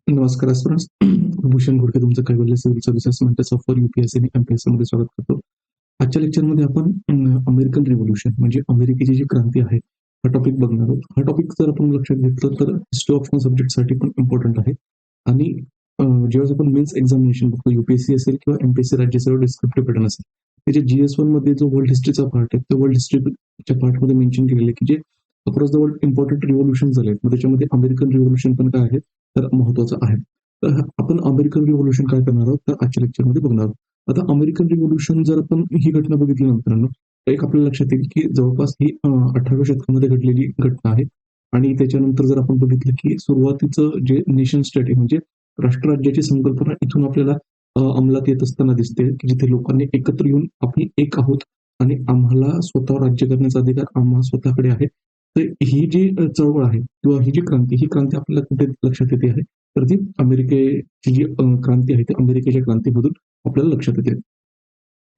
नमस्कार स्टुडंट्स. भूषण घोडके तुमचं कैवल्य civil services mentors for UPSC आणि एमपीएससी मध्ये स्वागत करतो. आजच्या लेक्चरमध्ये आपण अमेरिकन रिव्होल्यूशन म्हणजे अमेरिकेची जी क्रांती आहे हा टॉपिक बघणार आहोत. हा टॉपिक जर आपण लक्षात घेतलं तर हिस्ट्री ऑफ सब्जेक्टसाठी पण इम्पॉर्टंट आहे. आणि जेव्हा आपण मेन्स एक्झामिनेशन बघतो यूपीएससी असेल किंवा एमपीएससी राज्यसेवा डिस्क्रिप्टिव्ह पॅटर्न असेल, त्याच्या GS1 मध्ये जो वर्ल्ड हिस्ट्रीचा पार्ट आहे त्या वर्ल्ड हिस्ट्रीच्या पार्टमध्ये मेन्शन केलेलं आहे की जे across the world important revolution झाले मग त्याच्यामध्ये अमेरिकन रिव्होल्यूशन पण काय आहे तर महत्वाचं आहे. तर आपण अमेरिकन रिव्होल्यूशन काय करणार आहोत तर आजच्या लेक्चरमध्ये बघणार आहोत. आता अमेरिकन रिव्होल्यूशन जर आपण ही घटना बघितली मित्रांनो तर एक आपल्याला लक्षात येईल की जवळपास ही 18व्या शतकामध्ये घडलेली घटना आहे. आणि त्याच्यानंतर जर आपण बघितलं की सुरुवातीचं जे नेशन स्टेट आहे म्हणजे राष्ट्रराज्याची संकल्पना इथून आपल्याला अंमलात येत असताना दिसते की जिथे लोकांनी एकत्र येऊन आपण एक आहोत आणि आम्हाला स्वतःवर राज्य करण्याचा अधिकार आम्हा स्वतःकडे आहे. तर ही जी चळवळ आहे किंवा ही क्रांती आपल्याला कुठे लक्षात येते आहे तर ती अमेरिकेची जी क्रांती आहे ती अमेरिकेच्या क्रांतीमधून आपल्याला लक्षात येते.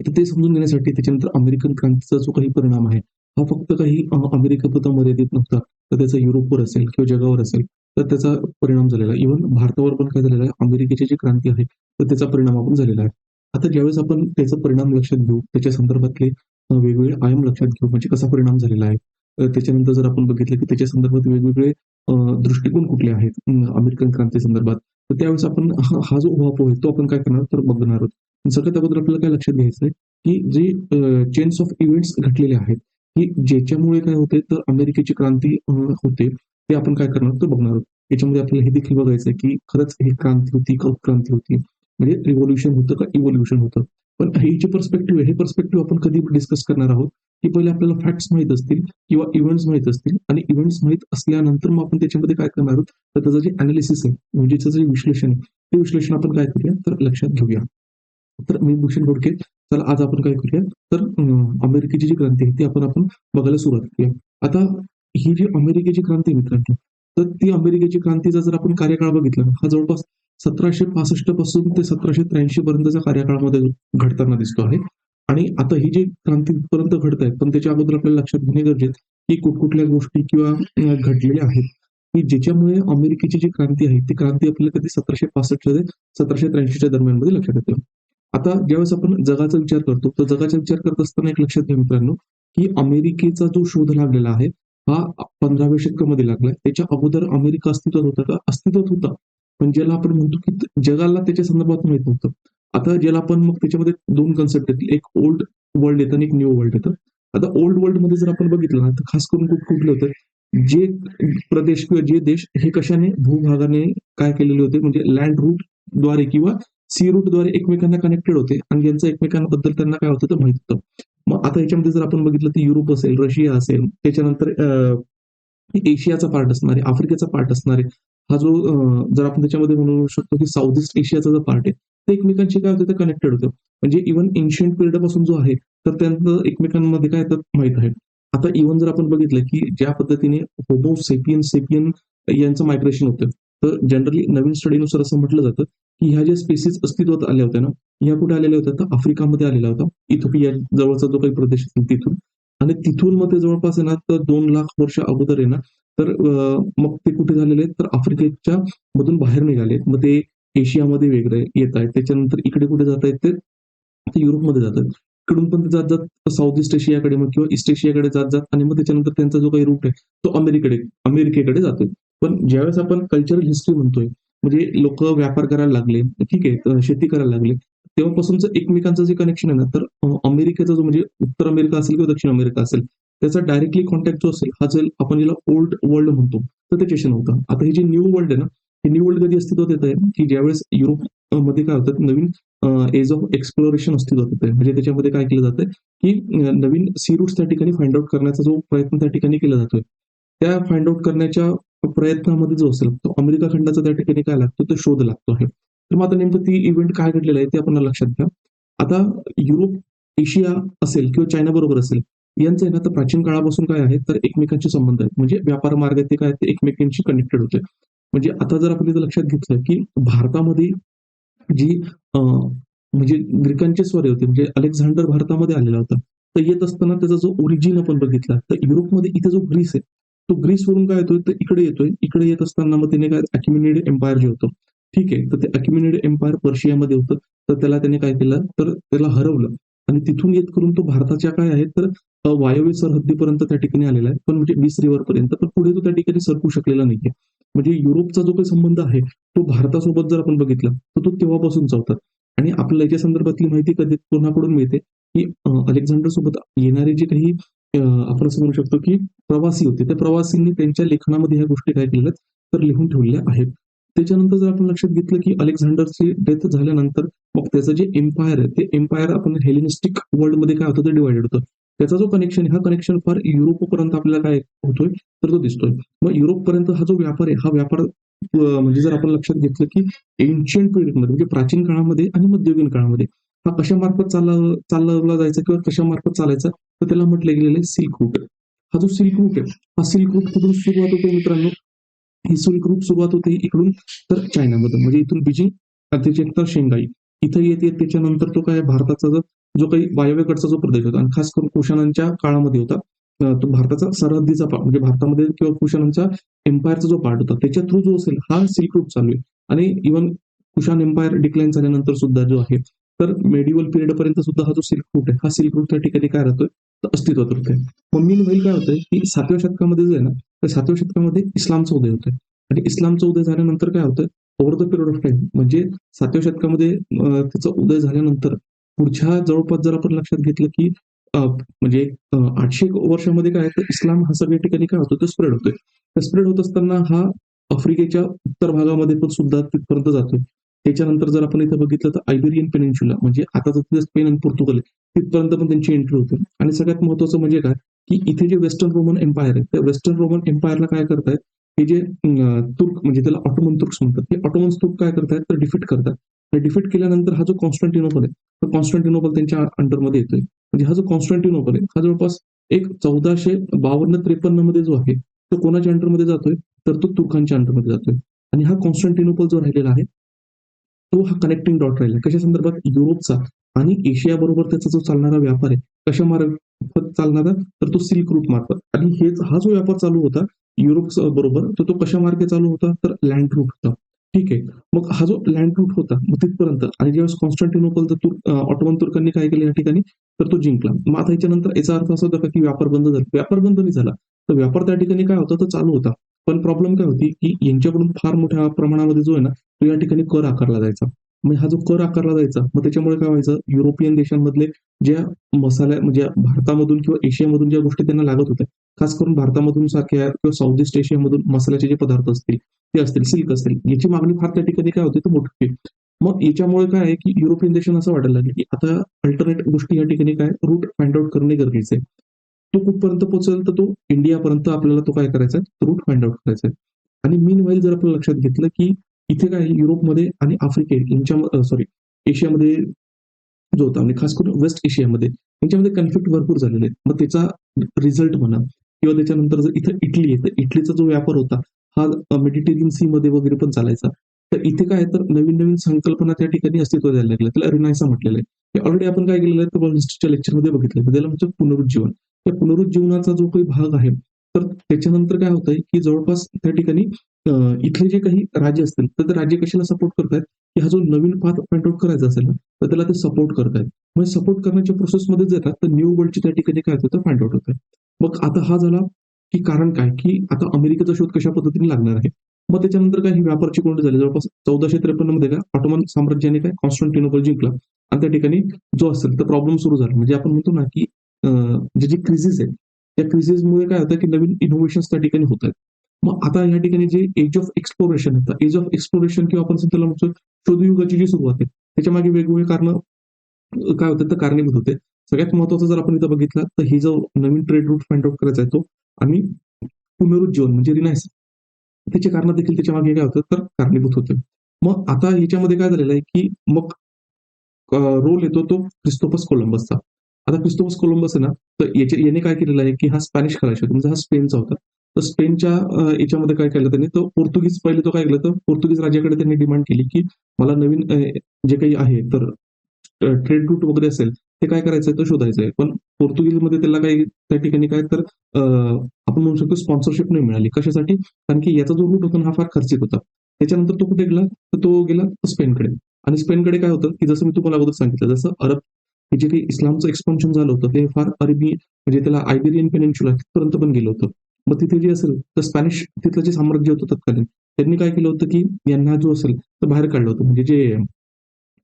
तर ते समजून घेण्यासाठी त्याच्यानंतर अमेरिकन क्रांतीचा जो काही परिणाम आहे हा फक्त काही अमेरिकेपुरता मर्यादित नव्हता तर त्याचा युरोपवर असेल किंवा जगावर असेल तर त्याचा परिणाम झालेला आहे. इव्हन भारतावर पण काय झालेला आहे अमेरिकेची जी क्रांती आहे तर त्याचा परिणाम आपण झालेला आहे. आता ज्यावेळेस आपण त्याचा परिणाम लक्षात घेऊ त्याच्या संदर्भातले वेगवेगळे आयाम लक्षात घेऊ म्हणजे कसा परिणाम झालेला आहे. त्याच्यानंतर जर आपण बघितलं की त्याच्या संदर्भात वेगवेगळे दृष्टिकोन कुठले आहेत अमेरिकन क्रांती संदर्भात तर त्यावेळेस आपण हा जो उहापोह आहे तो आपण काय करणार तर बघणार आहोत. सगळ्यात अगोदर आपल्याला काय लक्षात घ्यायचं आहे की जे चेन्स ऑफ इव्हेंट्स घडलेले आहेत की ज्याच्यामुळे काय होते तर अमेरिकेची क्रांती होते ते आपण काय करणार तर बघणार आहोत. याच्यामध्ये आपल्याला हे देखील बघायचं आहे की खरंच ही क्रांती होती का उत्क्रांती होती म्हणजे रिव्होल्यूशन होतं का इव्होल्युशन होतं. पण ही जी पर्स्पेक्टिव्ह आहे हे पर्स्पेक्टिव्ह आपण कधी डिस्कस करणार आहोत की पहिले आपल्याला फॅक्ट्स माहित असतील किंवा इव्हेंट्स माहित असतील आणि इव्हेंट्स माहित असल्यानंतर मग आपण त्याच्यामध्ये काय करणार आहोत तर त्याचं जे अनालिसिस आहे म्हणजे त्याचं जे विश्लेषण आहे ते विश्लेषण आपण काय करूया तर लक्षात घेऊया. तर मी भूषण घोडके. तर आज आपण काय करूया तर अमेरिकेची जी क्रांती आहे ती आपण बघायला सुरुवात करूया. आता ही जी अमेरिकेची क्रांती आहे मित्रांनो तर ती अमेरिकेची क्रांतीचा जर आपण कार्यकाळ बघितला ना हा जवळपास 1765 पासून ते 1783 पर्यंतच्या कार्यकाळामध्ये घडताना दिसतो आहे. आणि आता ही जी क्रांती पर्यंत घडत आहे पण त्याच्या अगोदर आपल्याला लक्षात घेणे गरजेचं की कुठकुठल्या गोष्टी किंवा घडलेल्या आहेत की ज्याच्यामुळे अमेरिकेची जी क्रांती आहे ती क्रांती आपल्याला कधी 1765 ते 1783च्या दरम्यान मध्ये लक्षात येते. आता ज्यावेळेस आपण जगाचा विचार करतो तर जगाचा विचार करत असताना एक लक्षात घ्या मित्रांनो की अमेरिकेचा जो शोध लागलेला आहे हा 15व्या शतकामध्ये लागलाय. त्याच्या अगोदर अमेरिका अस्तित्वात होता का अस्तित्वात होता पण ज्याला आपण म्हणतो की जगाला त्याच्या संदर्भात माहित नव्हतं. आता ज्याला आपण मग त्याच्यामध्ये दोन कन्सेप्ट आहेत एक ओल्ड वर्ल्ड येतं आणि एक न्यू वर्ल्ड येतं. आता ओल्ड वर्ल्ड मध्ये जर आपण बघितलं ना तर खास करून कुठले होते जे प्रदेश किंवा जे देश हे कशाने भूभागाने काय केलेले होते म्हणजे लँड रूट द्वारे किंवा सी रूटद्वारे एकमेकांना कनेक्टेड होते आणि ज्यांचं एकमेकांबद्दल त्यांना काय होतं तर माहित होतं. मग आता याच्यामध्ये जर आपण बघितलं तर युरोप असेल रशिया असेल त्याच्यानंतर एशियाचा पार्ट असणारे आफ्रिकेचा पार्ट असणारे हा जो जर आपण त्याच्यामध्ये म्हणू शकतो की साऊथ ईस्ट एशियाचा जो पार्ट आहे ते एकमेकांशी काय होतं ते कनेक्टेड होतं. म्हणजे इव्हन एन्शियंट पिरियड पासून जो आहे तर त्यांचं एकमेकांमध्ये काय तर माहित आहे. आता इव्हन जर आपण बघितलं की ज्या पद्धतीने होमो सेपियन सेपियन यांचं मायग्रेशन होतं तर जनरली नवीन स्टडीनुसार असं म्हटलं जातं की ह्या ज्या स्पेसिस अस्तित्वात आल्या होत्या ना ह्या कुठे आलेल्या होत्या तर आफ्रिकामध्ये आलेला होता. इथोपिया जवळचा जो काही प्रदेश असेल तिथून आणि तिथून मग ते जवळपास आहे ना तर 2 लाख वर्ष अगोदर आहे ना तर मग ते कुठे झालेले आहेत तर आफ्रिकेच्या मधून बाहेर निघाले. मग ते एशियामध्ये वेगळे येत आहेत. त्याच्यानंतर इकडे कुठे जात आहेत ते युरोपमध्ये जातात. इकडून पण ते जात जात साऊथ ईस्ट एशियाकडे मग किंवा ईस्ट एशियाकडे जात जात आणि मग त्याच्यानंतर त्यांचा जो काही रूट आहे तो अमेरिकेकडे जातोय. पण ज्यावेळेस आपण कल्चरल हिस्ट्री म्हणतोय म्हणजे लोक व्यापार करायला लागले ठीक आहे शेती करायला लागले तेव्हापासूनच एकमेकांचं जे कनेक्शन आहे ना तर अमेरिकेचा जो म्हणजे उत्तर अमेरिका असेल किंवा दक्षिण अमेरिका असेल त्याचा डायरेक्टली कॉन्टॅक्ट जो असेल हा जो आपण याला ओल्ड वर्ल्ड म्हणतो तर त्याच्याशी नव्हता. आता ही जी न्यू वर्ल्ड आहे ना हे न्यू वर्ल्ड कधी अस्तित्वात येत आहे की ज्यावेळेस युरोप मध्ये काय होतं नवीन एज ऑफ एक्सप्लोरेशन अस्तित्वात येते म्हणजे त्याच्यामध्ये काय केलं जातं की नवीन सी रूट्स त्या ठिकाणी फाइंड आउट करण्याचा जो प्रयत्न त्या ठिकाणी केला जातोय त्या फाइंड आउट करण्याच्या प्रयत्नामध्ये जो असेल तो अमेरिका खंडाचा त्या ठिकाणी काय लागतो तो शोध लागतो आहे. तर मग आता नेमकं ती इव्हेंट काय घडलेलं आहे ते आपण लक्षात घ्या. आता युरोप एशिया असेल किंवा चायना बरोबर असेल यांचं आहे ना तर प्राचीन काळापासून काय आहे तर एकमेकांचे संबंध आहेत म्हणजे व्यापार मार्ग ते काय ते एकमेकांशी कनेक्टेड होते. म्हणजे आता जर आपण इथं लक्षात घेतलं की भारतामध्ये जी म्हणजे ग्रीकांचे स्वरे होते म्हणजे अलेक्झांडर भारतामध्ये आलेला होता. तर येत असताना त्याचा जो ओरिजिन आपण बघितला तर युरोपमध्ये इथे जो ग्रीस आहे तो ग्रीस वरून काय येतोय तर इकडे येतोय. इकडे येत असताना मग त्याने काय अक्युमिनेटेड एम्पायर जे होतं ठीक आहे. तर ते अक्युमिनेटेड एम्पायर पर्शियामध्ये होतं. तर त्याला त्याने काय केलं, तर त्याला हरवलं आणि तिथून येत करून तो भारताच्या काय आहे तर वायव्य सरहद्दीपर्यंत त्या ठिकाणी आलेला आहे. पण म्हणजे मिस रिव्हरपर्यंत. पण पुढे तो त्या ठिकाणी सरकू शकलेला नाहीये. म्हणजे युरोपचा जो काही संबंध आहे, तो भारतासोबत जर आपण बघितला, तर तो तेव्हापासूनचा होता. आणि आपल्याला याच्या संदर्भातली माहिती कधी कोणाकडून मिळते, की अलेक्झांडर सोबत येणारे जे काही आपण असं म्हणू शकतो, की प्रवासी होते. त्या प्रवासींनी त्यांच्या लेखनामध्ये ह्या गोष्टी काय केलेल्या आहेत, तर लिहून ठेवलेल्या आहेत. त्याच्यानंतर जर आपण लक्षात घेतलं, की अलेक्झांडरची डेथ झाल्यानंतर मग त्याचं जे एम्पायर आहे, ते एम्पायर आपण हेलेनिस्टिक वर्ल्डमध्ये काय होतं, ते डिव्हायडेड होतं. त्याचा जो कनेक्शन आहे, हा कनेक्शन फार युरोपपर्यंत आपल्याला काय होतोय, तर तो दिसतोय. मग युरोपपर्यंत हा जो व्यापार आहे, हा व्यापार म्हणजे जर आपण लक्षात घेतलं, की एन्शियंट पिरियडमध्ये म्हणजे प्राचीन काळामध्ये आणि मध्ययुगीन काळामध्ये हा कशामार्फत चालवला जायचा किंवा कशामार्फत चालायचा, तर त्याला म्हटलं गेलेलं आहे सिल्क रूट. हा जो सिल्क रूट आहे, हा सिल्क रूट कुठून सुरुवात होते मित्रांनो, ही सिल्क रूट सुरुवात होते इकडून तर चायनामधून म्हणजे इथून बीजिंग त्याच्यानंतर शेंघाई इथं येते. त्याच्यानंतर तो काय भारताचा जो काही वायव्येकडचा जो प्रदेश होता आणि खास करून कुशाणांच्या काळामध्ये होता. तो भारताचा सरहद्दीचा म्हणजे भारतामध्ये किंवा कुशाणांच्या एम्पायरचा जो पार्ट होता त्याच्या थ्रू जो असेल हा सिल्क रूट चालू आहे. आणि इव्हन कुशाण एम्पायर डिक्लाइन झाल्यानंतर सुद्धा जो आहे तर मेडिवल पिरियड पर्यंत सुद्धा हा जो सिल्क रूट आहे, हा सिल्क रूट त्या ठिकाणी काय राहतोय, तर अस्तित्वात राहतोय. मग मीन होईल काय होतंय, की 7व्या शतकामध्ये जे आहे ना, तर 7व्या शतकामध्ये इस्लामचा उदय होतोय. आणि इस्लामचा उदय झाल्यानंतर काय होतं, over the period of time म्हणजे 7व्या शतकामध्ये त्याचा उदय झाल्यानंतर पुढच्या जवळपास जर आपण लक्षात घेतलं, की म्हणजे 800 वर्षामध्ये काय आहे, तर इस्लाम हा सगळ्या ठिकाणी काय होतो, तो स्प्रेड होतोय. तर स्प्रेड होत असताना हा आफ्रिकेच्या उत्तर भागामध्ये पण सुद्धा तिथपर्यंत जातोय. त्याच्यानंतर जर आपण इथं बघितलं तर आयबेरियन पेनिन्शुला म्हणजे आता जर स्पेन आणि पोर्तुगल आहे, तिथपर्यंत पण त्यांची एंट्री होते. आणि सगळ्यात महत्त्वाचं म्हणजे काय, की इथे जे वेस्टर्न रोमन एम्पायर आहे, त्या वेस्टर्न रोमन एम्पायरला काय करतायत, हे जे तुर्क म्हणजे त्याला ऑटोमन तुर्क्स म्हणतात. हे ऑटोमन तुर्क काय करतायत, तर डिफीट करतात. तर डिफीट केल्यानंतर हा जो कॉन्स्टंटिनोपल आहे, तर कॉन्स्टंटिनोपल त्यांच्या अंडरमध्ये येतोय. म्हणजे हा जो कॉन्स्टंटिनोपल आहे, हा जवळपास एक 1452-53 मध्ये जो आहे, तो कोणाच्या अंडरमध्ये जातोय, तर तो तुर्कांच्या अंडरमध्ये जातोय. आणि हा कॉन्स्टंटिनोपल जो राहिलेला आहे, तो हा कनेक्टिंग डॉट राहिला. कशा संदर्भात? युरोपचा आणि एशियाबरोबर त्याचा जो चालणारा व्यापार आहे, कशा मार्फत चालणारा? तर तो सिल्क रूट मार्फत. आणि हा जो व्यापार चालू होता युरोप बरोबर, तर तो कशा मार्गे चालू होता? तर लँड रूट होता. ठीक आहे. मग हा जो लँड रूट होता, मग तिथपर्यंत आणि ज्यावेळेस कॉन्स्टंटिनोपलचा ऑटोमन तुर्कांनी काय केलं या ठिकाणी, तर तो जिंकला. मग आता याच्यानंतर याचा अर्थ असा होता का, की व्यापार बंद झाला. व्यापार बंद नाही झाला. तर व्यापार त्या ठिकाणी काय होता, तो चालू होता. पण प्रॉब्लेम काय होती, की यांच्याकडून फार मोठ्या प्रमाणामध्ये जो आहे ना, तो या ठिकाणी कर आकारला जायचा. मग हा जो कर आकारला जायचा, मग त्याच्यामुळे काय व्हायचं, युरोपियन देशांमधले ज्या मसाल्या म्हणजे भारतामधून किंवा एशियामधून ज्या गोष्टी त्यांना लागत होत्या, खास करून भारतामधून सारख्या किंवा साऊथ ईस्ट एशियामधून मसाल्याचे जे पदार्थ असतील, ते असतील, सिल्क असेल, याची मागणी फार त्या ठिकाणी काय होती, तर मोठी होती. मग याच्यामुळे काय आहे, की युरोपियन देशांना असं वाटायला लागलं, की आता अल्टरनेट गोष्टी या ठिकाणी काय रूट फाइंड आउट करणे गरजेचं आहे. तो कुठपर्यंत पोहोचेल, तर तो इंडियापर्यंत आपल्याला तो काय करायचा आहे, रूट फाइंड आउट करायचा आहे. आणि मीनवाईल जर आपण लक्षात घेतलं, की इथे काय आहे, युरोपमध्ये आणि यांच्या सॉरी एशियामध्ये जो होता आणि खास करून वेस्ट एशियामध्ये यांच्यामध्ये कन्फ्लिक्ट भरपूर झालेले आहेत. मग त्याचा रिझल्ट म्हणा किंवा त्याच्यानंतर जर इथं इटली आहे, तर इटलीचा जो व्यापार होता हा मेडिटेरियन सी मध्ये वगैरे पण चालायचा. तर इथे काय आहे, तर नवीन-नवीन संकल्पना त्या ठिकाणी अस्तित्वात यायला लागल्या. त्याला रिनायसा म्हटलेलं आहे. हे ऑलरेडी आपण काय केलेलं आहे, तर हिस्ट्रीच्या लेक्चरमध्ये बघितलं. तर त्याला म्हणतो पुनरुज्जीवन. त्या पुनरुज्जीवनाचा जो काही भाग आहे, तर त्याच्यानंतर काय होतंय, की जवळपास त्या ठिकाणी अ, इथले जे काही राज्य असतील, तर ते राज्य कशाला सपोर्ट करतायत, की हा जो नवीन पाथ फाइंड आउट करायचा असेल ना, तर त्याला ते सपोर्ट करतायत. मग सपोर्ट करण्याच्या प्रोसेसमध्ये जे येतात, तर न्यू वर्ल्डची त्या ठिकाणी काय होतं, फाइंड आउट होतंय. मग आता हा झाला, की कारण काय, की आता अमेरिकेचा शोध कशा पद्धतीने लागणार आहे. मग त्याच्यानंतर काय ही व्यापारची कोंडी झाली. जवळपास 1453 मध्ये काय ऑटोमन साम्राज्याने काय कॉन्स्टंटिनोपल जिंकला आणि त्या ठिकाणी जो असेल तर प्रॉब्लेम सुरू झाला. म्हणजे आपण म्हणतो ना, की जी क्रिसिस आहे, त्या क्रिसिसमुळे काय होतं, की नवीन इनोव्हेशन्स त्या ठिकाणी होत आहेत. मग आता या ठिकाणी जे एज ऑफ एक्सप्लोरेशन आहे, तर एज ऑफ एक्सप्लोरेशन किंवा आपण त्याला म्हणतो शोधयुगाची जी सुरुवात आहे, त्याच्यामागे वेगवेगळे कारण काय होतं, तर कारणीभूत होते. सगळ्यात महत्त्वाचं जर आपण इथं बघितलं, तर ही जो नवीन ट्रेड रूट फाइंड आउट करायचा आहे तो आणि पुनरुज्जीवन म्हणजे रिनायस त्याची कारणं देखील त्याच्यामागे काय होतं, तर कारणीभूत होते. मग आता याच्यामध्ये काय झालेलं आहे, की मग रोल येतो तो क्रिस्तोफस कोलंबसचा. आता क्रिस्तोफस कोलंबस आहे ना, तर याने काय केलेलं आहे, की हा स्पॅनिश खलाशी होता. म्हणजे हा स्पेनचा होता. तर स्पेनच्या याच्यामध्ये काय केलं त्यांनी, तो पोर्तुगीज पहिले तो काय केलं, तर पोर्तुगीज राज्याकडे त्यांनी डिमांड केली, की मला नवीन जे काही आहे, तर ट्रेड रूट वगैरे असेल, ते काय करायचंय, तर शोधायचंय. पण पोर्तुगीजमध्ये त्याला काही त्या ठिकाणी काय तर आपण म्हणू शकतो स्पॉन्सरशिप नाही मिळाली. कशासाठी? कारण की याचा जो रूट होता ना, हा फार खर्चिक होता. त्याच्यानंतर तो कुठे गेला, तर तो गेला स्पेनकडे. आणि स्पेनकडे काय होतं, की जसं मी तुम्हाला अगोदर सांगितलं, जसं अरब हे जे काही इस्लामचं एक्सपान्शन झालं होतं, ते फार अरबी म्हणजे त्याला आयबेरियन पेनिन्शुला तिथपर्यंत पण गेलं होतं. मग तिथे जे असेल तर स्पॅनिश तिथलं जे साम्राज्य होतं तत्कालीन, त्यांनी काय केलं होतं, की यांना जो असेल तर बाहेर काढलं होतं. म्हणजे जे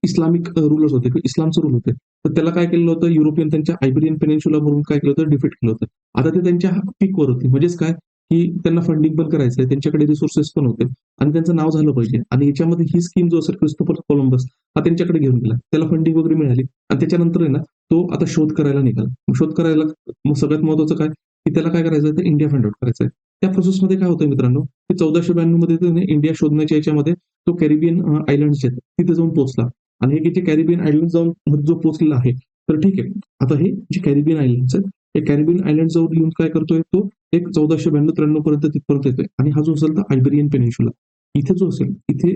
इस्लामिक रूलर्स होते किंवा इस्लामचे रूल होते. तर त्याला काय केलं होतं, युरोपियन त्यांच्या आयबेरियन पेनिन्शुला म्हणून काय केलं होतं, डिफीट केलं होतं. आता ते त्यांच्या पीकवर होते. म्हणजेच काय, की त्यांना फंडिंग पण करायचंय, त्यांच्याकडे रिसोर्सेस पण होते आणि त्यांचं नाव झालं पाहिजे. आणि याच्यामध्ये ही स्कीम जो असेल क्रिस्टोफर कोलंबस हा त्यांच्याकडे घेऊन गेला. त्याला फंडिंग वगैरे मिळाली आणि त्याच्यानंतर आहे ना, तो आता शोध करायला निघाला. मग शोध करायला मग सगळ्यात महत्त्वाचं काय, की त्याला काय करायचं तर इंडिया फाइंड आउट करायचं आहे. त्या प्रोसेसमध्ये काय होतं मित्रांनो, की 1492 मध्ये त्याने इंडिया शोधण्याच्या याच्यामध्ये तो कॅरिबियन आयलंड्स आहेत तिथे जाऊन पोहोचला. आणि हे जे कॅरिबियन आयलंड जाऊन जो पोहोचलेला आहे, तर ठीक आहे. आता हे जे कॅरिबियन आयलंड्स आहेत, हे कॅरिबियन आयलंड जाऊन येऊन काय करतोय तो, एक 1492-93 पर्यंत तिथपर्यंत येतोय. आणि हा जो असेल तर आयबेरियन पेनिन्शुला इथे जो असेल इथे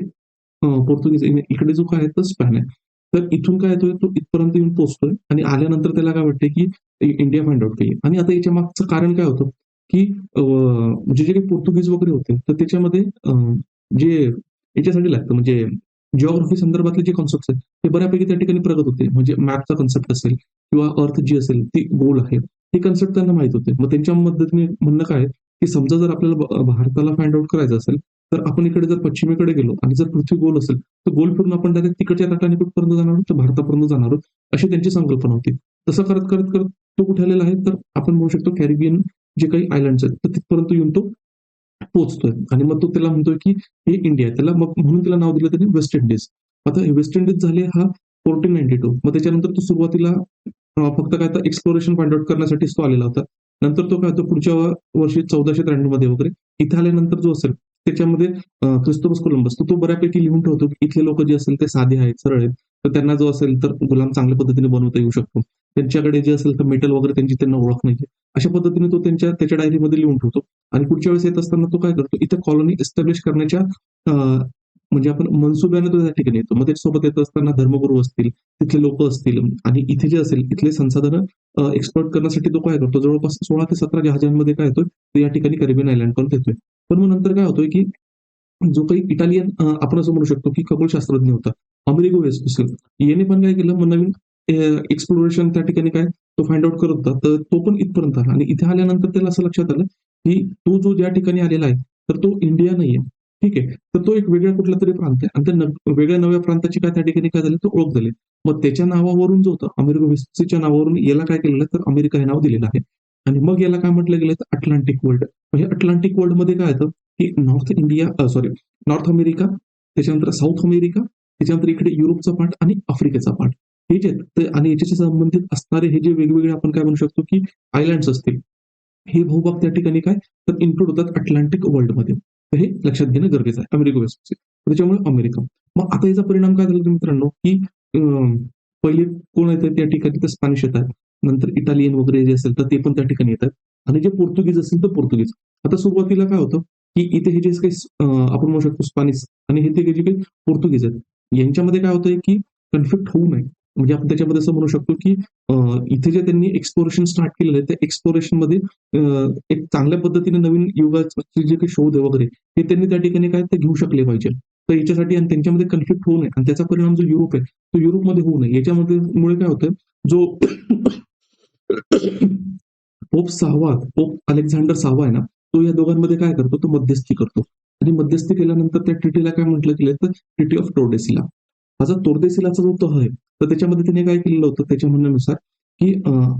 पोर्तुगीज इकडे जो काय आहे तर स्पॅन आहे. तर इथून काय येतोय तो इथपर्यंत येऊन पोहोचतोय आणि आल्यानंतर त्याला काय वाटतंय, की इंडिया फाइंड आउट केली. आणि आता याच्या मागचं कारण काय होतं, की म्हणजे जे काही पोर्तुगीज वगैरे होते, तर त्याच्यामध्ये जे याच्यासाठी लागतं म्हणजे जिओग्राफी संदर्भातले जे कॉन्सेप्ट्स आहेत, ते बऱ्यापैकी त्या ठिकाणी प्रगत होते. म्हणजे मॅपचा कन्सेप्ट असेल किंवा अर्थ जी असेल ती गोल आहे. हे कन्सेप्ट त्यांना माहीत होते. मग त्यांच्या मदतीने म्हणणं काय आहे, की समजा जर आपल्याला भारताला फाइंड आउट करायचं असेल, तर आपण इकडे जर पश्चिमेकडे गेलो आणि जर पृथ्वी गोल असेल, तर गोल फिरून आपण डायरेक्ट तिकडच्या तटाने कुठपर्यंत जाणार आहोत, तर भारतापर्यंत जाणार आहोत, अशी त्यांची संकल्पना होती. तसं करत तो कुठे आलेला आहे, तर आपण म्हणू शकतो कॅरिबियन जे काही आयलंड्स आहेत, तर तिथपर्यंत येऊन तो पोहोचतोय. आणि मग तो त्याला म्हणतोय, की हे इंडिया आहे. त्याला मग म्हणून त्याला नाव दिलं त्यांनी वेस्ट इंडिज. आता वेस्ट इंडिज झाले हा 1492. मग त्याच्यानंतर तो सुरुवातीला फक्त काय तर एक्सप्लोरेशन फाइंड आउट करण्यासाठीच तो आलेला होता. नंतर तो काय होतो पुढच्या वर्षी 1493 मध्ये वगैरे इथे आल्यानंतर जो असेल त्याच्यामध्ये क्रिस्तोफस कोलंबस तो बऱ्यापैकी लिहून ठेवतो, की इथले लोक जे असेल ते साधे आहेत, सरळ आहेत. तर त्यांना जो असेल तर गुलाम चांगल्या पद्धतीने बनवता येऊ शकतो. त्यांच्याकडे जे असेल तर मेटल वगैरे त्यांची त्यांना ओळख नाहीये. अशा पद्धतीने तो त्याच्या डायरीमध्ये लिहून ठेवतो. आणि पुढच्या वेळेस येत असताना तो काय करतो, इथे कॉलनी एस्टॅब्लिश करण्याच्या म्हणजे आपण मनसुब्याने तो त्या ठिकाणी येतो. मग त्याच्यासोबत येत असताना धर्मगुरू असतील, तिथले लोक असतील आणि इथे जे असेल इथले संसाधनं एक्सप्लोर करण्यासाठी तो काय करतो, जवळपास 16 ते 17 जहाजांमध्ये काय येतोय, तो या ठिकाणी कॅरिबियन आयलंडपर्यंत येतोय. पण मग नंतर काय होतोय, की जो काही इटालियन आपण असं म्हणू शकतो, की खगोलशास्त्रज्ञ होता, अमेरिगो वेस्पुसी. याने पण काय केलं, मग नवीन एक्सप्लोरेशन त्या ठिकाणी काय तो फाइंड आउट करत होता. तर तो पण इथपर्यंत आला आणि इथे आल्यानंतर त्याला असं लक्षात आलं, की तो जो ज्या ठिकाणी आलेला आहे, तर तो इंडिया नाहीये. ठीक आहे. तर तो एक वेगळ्या कुठलातरी प्रांत आहे आणि त्या वेगळ्या नव्या प्रांताची काय त्या ठिकाणी काय झाली, तर ओळख झाली. मग त्याच्या नावावरून जो होता, अमेरिगो वेस्पुसीच्या नावावरून याला काय केलेलं आहे, तर अमेरिका हे नाव दिलेलं आहे. आणि मग याला काय म्हटलं गेलं, तर अटलांटिक वर्ल्ड. हे अटलांटिक वर्ल्डमध्ये काय येतं, की north India sorry north America, त्याच्यानंतर साऊथ अमेरिका, त्याच्यानंतर इकडे युरोपचा पार्ट आणि आफ्रिकेचा पार्ट. हे जे आणि याच्याशी संबंधित असणारे हे जे वेगवेगळे आपण काय म्हणू शकतो, की आयलँड्स असतील, हे भूभाग त्या ठिकाणी काय तर इन्क्लूड होतात अटलांटिक वर्ल्डमध्ये. तर हे लक्षात घेणं गरजेचं आहे. अमेरिका वेस्टचे. त्याच्यामुळे अमेरिका. मग आता याचा परिणाम काय झाला मित्रांनो, की पहिले कोण येतात त्या ठिकाणी तर स्पॅनिश येतात. नंतर इटालियन वगैरे जे असेल तर ते पण त्या ठिकाणी येतात. आणि जे पोर्तुगीज असेल तर पोर्तुगीज. आता सुरुवातीला काय होतं, की इथे हे जे काही आपण म्हणू शकतो स्पॅनिश आणि हे जे काही पोर्तुगीज आहेत, यांच्यामध्ये काय होतंय, की कन्फ्लिक्ट होऊ नये. म्हणजे आपण त्याच्यामध्ये असं म्हणू शकतो, की इथे जे त्यांनी एक्सप्लोरेशन स्टार्ट केलेलं आहे, त्या एक्सप्लोरेशनमध्ये एक चांगल्या पद्धतीने नवीन युगाचे जे काही शोध वगैरे हे त्यांनी त्या ठिकाणी काय ते घेऊ शकले पाहिजे. तर याच्यासाठी आणि त्यांच्यामध्ये कन्फ्लिक्ट होऊ नये आणि त्याचा परिणाम जो युरोप आहे, तो युरोपमध्ये होऊ नये. याच्यामध्ये मुळे काय होतं, जो पोप अलेक्झांडर 6वा आहे ना, तो या दोघांमध्ये काय करतो, तो मध्यस्थी करतो. आणि मध्यस्थी केल्यानंतर त्या ट्रिटीला काय म्हटलं गेलं, तर ट्रिटी ऑफ टोर्डेसिला. हा जो तोर्देसिलाचा जो तह आहे, तर त्याच्यामध्ये त्याने काय केलेलं होतं, त्याच्या म्हणण्यानुसार, की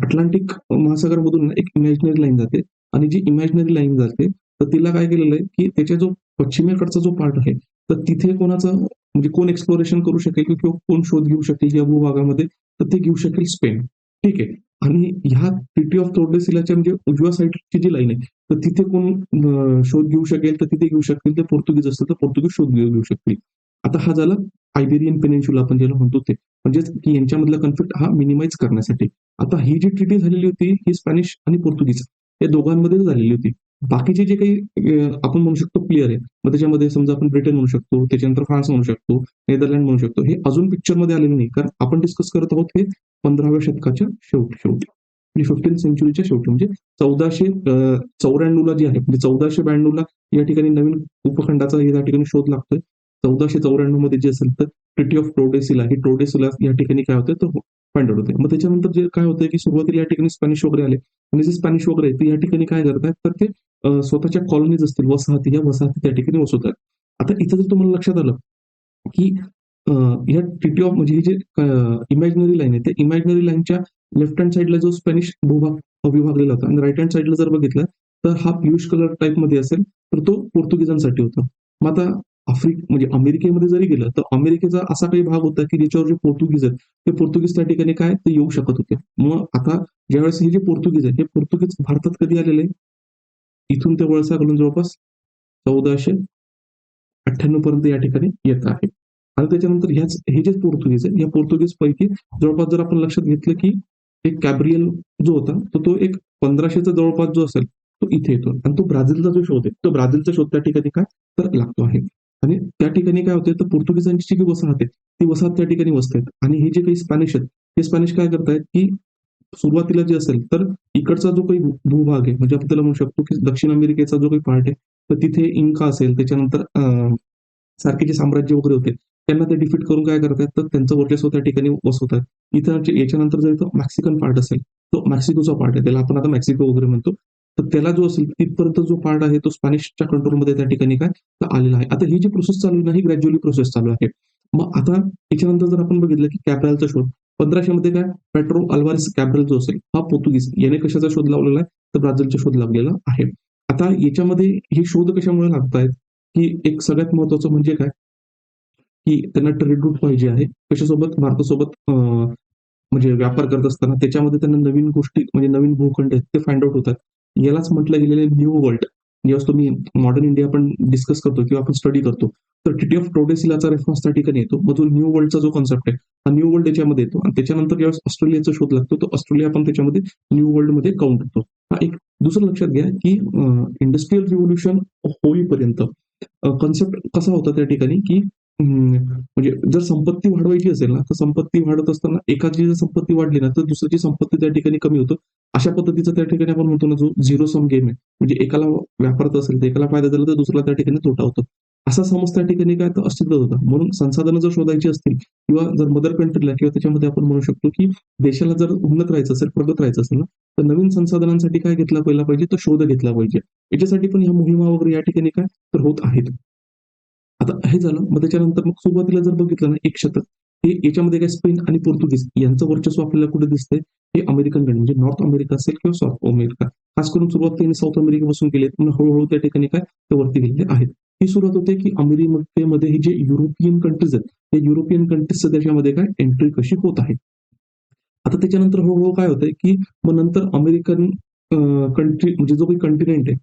अटलांटिक महासागरामधून ना एक इमॅजिनरी लाईन जाते आणि जी इमॅजिनरी लाईन जाते, तर तिला काय केलेलं आहे, की त्याच्या जो पश्चिमेकडचा जो पार्ट आहे, तर तिथे कोणाचा म्हणजे कोण एक्सप्लोरेशन करू शकेल किंवा कोण शोध घेऊ शकेल या भूभागामध्ये, तर ते घेऊ शकेल स्पेन. ठीक आहे. आणि ह्या ट्रिटी ऑफ टोर्डेसिलाच्या म्हणजे उजव्या साईडची जी लाईन आहे, तर तिथे कोण शोध घेऊ शकेल, तर तिथे घेऊ शकतील. ते पोर्तुगीज असतील, तर पोर्तुगीज शोध घेऊ शकतील. आता हा झाला आयबेरियन पेनिन्शुला आपण ज्याला म्हणतो ते. म्हणजेच की यांच्यामधला कन्फ्लिक्ट हा मिनिमाइज करण्यासाठी. आता ही जी ट्रिटी झालेली होती, ही स्पॅनिश आणि पोर्तुगीज या दोघांमध्येच झालेली होती. बाकीचे जे काही आपण म्हणू शकतो प्लेयर आहे. मग त्याच्यामध्ये समजा आपण ब्रिटन म्हणू शकतो, त्याच्यानंतर फ्रान्स म्हणू शकतो, नेदरलँड म्हणू शकतो. हे अजून पिक्चरमध्ये आलेले नाही. कारण आपण डिस्कस करत आहोत हे 15व्या शतकाच्या शेवटी. म्हणजे 15th सेंचुरीच्या शेवटी म्हणजे 1494 ला जे आहे म्हणजे 1492 ला या ठिकाणी नवीन उपखंडाचा या ठिकाणी शोध लागतोय. 1494 मध्ये जे असेल तर ट्रिटी ऑफ टोर्डेसिला ही टोर्डेसिला या ठिकाणी काय होतं तर फाइंड आउट होते. मग त्याच्यानंतर जे काय होतंय की सुरुवातीला या ठिकाणी स्पॅनिश वगैरे आले आणि जे स्पॅनिश वगैरे ते या ठिकाणी काय करतात तर ते स्वतःच्या कॉलनीज असतील वसाहती या वसाहती त्या ठिकाणी वसवतात. आता इथं जर तुम्हाला लक्षात आलं की या ट्रिटी ऑफ म्हणजे ही जे इमॅजिनरी लाईन आहे त्या इमॅजिनरी लाईनच्या लेफ्ट हँड साइडला जो स्पॅनिश भूभाग विभागलेला होता आणि राईट हँड साइडला जर बघितलं तर हा पियुष कलर टाईप मध्ये असेल तर तो पोर्तुगीजांसाठी होता. मग आता म्हणजे अमेरिकेमध्ये जरी गेलं तर अमेरिकेचा असा काही भाग होता की ज्याच्यावर जे पोर्तुगीज आहेत ते पोर्तुगीज त्या ठिकाणी काय ते येऊ शकत होते. मग आता ज्यावेळेस हे जे पोर्तुगीज आहेत हे पोर्तुगीज भारतात कधी आलेले इथून ते वळसा घालून जवळपास 1498 पर्यंत या ठिकाणी येत आहे. आणि त्याच्यानंतर हे जे पोर्तुगीज आहे या पोर्तुगीज पैकी जवळपास जर आपण लक्षात घेतलं की एक कॅब्रियल जो होता तो एक 1500चा जवळपास जो असेल तो इथे येतो आणि तो ब्राझीलचा जो शोध आहे तो ब्राझीलचा शोध त्या ठिकाणी काय तर लागतो आहे. आणि त्या ठिकाणी काय होते तर पोर्तुगीजांची जी वसाहत आहे ती वसाहत त्या ठिकाणी वसतात आणि हे जे काही स्पॅनिश आहेत हे स्पॅनिश काय करतायत की सुरुवातीला जे असेल तर इकडचा जो काही भूभाग आहे म्हणजे आपण त्याला म्हणू शकतो की दक्षिण अमेरिकेचा जो काही पार्ट आहे तर तिथे इंका असेल त्याच्यानंतर सारखे जे साम्राज्य वगैरे होते त्यांना ते डिफीट करून काय करतात तर त्यांचं वर्चस्व त्या ठिकाणी बसवतात. इथं याच्यानंतर जर इथं मेक्सिकन पार्ट असेल तो मेक्सिकोचा पार्ट आहे त्याला आपण आता मेक्सिको वगैरे म्हणतो. तर त्याला जो असेल तिथपर्यंत जो पार्ट आहे तो स्पॅनिशच्या कंट्रोलमध्ये त्या ठिकाणी काय तर आलेला आहे. आता ही जी प्रोसेस चालू आहे ना ही ग्रॅज्युअली प्रोसेस चालू आहे. मग आता याच्यानंतर जर आपण बघितलं की कॅब्रालचा शोध 1500 मध्ये काय पेट्रो अल्वारिस कॅब्रल जो असेल हा पोर्तुगीज याने कशाचा शोध लावलेला आहे तर ब्राझीलचा शोध लावलेला आहे. आता याच्यामध्ये हे शोध कशामुळे लागतायत की एक सगळ्यात महत्वाचं म्हणजे काय की त्यांना ट्रेड रूट पाहिजे आहे. कशासोबत भारतासोबत म्हणजे व्यापार करत असताना त्याच्यामध्ये त्यांना नवीन गोष्टी म्हणजे नवीन भूखंड आहेत ते फाइंड आउट होतात. यालाच म्हटलं गेलेलं आहे न्यू वर्ल्ड. जेव्हा तुम्ही मॉडर्न इंडिया आपण डिस्कस करतो किंवा आपण स्टडी करतो तर ट्रिटी ऑफ टोर्डेसिलाचा रेफरन्स त्या ठिकाणी येतो. मग जो न्यू वर्ल्डचा जो कॉन्सेप्ट आहे हा न्यू वर्ल्ड याच्यामध्ये येतो आणि त्याच्यानंतर ज्यावेळेस ऑस्ट्रेलियाचा शोध लागतो तो ऑस्ट्रेलिया पण त्याच्यामध्ये न्यू वर्ल्डमध्ये काउंट होतो. हा एक दुसरं लक्षात घ्या की इंडस्ट्रियल रिव्होल्युशन होईपर्यंत कॉन्सेप्ट कसा होता त्या ठिकाणी की म्हणजे जर संपत्ती वाढवायची असेल ना तर संपत्ती वाढत असताना एकाची जर संपत्ती वाढली ना तर दुसऱ्याची संपत्ती त्या ठिकाणी कमी होतो. अशा पद्धतीचा त्या ठिकाणी आपण म्हणतो ना जो झिरो सम गेम आहे म्हणजे एकाला व्यापारात असेल तर एकाला फायदा झाला तर दुसऱ्याला त्या ठिकाणी तोटा होतो. असा समज त्या ठिकाणी काय तर अस्तित्वात होता. म्हणून संसाधनं जर शोधायची असतील किंवा जर मदर कंट्रीला किंवा त्याच्यामध्ये आपण म्हणू शकतो की देशाला जर उन्नत राहायचं असेल प्रगत राहायचं असेल ना तर नवीन संसाधनांसाठी काय घेतला पहिला पाहिजे तर शोध घेतला पाहिजे. याच्यासाठी पण ह्या मोहिमा वगैरे या ठिकाणी काय तर होत आहेत. आता हे झालं मग त्याच्यानंतर मग सुरुवातीला जर बघितलं ना एक शतक हे याच्यामध्ये काय स्पेन आणि पोर्तुगीज यांचं वर्चस्व आपल्याला कुठे दिसतंय हे अमेरिकन कंट्री म्हणजे नॉर्थ अमेरिका असेल किंवा साऊथ अमेरिका खास करून सुरुवात त्यांनी साऊथ अमेरिकेपासून केली पण हळूहळू त्या ठिकाणी काय ते वरती गेलेले आहेत. ही सुरुवात होते की अमेरिकेमध्ये हे जे युरोपियन कंट्रीज आहेत त्या युरोपियन कंट्रीजच्या देशामध्ये काय एंट्री कशी होत आहे. आता त्याच्यानंतर हळूहळू काय होतंय की मग नंतर अमेरिकन कंट्री म्हणजे जो काही कंटिनेंट आहे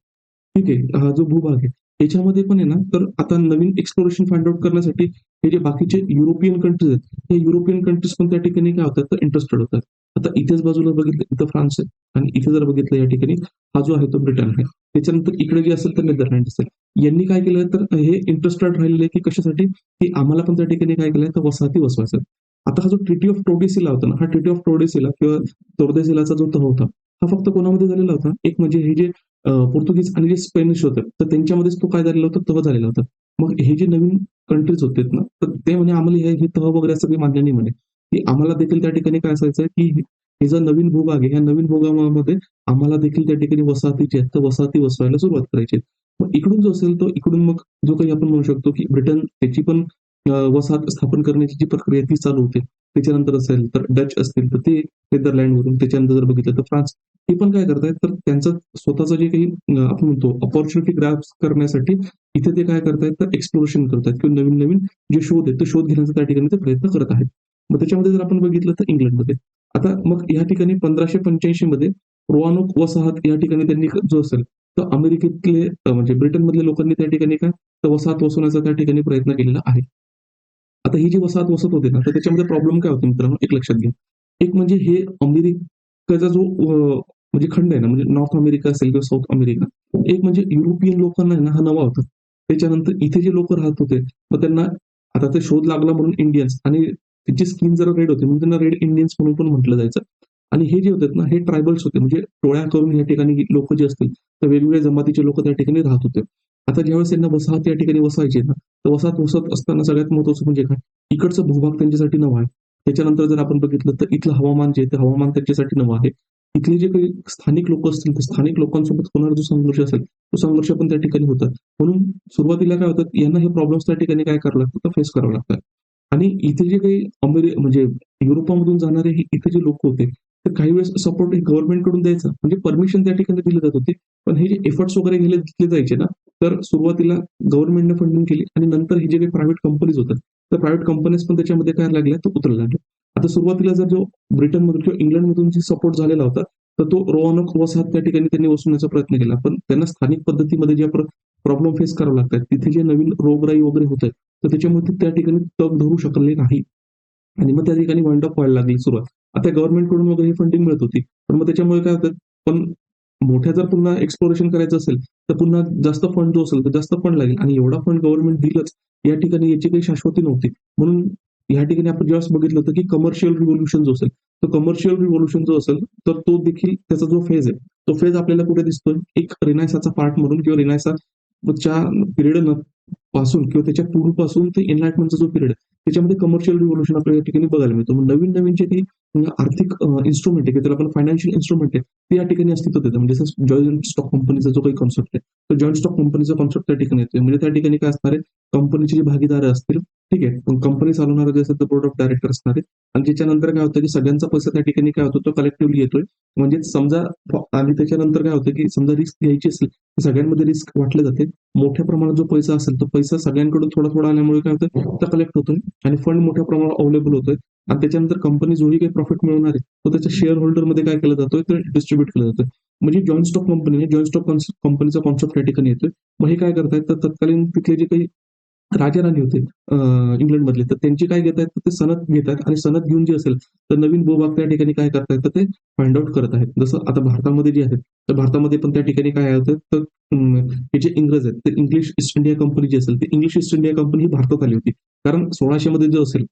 ठीक आहे. हा जो भूभाग आहे त्याच्यामध्ये पण आहे ना तर आता नवीन एक्सप्लोरेशन फाइंड आउट करण्यासाठी हे जे बाकीचे युरोपियन कंट्रीज आहेत हे युरोपियन कंट्रीज पण त्या ठिकाणी काय होतात तर इंटरेस्टेड होतात. आता इथेच बाजूला बघितलं इथं फ्रान्स आहे आणि इथे जर बघितलं या ठिकाणी हा जो आहे तो ब्रिटन आहे. त्याच्यानंतर इकडे जे असेल तर नेदरलँड असेल. यांनी काय केलं तर हे इंटरेस्टेड राहिलेले की कशासाठी की आम्हाला पण त्या ठिकाणी काय केलंय तर वसाहती वसवायचं. आता हा जो ट्रिटी ऑफ टोर्डेसिला होता ना हा ट्रिटी ऑफ टोर्डेसिला किंवा तोर्देसिलाचा जो तह होता हा फक्त कोणामध्ये झालेला होता एक म्हणजे हे जे पोर्तुगीज आणि जे स्पेनिश होते तर त्यांच्यामध्येच तो काय झालेला होता तह झालेला होता. मग हे जे नवीन कंट्रीज होते ना तर ते म्हणे आम्हाला हे तह वगैरे असं काही मान्य नाही म्हणे की आम्हाला देखील त्या ठिकाणी काय असायचं की हे जो नवीन भूभाग आहे ह्या नवीन भूभागामध्ये आम्हाला देखील त्या ठिकाणी वसाहतीची आहेत तर वसाहती वसवायला सुरुवात करायची. मग इकडून जो असेल तो इकडून मग जो काही आपण म्हणू शकतो की ब्रिटन त्याची पण वसाहत स्थापन करण्याची जी प्रक्रिया ती चालू होते. त्याच्यानंतर असेल तर डच असतील तर ते नेदरलँडवरून त्याच्यानंतर जर बघितलं तर फ्रान्स हे पण काय करतायत तर त्यांचं स्वतःचं जे काही आपण म्हणतो अपॉर्च्युनिटी ग्रॅब्स करण्यासाठी इथे ते काय करतायत तर एक्सप्लोरेशन करतायत किंवा नवीन नवीन जे शोध आहेत ते शोध घेण्याचा त्या ठिकाणी ते प्रयत्न करत आहेत. मग त्याच्यामध्ये जर आपण बघितलं तर इंग्लंडमध्ये आता मग या ठिकाणी 1585 मध्ये रोवानोक वसाहत या ठिकाणी त्यांनी जो असेल तर अमेरिकेतले म्हणजे ब्रिटनमधल्या लोकांनी त्या ठिकाणी काय तर वसाहत वसवण्याचा त्या ठिकाणी प्रयत्न केलेला आहे. आता ही जी वसाहत वसत होते ना तर त्याच्यामध्ये प्रॉब्लेम काय होते मित्रांनो एक लक्षात घ्या. एक म्हणजे हे अमेरिकेचा जो म्हणजे खंड आहे ना म्हणजे नॉर्थ अमेरिका असेल किंवा साऊथ अमेरिका एक म्हणजे युरोपियन लोकांना आहे ना हा नवा होता. त्याच्यानंतर इथे जे लोक राहत होते मग त्यांना आता ते शोध लागला म्हणून इंडियन्स आणि त्यांची स्किन जरा रेड होती म्हणून त्यांना रेड इंडियन्स म्हणून पण म्हटलं जायचं. आणि हे जे होते ना हे ट्रायबल्स होते म्हणजे टोळ्या करून या ठिकाणी लोक जे असतील तर वेगवेगळ्या जमातीचे लोक त्या ठिकाणी राहत होते. आता ज्यावेळेस त्यांना वसाहत या ठिकाणी वसायचे ना, तर वसाहत वसत असताना सगळ्यात महत्त्वाचं म्हणजे काय, इकडचा भूभाग त्यांच्यासाठी नवा आहे. त्याच्यानंतर जर आपण बघितलं तर इथलं हवामान जे आहे, ते हवामान त्यांच्यासाठी नवं आहे. इथले जे काही स्थानिक लोकं असतील, तर स्थानिक लोकांसोबत होणारा जो संघर्ष असेल, तो संघर्ष पण त्या ठिकाणी होतात. म्हणून सुरुवातीला काय होतं, यांना हे प्रॉब्लेम्स त्या ठिकाणी काय करावं लागतं, तर फेस करावं लागतात. आणि इथे जे काही म्हणजे युरोपामधून जाणारे हे इथे जे लोक होते, तर काही वेळेस सपोर्ट हे गव्हर्नमेंटकडून द्यायचं. म्हणजे परमिशन त्या ठिकाणी दिली जात होती. पण हे जे एफर्ट्स वगैरे घेतले जायचे ना, तर सुरुवातीला गव्हर्नमेंटने फंडिंग केली आणि नंतर हे जे काही प्रायव्हेट कंपनीज होतात, तर प्रायव्हेट कंपनीज पण त्याच्यामध्ये काय लागल्या, तर उतरायला लागल्या. आता सुरुवातीला जर जो ब्रिटनमधून किंवा इंग्लंडमधून जो सपोर्ट झालेला होता, तर तो रोआनक वसाहत त्या ठिकाणी त्यांनी वसवण्याचा प्रयत्न केला. पण त्यांना स्थानिक पद्धतीमध्ये जे प्रॉब्लेम फेस करावे लागतात, तिथे जे नवीन रोगराई वगैरे होत आहेत, तर त्याच्यामुळे ते त्या ठिकाणी तग धरू शकले नाही. आणि मग त्या ठिकाणी वाइंड अप व्हायला लागली सुरुवात. आता गव्हर्नमेंटकडून वगैरे फंडिंग मिळत होती. पण मग त्याच्यामुळे काय होतं, पण मोठ्या जर पुन्हा एक्सप्लोरेशन करायचं असेल, तर पुन्हा जास्त फंड जो असेल, तर जास्त फंड लागेल आणि एवढा फंड गव्हर्नमेंट दिलंच, या ठिकाणी याची काही शाश्वती नव्हती. म्हणून या ठिकाणी आपण ज्यावेळेस बघितलं होतं, की कमर्शियल रिव्होल्यूशन जो असेल, तो कमर्शियल रिव्होल्यूशन जो असेल, तर तो देखील त्याचा जो फेज आहे, तो फेज आपल्याला कुठे दिसतोय, एक रिनायसाचा पार्ट म्हणून किंवा रिनायसाच्या पिरियड पासून किंवा त्याच्या पूर्वीपासून ते एनलाइटमेंटचा जो पिरियड आहे, त्याच्यामध्ये कमर्शियल रिव्होल्यूशन आपल्याला या ठिकाणी बघायला मिळतो. मग नवीन-नवीन जे काही आर्थिक इन्स्ट्रुमेंट आहे किंवा त्याला आपण फायनान्शियल इन्स्ट्रुमेंट आहे, ते या ठिकाणी अस्तित्वात येतं. म्हणजे जसं जॉइंट स्टॉक कंपनीचा जो काही कॉन्सेप्ट आहे, तो जॉइंट स्टॉक कंपनीचा कॉन्सेप्ट त्या ठिकाणी येतोय. म्हणजे त्या ठिकाणी काय असणार आहे, कंपनीचे जे भागीदार असतील, ठीक आहे. मग कंपनी चालवणारा जे असेल, तर बोर्ड ऑफ डायरेक्टर असणार आहे आणि त्याच्यानंतर काय होतं, की सगळ्यांचा पैसा त्या ठिकाणी काय होतो, तो कलेक्टिव्हली येतोय. म्हणजे समजा आणि त्याच्यानंतर काय होतं, की समजा रिस्क घ्यायची असेल, तर सगळ्यांमध्ये रिस्क वाटले जाते. मोठ्या प्रमाणात जो पैसा असेल, तो पैसा सगळ्यांकडून थोडा-थोडा आल्यामुळे काय होतं, तो कलेक्ट होतोय आणि फंड मोठ्या प्रमाणात अवेलेबल होतोय आणि त्याच्यानंतर कंपनी जो काही प्रॉफिट मिळवणार आहे, तो त्याच्या शेअर होल्डरमध्ये काय केला जातोय, तर डिस्ट्रिब्यूट केला जातोय. म्हणजे joint stock company joint stock कंपनीचा कॉन्सेप्ट या ठिकाणी येतोय. मग हे काय करतायत, तर तत्कालीन तिथले जे काही राजा-राणी होते इंग्लंडमधले, तर त्यांची काय घेतायत, तर ते सनद घेतायत आणि सनद घेऊन जे असेल, तर नवीन भूभाग त्या ठिकाणी काय करतायत, तर ते फाइंड आउट करत आहेत. जसं आता भारतामध्ये जे आहेत, तर भारतामध्ये पण त्या ठिकाणी काय होतं, तर हे जे इंग्रज आहेत, ते इंग्लिश ईस्ट इंडिया कंपनी जी असेल, ती इंग्लिश ईस्ट इंडिया कंपनी ही भारतात आली होती. कारण 1600 मध्ये जो असेल,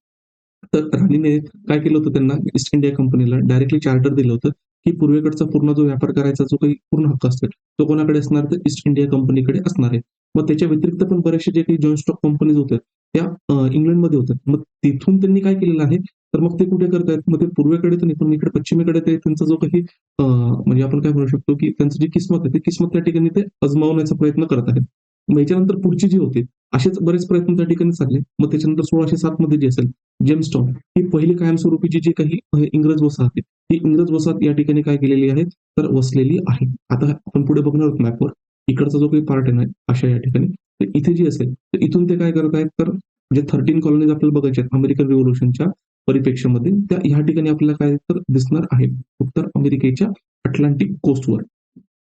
तर राणीने काय केलं होतं त्यांना ईस्ट इंडिया कंपनीला डायरेक्टली चार्टर दिलं होतं, की पूर्वेकडचा पूर्ण जो व्यापार करायचा जो काही पूर्ण हक्क असेल, तो कोणाकडे असणार, तर ईस्ट इंडिया कंपनीकडे असणार आहे. मग त्याच्या व्यतिरिक्त पण बरेचसे जे काही जॉइंट स्टॉक कंपनीज होत्या, त्या इंग्लंडमध्ये होत्या. मग तिथून त्यांनी काय केलेलं आहे, तर मग ते कुठे करतायत, मग ते पूर्वेकडे तर नाही, पण इकडे पश्चिमेकडे ते त्यांचा जो काही म्हणजे आपण काय म्हणू शकतो, की त्यांची जी किस्मत आहे, ती किस्मत त्या ठिकाणी ते अजमावण्याचा प्रयत्न करत आहेत. मग याच्यानंतर पुढची जी होती, असेच बरेच प्रयत्न त्या ठिकाणी चालले. मग त्याच्यानंतर 1607 मध्ये जे असेल, जेम्सटॉन ही पहिली कायमस्वरूपीची जी काही इंग्रज वसाहत आहे, ही इंग्रज वसाहत या ठिकाणी काय केलेली आहे, तर वसलेली आहे. आता आपण पुढे बघणार आहोत मॅपवर. इकडचा जो काही पार्ट आहे ना, आशिया या ठिकाणी, तर इथे जी असेल, तर इथून ते काय करत आहेत, तर जे 13 कॉलनीज आपल्याला बघायच्या आहेत अमेरिकन रिव्होल्यूशनच्या परिप्रेक्ष्यामध्ये, त्या ह्या ठिकाणी आपल्याला काय तर दिसणार आहे, उत्तर अमेरिकेच्या अटलांटिक कोस्टवर.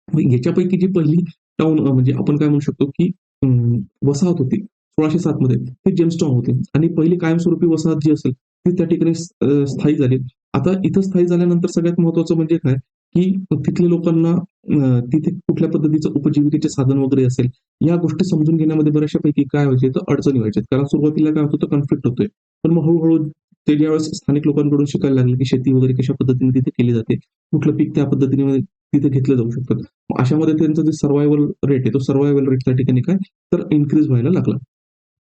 मग याच्यापैकी जी पहिली टाउन म्हणजे आपण काय म्हणू शकतो, की वसाहत होती 1607 मध्ये, ते जेम्सटाउन होते आणि पहिली कायमस्वरूपी वसाहत जी असेल, ती त्या ठिकाणी स्थायी झाली. आता इथं स्थायी झाल्यानंतर सगळ्यात महत्त्वाचं म्हणजे काय, की तिथल्या लोकांना तिथे कुठल्या पद्धतीचं उपजीविकेचे साधन वगैरे असेल, या गोष्टी समजून घेण्यामध्ये बऱ्याचशापैकी काय व्हायचे, तर अडचणी व्हायच्यात. कारण सुरुवातीला काय होतं, कॉन्फ्लिक्ट होतोय. पण मग हळू ते ज्यावेळेस स्थानिक लोकांकडून शिकायला लागले, की शेती वगैरे कशा पद्धतीने तिथे केली जाते, कुठलं पीक त्या पद्धतीने तिथे घेतलं जाऊ शकतं. मग अशामध्ये त्यांचा जे सर्व्हायव्हल रेट आहे, तो सर्व्हायव्हल रेट त्या ठिकाणी काय, तर इन्क्रीज व्हायला लागला.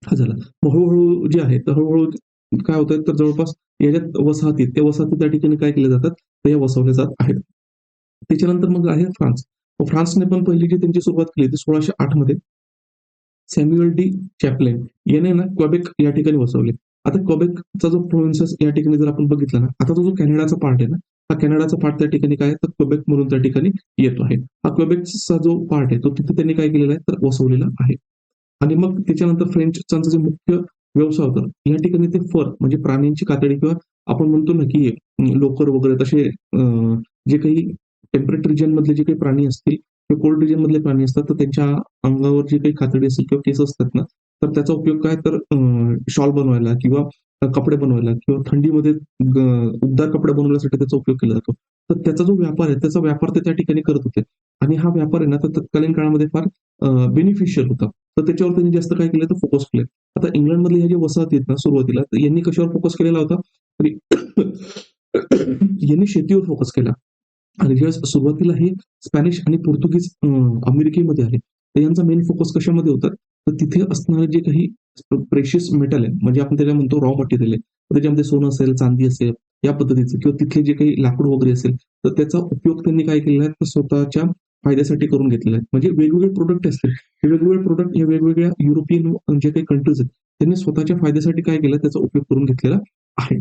हा झाला. मग हळू जे आहे, तर हळू काय होतंय, तर जवळपास याच्यात वसाहती, त्या वसाहती त्या ठिकाणी काय केल्या जातात, तर या वसवल्या जात आहेत. त्याच्यानंतर मग आहे फ्रान्स. मग फ्रान्सने पण पहिली जी त्यांची सुरुवात केली, ती 1608 मध्ये सॅम्युएल डी चॅपलिन याने ना क्वेबेक या ठिकाणी वसवले. आता क्वेबेकचा जो प्रोव्हिन्सेस या ठिकाणी जर आपण बघितला ना, आता तो जो कॅनडाचा पार्ट आहे ना, हा कॅनडाचा पार्ट त्या ठिकाणी काय आहे, तर क्वेबेक म्हणून त्या ठिकाणी येतो आहे. हा क्वेबेकचा जो पार्ट आहे, तो तिथे त्यांनी काय केलेला आहे, तर वसवलेला आहे. आणि मग त्याच्यानंतर फ्रेंचचा जे मुख्य व्यवसाय होता, या ठिकाणी ते फर म्हणजे प्राण्यांची कातडी किंवा आपण म्हणतो ना, की लोकर वगैरे तसे जे काही टेम्परेट रिजन मधले जे काही प्राणी असतील किंवा कोल्ड रिजन मधले प्राणी असतात, तर त्यांच्या अंगावर जी काही कातडी असेल किंवा केस असतात ना, तर त्याचा उपयोग काय तर शॉल बनवायला किंवा कपडे बनवायला किंवा थंडीमध्ये उबदार कपडे बनवण्यासाठी त्याचा उपयोग केला जातो. तर त्याचा जो व्यापार आहे, त्याचा व्यापार ते त्या ठिकाणी करत होते आणि हा व्यापार आहे ना, तर तत्कालीन काळामध्ये फार बेनिफिशियल होता. तर त्याच्यावर त्यांनी जास्त काय केलं, तर फोकस केलं. आता इंग्लंडमधले हे जे वसाहती आहेत ना सुरुवातीला, तर यांनी कशावर फोकस केलेला होता? तर यांनी शेतीवर फोकस केला. आणि जेव्हा सुरुवातीला हे स्पॅनिश आणि पोर्तुगीज अमेरिकेमध्ये आले. तर यांचा मेन फोकस कशामध्ये होता, तर तिथे असणारे जे काही प्रेशियस मेटल आहे, म्हणजे आपण त्याला म्हणतो रॉ मटेरियल आहे. त्याच्यामध्ये सोनं असेल, चांदी असेल, या पद्धतीचं किंवा तिथले जे काही लाकूड वगैरे असेल, तर त्याचा उपयोग त्यांनी काय केलेला आहे, तर स्वतःच्या फायद्यासाठी करून घेतलेला आहे. म्हणजे वेगवेगळे प्रोडक्ट असतील, हे वेगवेगळे प्रोडक्ट हे वेगवेगळ्या युरोपियन जे काही कंट्रीज आहेत, त्यांनी स्वतःच्या फायद्यासाठी काय केलं, त्याचा उपयोग करून घेतलेला आहे.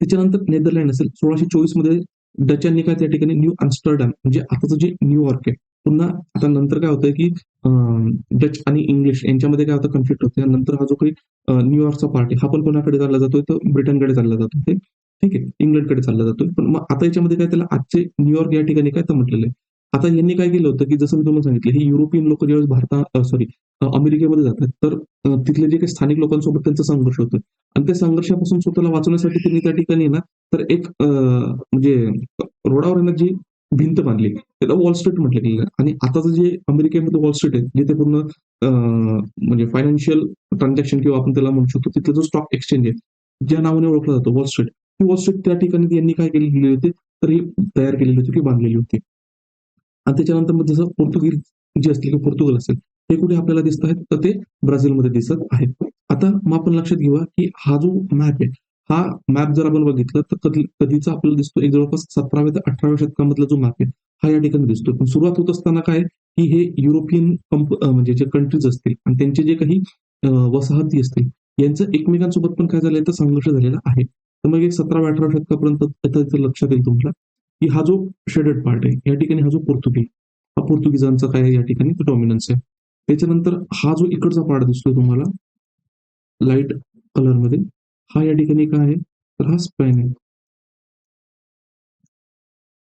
त्याच्यानंतर नेदरलँड असेल 1624 मध्ये डचांनी काय त्या ठिकाणी न्यू आम्स्टरडॅम म्हणजे आताचं जे न्यूयॉर्क आहे. पुन्हा आता नंतर काय होतंय की डच आणि इंग्लिश यांच्यामध्ये काय होतं कन्फ्लिक्ट होतं. नंतर हा जो काही न्यूयॉर्कचा पार्ट आहे, हा पण कोणाकडे चालला जातोय, तर ब्रिटनकडे चालला जातो. ठीक आहे, इंग्लंडकडे चालला जातोय. पण मग आता याच्यामध्ये काय त्याला आजचे न्यूयॉर्क या ठिकाणी काय तर म्हटलेलं आहे. आता यांनी काय केलं होतं, की जसं मी तुम्हाला सांगितलं, हे युरोपियन लोक ज्यावेळेस सॉरी अमेरिकेमध्ये जातात, तर तिथले जे काही स्थानिक लोकांसोबत त्यांचा संघर्ष होतो. आणि त्या संघर्षापासून स्वतःला वाचवण्यासाठी त्यांनी त्या ठिकाणी ना, तर एक म्हणजे रोडावर आहे ना, जी भिंत बांधली. त्याला वॉल स्ट्रीट म्हटलं गेलं आणि आताचं जे अमेरिकेमध्ये वॉल स्ट्रीट आहे, जिथे पूर्ण म्हणजे फायनान्शियल ट्रान्झॅक्शन किंवा आपण त्याला म्हणू शकतो, तिथला जो स्टॉक एक्सचेंज आहे, ज्या नावाने ओळखला जातो वॉल स्ट्रीट. ती वॉल स्ट्रीट त्या ठिकाणी यांनी काय केलेली होती, तर ही तयार केलेली होती, की बांधलेली होती. आणि त्याच्यानंतर मग जसं पोर्तुगीज जे असतील किंवा पोर्तुगल असेल, हे कुठे आपल्याला दिसत आहेत, तर ते ब्राझीलमध्ये दिसत आहेत. आता मग आपण लक्षात घेऊया, की हा जो मॅप आहे, हा मॅप जर आपण बघितलं, तर कधीचा आपल्याला दिसतो एक जवळपास 17व्या ते 18व्या शतकामधला जो मॅप आहे, हा या ठिकाणी दिसतो. पण सुरुवात होत असताना काय, की हे युरोपियन म्हणजे जे कंट्रीज असतील आणि त्यांचे जे काही वसाहती असतील, यांचं एकमेकांसोबत पण काय झालंय, तर संघर्ष झालेला आहे. तर मग एक 17व्या-18व्या शतकापर्यंत आता लक्षात येईल तुमच्या, की हा जो शेडेड पार्ट आहे, या ठिकाणी हा जो हा पोर्तुगीजांचा काय या ठिकाणी डॉमिनन्स आहे. त्याच्यानंतर हा जो इकडचा पार्ट दिसतोय तुम्हाला लाईट कलर मध्ये, हा या ठिकाणी काय आहे, तर हा स्पेन आहे.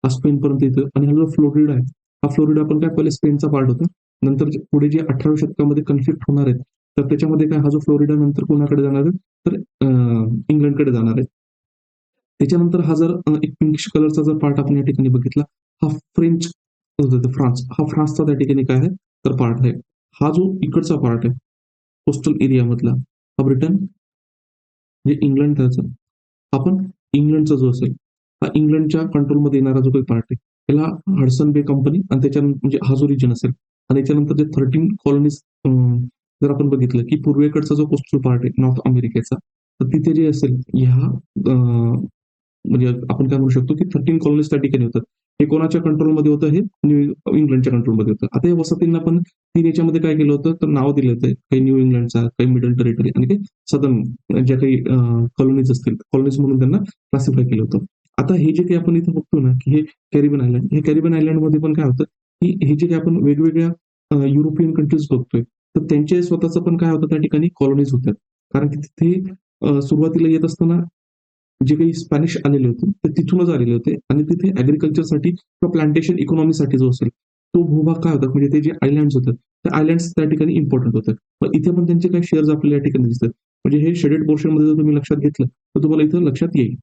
हा स्पेन पर्यंत येतो आणि हा जो फ्लोरिडा आहे, हा फ्लोरिडा पण काय पहिले स्पेनचा पार्ट होता. नंतर पुढे जे 18व्या शतकामध्ये कन्फ्लिक्ट होणार आहेत, तर त्याच्यामध्ये काय हा जो फ्लोरिडा नंतर कोणाकडे जाणार आहे, तर इंग्लंडकडे जाणार आहे. त्याच्यानंतर हा जर एक पिंकिश कलरचा जर पार्ट आपण या ठिकाणी बघितला, हा फ्रेंच फ्रान्स, हा फ्रान्सचा त्या ठिकाणी काय आहे, तर पार्ट आहे. हा जो इकडचा पार्ट आहे कोस्टल एरिया मधला, हा ब्रिटन म्हणजे इंग्लंड त्याचा, हा पण इंग्लंडचा जो असेल, हा इंग्लंडच्या कंट्रोलमध्ये येणारा जो काही पार्ट आहे, त्याला हडसन बे कंपनी आणि त्याच्यानंतर म्हणजे हा जो रिजन असेल आणि त्याच्यानंतर जे 13 कॉलनीज जर आपण बघितलं, की पूर्वेकडचा जो कोस्टल पार्ट आहे नॉर्थ अमेरिकेचा, तर तिथे जे असेल ह्या म्हणजे आपण काय म्हणू शकतो, की 13 कॉलनीज त्या ठिकाणी होतात. हे कोणाच्या कंट्रोलमध्ये होतं, हे न्यू इंग्लंडच्या कंट्रोलमध्ये होतं. आता या वसाहतींना पण तीन याच्यामध्ये काय केलं होतं, तर नाव दिले होते. काही न्यू इंग्लंडचा, काही मिडल टेरिटरी आणि काही सदर्न ज्या काही कॉलनीज असतील, कॉलनीज म्हणून त्यांना क्लासिफाय केलं होतं. आता हे जे काही आपण इथे बघतो ना, की हे कॅरिबियन आयलंड, हे कॅरिबियन आयलंडमध्ये पण काय होतं, की हे जे काही आपण वेगवेगळ्या युरोपियन कंट्रीज बघतोय, तर त्यांचे स्वतःचं पण काय होतं त्या ठिकाणी कॉलनीज होत्या. कारण की तिथे सुरुवातीला येत असताना जे काही स्पॅनिश आलेले होते, ते तिथूनच आलेले होते आणि तिथे ॲग्रीकल्चरसाठी किंवा प्लांटेशन इकॉनॉमीसाठी जो असेल, तो भूभाग काय होता म्हणजे ते जे आयलँड्स होते, त्या आयलँड्स त्या ठिकाणी इम्पॉर्टंट होते. मग इथे पण त्यांचे काही शेअर्स आपल्याला या ठिकाणी दिसतात. म्हणजे हे शेडेड पोर्शनमध्ये जर तुम्ही लक्षात घेतलं, तर तुम्हाला इथं लक्षात येईल.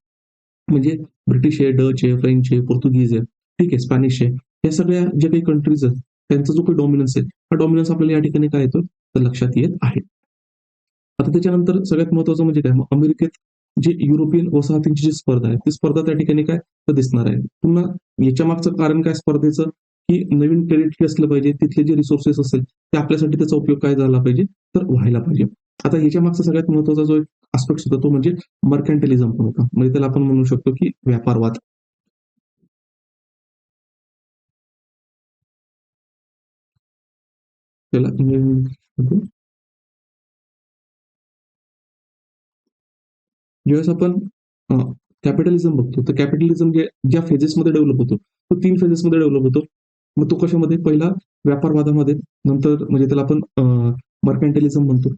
म्हणजे ब्रिटिश आहे, डच आहे, फ्रेंच आहे, पोर्तुगीज आहे, ठीक आहे, स्पॅनिश आहे. या सगळ्या ज्या काही कंट्रीज आहेत, त्यांचा जो काही डॉमिनन्स आहे, हा डॉमिनन्स आपल्याला या ठिकाणी काय येतो, तर लक्षात येत आहे. आता त्याच्यानंतर सगळ्यात महत्त्वाचं म्हणजे काय, मग अमेरिकेत जे युरोपियन वसाहतींची जी स्पर्धा आहे, ती स्पर्धा त्या ठिकाणी काय तर दिसणार आहे. पुन्हा याच्या मागचं कारण काय स्पर्धेचं, की नवीन टेरिटरी असलं पाहिजे, तिथले जे रिसोर्सेस असेल, ते आपल्यासाठी त्याचा उपयोग काय झाला पाहिजे, तर व्हायला पाहिजे. आता ह्याच्या मागचा सगळ्यात महत्त्वाचा जो एक आस्पेक्ट होता, तो म्हणजे मर्कॅन्टिलिझम पण होता. म्हणजे त्याला आपण म्हणू शकतो, की व्यापारवाद. त्याला इंग्रजीमध्ये ज्यावेळेस आपण कॅपिटलिझम बघतो, तर कॅपिटलिझम ज्या फेजेसमध्ये डेव्हलप होतो, तो 3 फेजेसमध्ये डेव्हलप होतो. मग तो कशामध्ये? पहिला व्यापारवादामध्ये, नंतर म्हणजे त्याला आपण मर्कॅन्टिलिझम म्हणतो.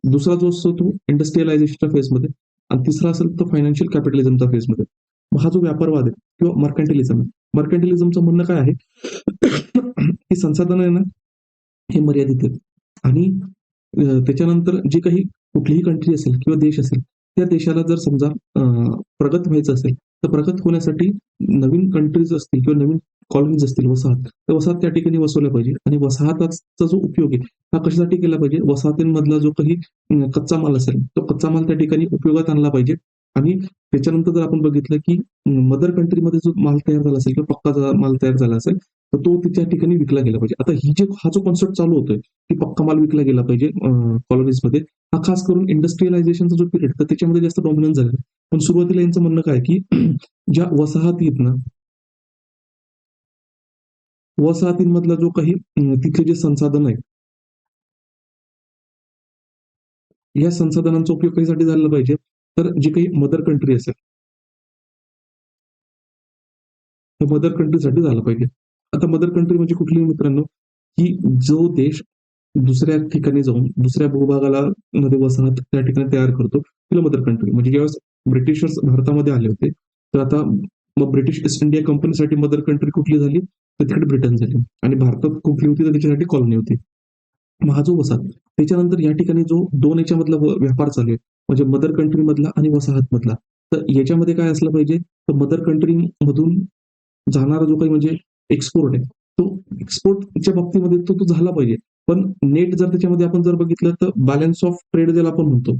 दुसरा जो असतो तो इंडस्ट्रियलायझेशनच्या फेजमध्ये आणि तिसरा असेल तो फायनान्शियल कॅपिटलिझमच्या फेजमध्ये. मग हा जो व्यापारवाद आहे किंवा मर्कॅन्टिलिझम आहे. मर्कॅन्टिलिझमचं म्हणणं काय आहे, की संसाधन आहे ना, हे मर्यादित आहेत आणि त्याच्यानंतर जे काही कुठलीही कंट्री असेल किंवा देश असेल, त्या देशाला जर समजा प्रगत व्हायचं असेल, तर प्रगत होण्यासाठी नवीन कंट्रीज असतील किंवा नवीन कॉलनीज असतील, वसाहत, तर वसाहत त्या ठिकाणी वसवल्या पाहिजे आणि वसाहताचा जो उपयोग आहे, हा कशासाठी केला पाहिजे? वसाहतींमधला जो काही कच्चा माल असेल, तो कच्चा माल त्या ठिकाणी उपयोगात आणला पाहिजे आणि त्याच्यानंतर जर आपण बघितलं, की मदर कंट्रीमध्ये जो माल तयार झाला असेल किंवा पक्का माल तयार झाला असेल, तर तो त्या ठिकाणी विकला गेला पाहिजे. आता हा जो कॉन्सेप्ट चालू होतोय, की पक्का माल विकला गेला पाहिजे कॉलनीजमध्ये, हा खास करून इंडस्ट्रियलायझेशनचा जो पिरियड तर त्याच्यामध्ये जास्त डॉमिनन्स झालेला. पण सुरुवातीला यांचं म्हणणं काय की ज्या वसाहती आहेत ना, वसाहतींमधला जो काही तिथले जे संसाधन आहे, या संसाधनांचा उपयोग कशासाठी झाला पाहिजे, तर जी काही मदर कंट्री असेल, तर मदर कंट्रीसाठी झालं पाहिजे. आता मदर कंट्री म्हणजे कुठली मित्रांनो, की जो देश दुसऱ्या ठिकाणी जाऊन दुसऱ्या भूभागाला मध्ये वसाहत त्या ठिकाणी तयार करतो, तिला मदर कंट्री. म्हणजे ज्यावेळेस ब्रिटिशर्स भारतामध्ये आले होते, तर आता मग ब्रिटिश ईस्ट इंडिया कंपनीसाठी मदर कंट्री कुठली झाली, तर तिकडे ब्रिटन झाली आणि भारतात कुठली होती, तर त्याच्यासाठी कॉलनी होती. मग हा जो वसाहत, त्याच्यानंतर या ठिकाणी जो दोन याच्यामधला व्यापार चालू आहे, म्हणजे मदर कंट्री मधला आणि वसाहत मधला. तर याच्यामध्ये काय असलं पाहिजे, तर मदर कंट्री मधून जाणारा जो काही म्हणजे एक्सपोर्ट आहे, तो एक्सपोर्टच्या बाबतीमध्ये तो झाला पाहिजे. पण नेट जर त्याच्यामध्ये आपण जर बघितलं, तर बॅलन्स ऑफ ट्रेड ज्याला आपण म्हणतो,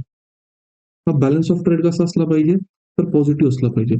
हा बॅलन्स ऑफ ट्रेड कसा असला पाहिजे, तर पॉझिटिव्ह असला पाहिजे.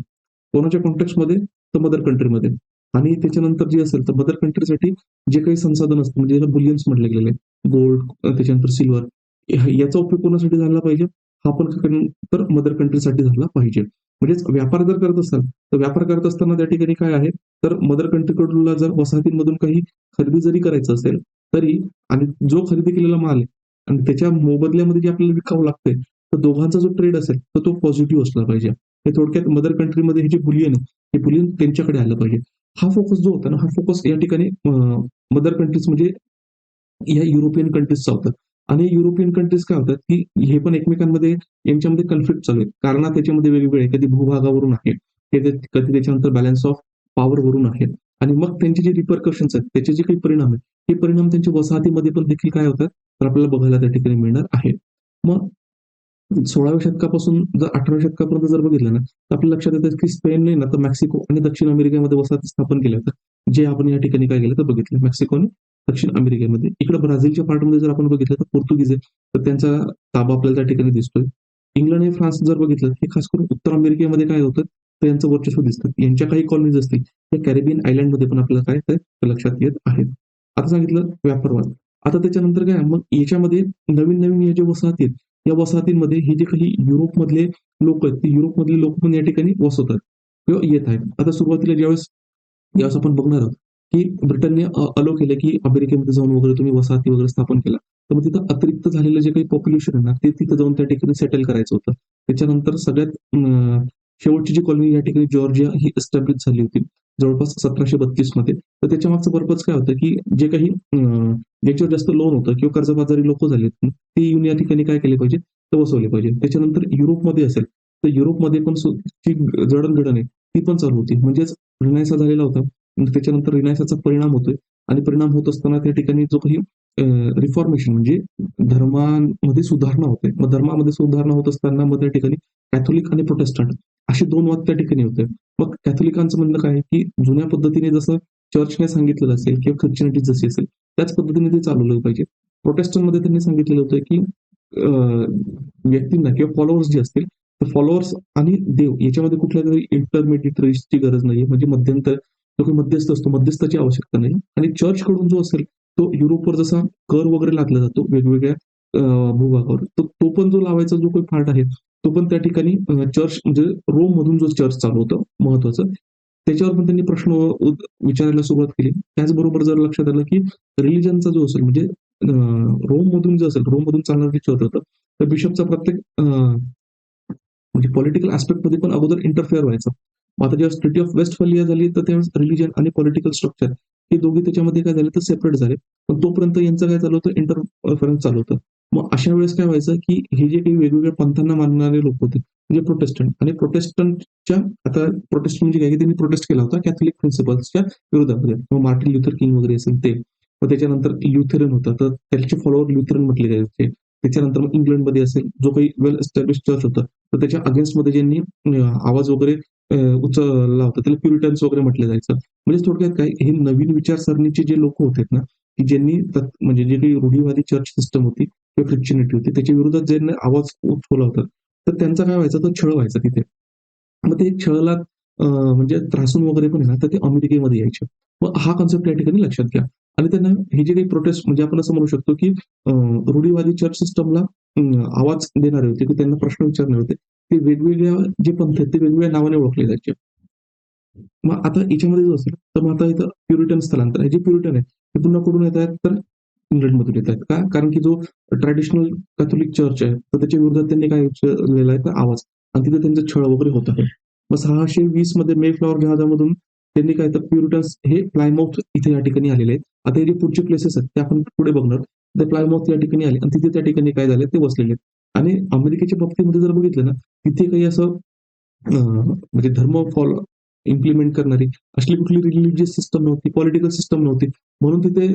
कोणाच्या कॉन्टेक्स्टमध्ये, तर मदर कंट्रीमध्ये. आणि त्याच्यानंतर जे असेल तर मदर कंट्रीसाठी जे काही संसाधन असतं, म्हणजे ज्याला बुलियन्स म्हटले गेलेले, गोल्ड, त्याच्यानंतर सिल्वर, याचा उपयोग कोणासाठी झाला पाहिजे, हा पण तर मदर कंट्रीसाठी झाला पाहिजे. म्हणजेच व्यापार जर करत असाल, तर व्यापार करत असताना त्या ठिकाणी काय आहे, तर मदर कंट्रीकडून जर वसाहतींमधून काही खरेदी जरी करायचं असेल, तरी आणि जो खरेदी केलेला माल आहे आणि त्याच्या मोबदल्यामध्ये जे आपल्याला विकावं लागतंय, तर दोघांचा जो ट्रेड असेल, तर तो पॉझिटिव्ह असला पाहिजे. हे थोडक्यात मदर कंट्रीमध्ये हे जे बुलियन आहे, हे बुलियन त्यांच्याकडे आलं पाहिजे. हा फोकस जो होता ना, हा फोकस या ठिकाणी मदर कंट्रीज म्हणजे या युरोपियन कंट्रीजचा होता. आणि युरोपियन कंट्रीज काय होतात, की हे पण एकमेकांमध्ये यांच्यामध्ये कन्फ्लिक्ट चालू आहे. कारण त्याच्यामध्ये वेगवेगळे आहे. कधी भूभागावरून आहे, कधी त्याच्यानंतर बॅलन्स ऑफ पॉवर वरून आहे. आणि मग त्यांचे जे रिपरकशन्स आहेत, त्याचे जे काही परिणाम आहेत, हे परिणाम त्यांच्या वसाहतीमध्ये पण देखील काय होतात, तर आपल्याला बघायला त्या ठिकाणी मिळणार आहे. मग 16व्या शतकापासून जर 18व्या शतकापर्यंत जर बघितलं ना, तर आपल्या लक्षात येतं की स्पेनने ना तर मेक्सिको आणि दक्षिण अमेरिकेमध्ये वसाहती स्थापन केल्या होत्या. जे आपण या ठिकाणी काय केलं तर बघितलं मेक्सिको आणि दक्षिण अमेरिकेमध्ये. इकडे ब्राझीलच्या पार्टमध्ये जर आपण बघितलं तर पोर्तुगीज आहे, तर त्यांचा ताबा आपल्याला त्या ठिकाणी दिसतोय. इंग्लंड आणि फ्रान्स जर बघितलं, हे खास करून उत्तर अमेरिकेमध्ये काय होतं, तर यांचं वर्चस्व दिसतं. यांच्या काही कॉलनीज असतील, त्या कॅरिबियन आयलंडमध्ये पण आपल्याला काय तर लक्षात येत आहेत. आता सांगितलं व्यापारवाद. आता त्याच्यानंतर काय मग याच्यामध्ये नवीन-नवीन या ज्या वसाहती आहेत, या वसाहतींमध्ये हे जे काही युरोपमधले लोक आहेत, ते युरोपमधले लोक पण या ठिकाणी वसवतात किंवा येत आहेत. आता सुरुवातीला ज्यावेळेस यावेळेस आपण बघणार आहोत, की ब्रिटनने अलाऊ केलं, की अमेरिकेमध्ये जाऊन वगैरे तुम्ही वसाहती वगैरे स्थापन केल्या. तर मग तिथं अतिरिक्त झालेलं जे काही पॉप्युलेशन आहे ना, ते तिथं जाऊन त्या ठिकाणी सेटल करायचं होतं. त्याच्यानंतर सगळ्यात शेवटची जी कॉलनी या ठिकाणी जॉर्जिया ही एस्टॅब्लिश झाली होती. जवळपास 1732 मध्ये. तर त्याच्या मागचं पर्पज काय होतं, की जे काही ज्याच्यावर जास्त लोन होतं किंवा कर्जबाजारी लोकं झालीत, ते येऊन या ठिकाणी काय केले पाहिजे, तर वसवले पाहिजे. त्याच्यानंतर युरोपमध्ये असेल, तर युरोपमध्ये पण जी जडणघडण आहे, ती पण चालू होती. म्हणजेच रिनायसा झालेला होता. त्याच्यानंतर रिनायसाचा परिणाम होतोय आणि परिणाम होत असताना त्या ठिकाणी जो काही रिफॉर्मेशन म्हणजे धर्मामध्ये सुधारणा होते. मग धर्मामध्ये सुधारणा होत असताना मग त्या ठिकाणी कॅथोलिक आणि प्रोटेस्टंट असे 2 मत त्या ठिकाणी होते. मग कॅथोलिकांचं म्हणणं काय आहे, की जुन्या पद्धतीने जसं चर्चने सांगितलेलं असेल किंवा ख्रिश्चनिटी जशी असेल, त्याच पद्धतीने ते चालवलं पाहिजे. प्रोटेस्टंटमध्ये त्यांनी सांगितलेलं होतं, की व्यक्तींना किंवा फॉलोअर्स जे असतील, तर फॉलोअर्स आणि देव याच्यामध्ये कुठल्यातरी इंटरमिडिएटरीची गरज नाहीये. म्हणजे मध्यंतर जो काही मध्यस्थ असतो, मध्यस्थाची आवश्यकता नाही. आणि चर्चकडून जो असेल, तो युरोपवर जसा कर वगैरे लादला जातो वेगवेगळ्या भूभागावर, तर तो पण जो लावायचा जो काही पार्ट आहे, तो पण त्या ठिकाणी चर्च म्हणजे रोममधून जो चर्च चालू होतं महत्वाचं, त्याच्यावर पण त्यांनी प्रश्न विचारायला सुरुवात केली. त्याचबरोबर जर लक्षात आलं, की रिलिजनचा जो असेल म्हणजे रोममधून जे असेल, रोममधून चालणारं जे चर्च होतं, तर बिशपचा प्रत्येक म्हणजे पॉलिटिकल ॲस्पेक्टमध्ये पण अगोदर इंटरफेअर व्हायचा. मग आता जेव्हा ट्रिटी ऑफ वेस्टफालिया झाली, तर त्यावेळेस रिलिजन आणि पॉलिटिकल स्ट्रक्चर हे दोघे त्याच्यामध्ये काय झाले, तर सेपरेट झाले. पण तोपर्यंत यांचं काय चालू होतं, इंटरफरन्स चालू होतं. मग अशा वेळेस काय व्हायचं, की हे जे काही वेगवेगळ्या पंथांना मानणारे लोक होते, म्हणजे प्रोटेस्टंट आणि प्रोटेस्टंटच्या आता प्रोटेस्टंट म्हणजे काय, की त्यांनी प्रोटेस्ट केला होता कॅथोलिक प्रिन्सिपल्सच्या विरोधामध्ये. मग मार्टिन लुथर किंग वगैरे असेल ते. मग त्याच्यानंतर ल्युथरन होतं, तर त्याचे फॉलोवर ल्युथरन म्हटले जायचे. त्याच्यानंतर मग इंग्लंडमध्ये असेल, जो काही वेल एस्टॅब्लिश चर्च होता, तर त्याच्या अगेन्स्टमध्ये ज्यांनी आवाज वगैरे उचलला होता, त्याला प्युरिटन्स वगैरे म्हटलं जायचं. म्हणजे थोडक्यात काय, हे नवीन विचारसरणीचे जे लोक होते ना, की ज्यांनी म्हणजे जे काही रूढीवादी चर्च सिस्टम होती किंवा ख्रिश्चनिटी होती, त्याच्या विरोधात ज्यांनी आवाज उठवला होता, तर त्यांचा काय व्हायचा, तो छळ व्हायचा तिथे. मग ते छळला म्हणजे त्रासून वगैरे पण आहे ना, तर ते अमेरिकेमध्ये यायचे. मग हा कॉन्सेप्ट या ठिकाणी लक्षात घ्या. आणि त्यांना हे जे काही प्रोटेस्ट म्हणजे आपण असं म्हणू शकतो, की रूढीवादी चर्च सिस्टमला आवाज देणारे होते, की त्यांना प्रश्न विचारणारे होते. ते वेगवेगळ्या जे पंथ आहेत, ते वेगवेगळ्या नावाने ओळखले जायचे. मग आता याच्यामध्ये जो असेल, तर मग आता इथं प्युरिटन स्थलांतर आहे. जे प्युरिटन आहे, ते पुन्हा कुठून येत आहेत? तर इंग्लंडमधून येत आहेत. का? कारण की जो ट्रॅडिशनल कॅथोलिक चर्च आहे, तर त्याच्या विरोधात त्यांनी काय उचललेला आहे? तर आवाज आणि तिथे त्यांचा छळ वगैरे होत आहे. मग 620 मध्ये मेफ्लॉवर जहाजामधून त्यांनी काय तर प्युरिटन्स हे प्लायमाउथ इथे या ठिकाणी आलेले आहेत. आता हे जे पुढचे प्लेसेस आहेत, ते आपण पुढे बघणार. ते प्लायमाउथ या ठिकाणी आले आणि तिथे त्या ठिकाणी काय झाले? ते वसलेले आहेत. आणि अमेरिकेच्या बाबतीमध्ये जर बघितलं ना, तिथे काही असं म्हणजे धर्म फॉलो इम्प्लिमेंट करणारी असली कुठली रिलिजियस सिस्टम नव्हती, पॉलिटिकल सिस्टम नव्हती. म्हणून तिथे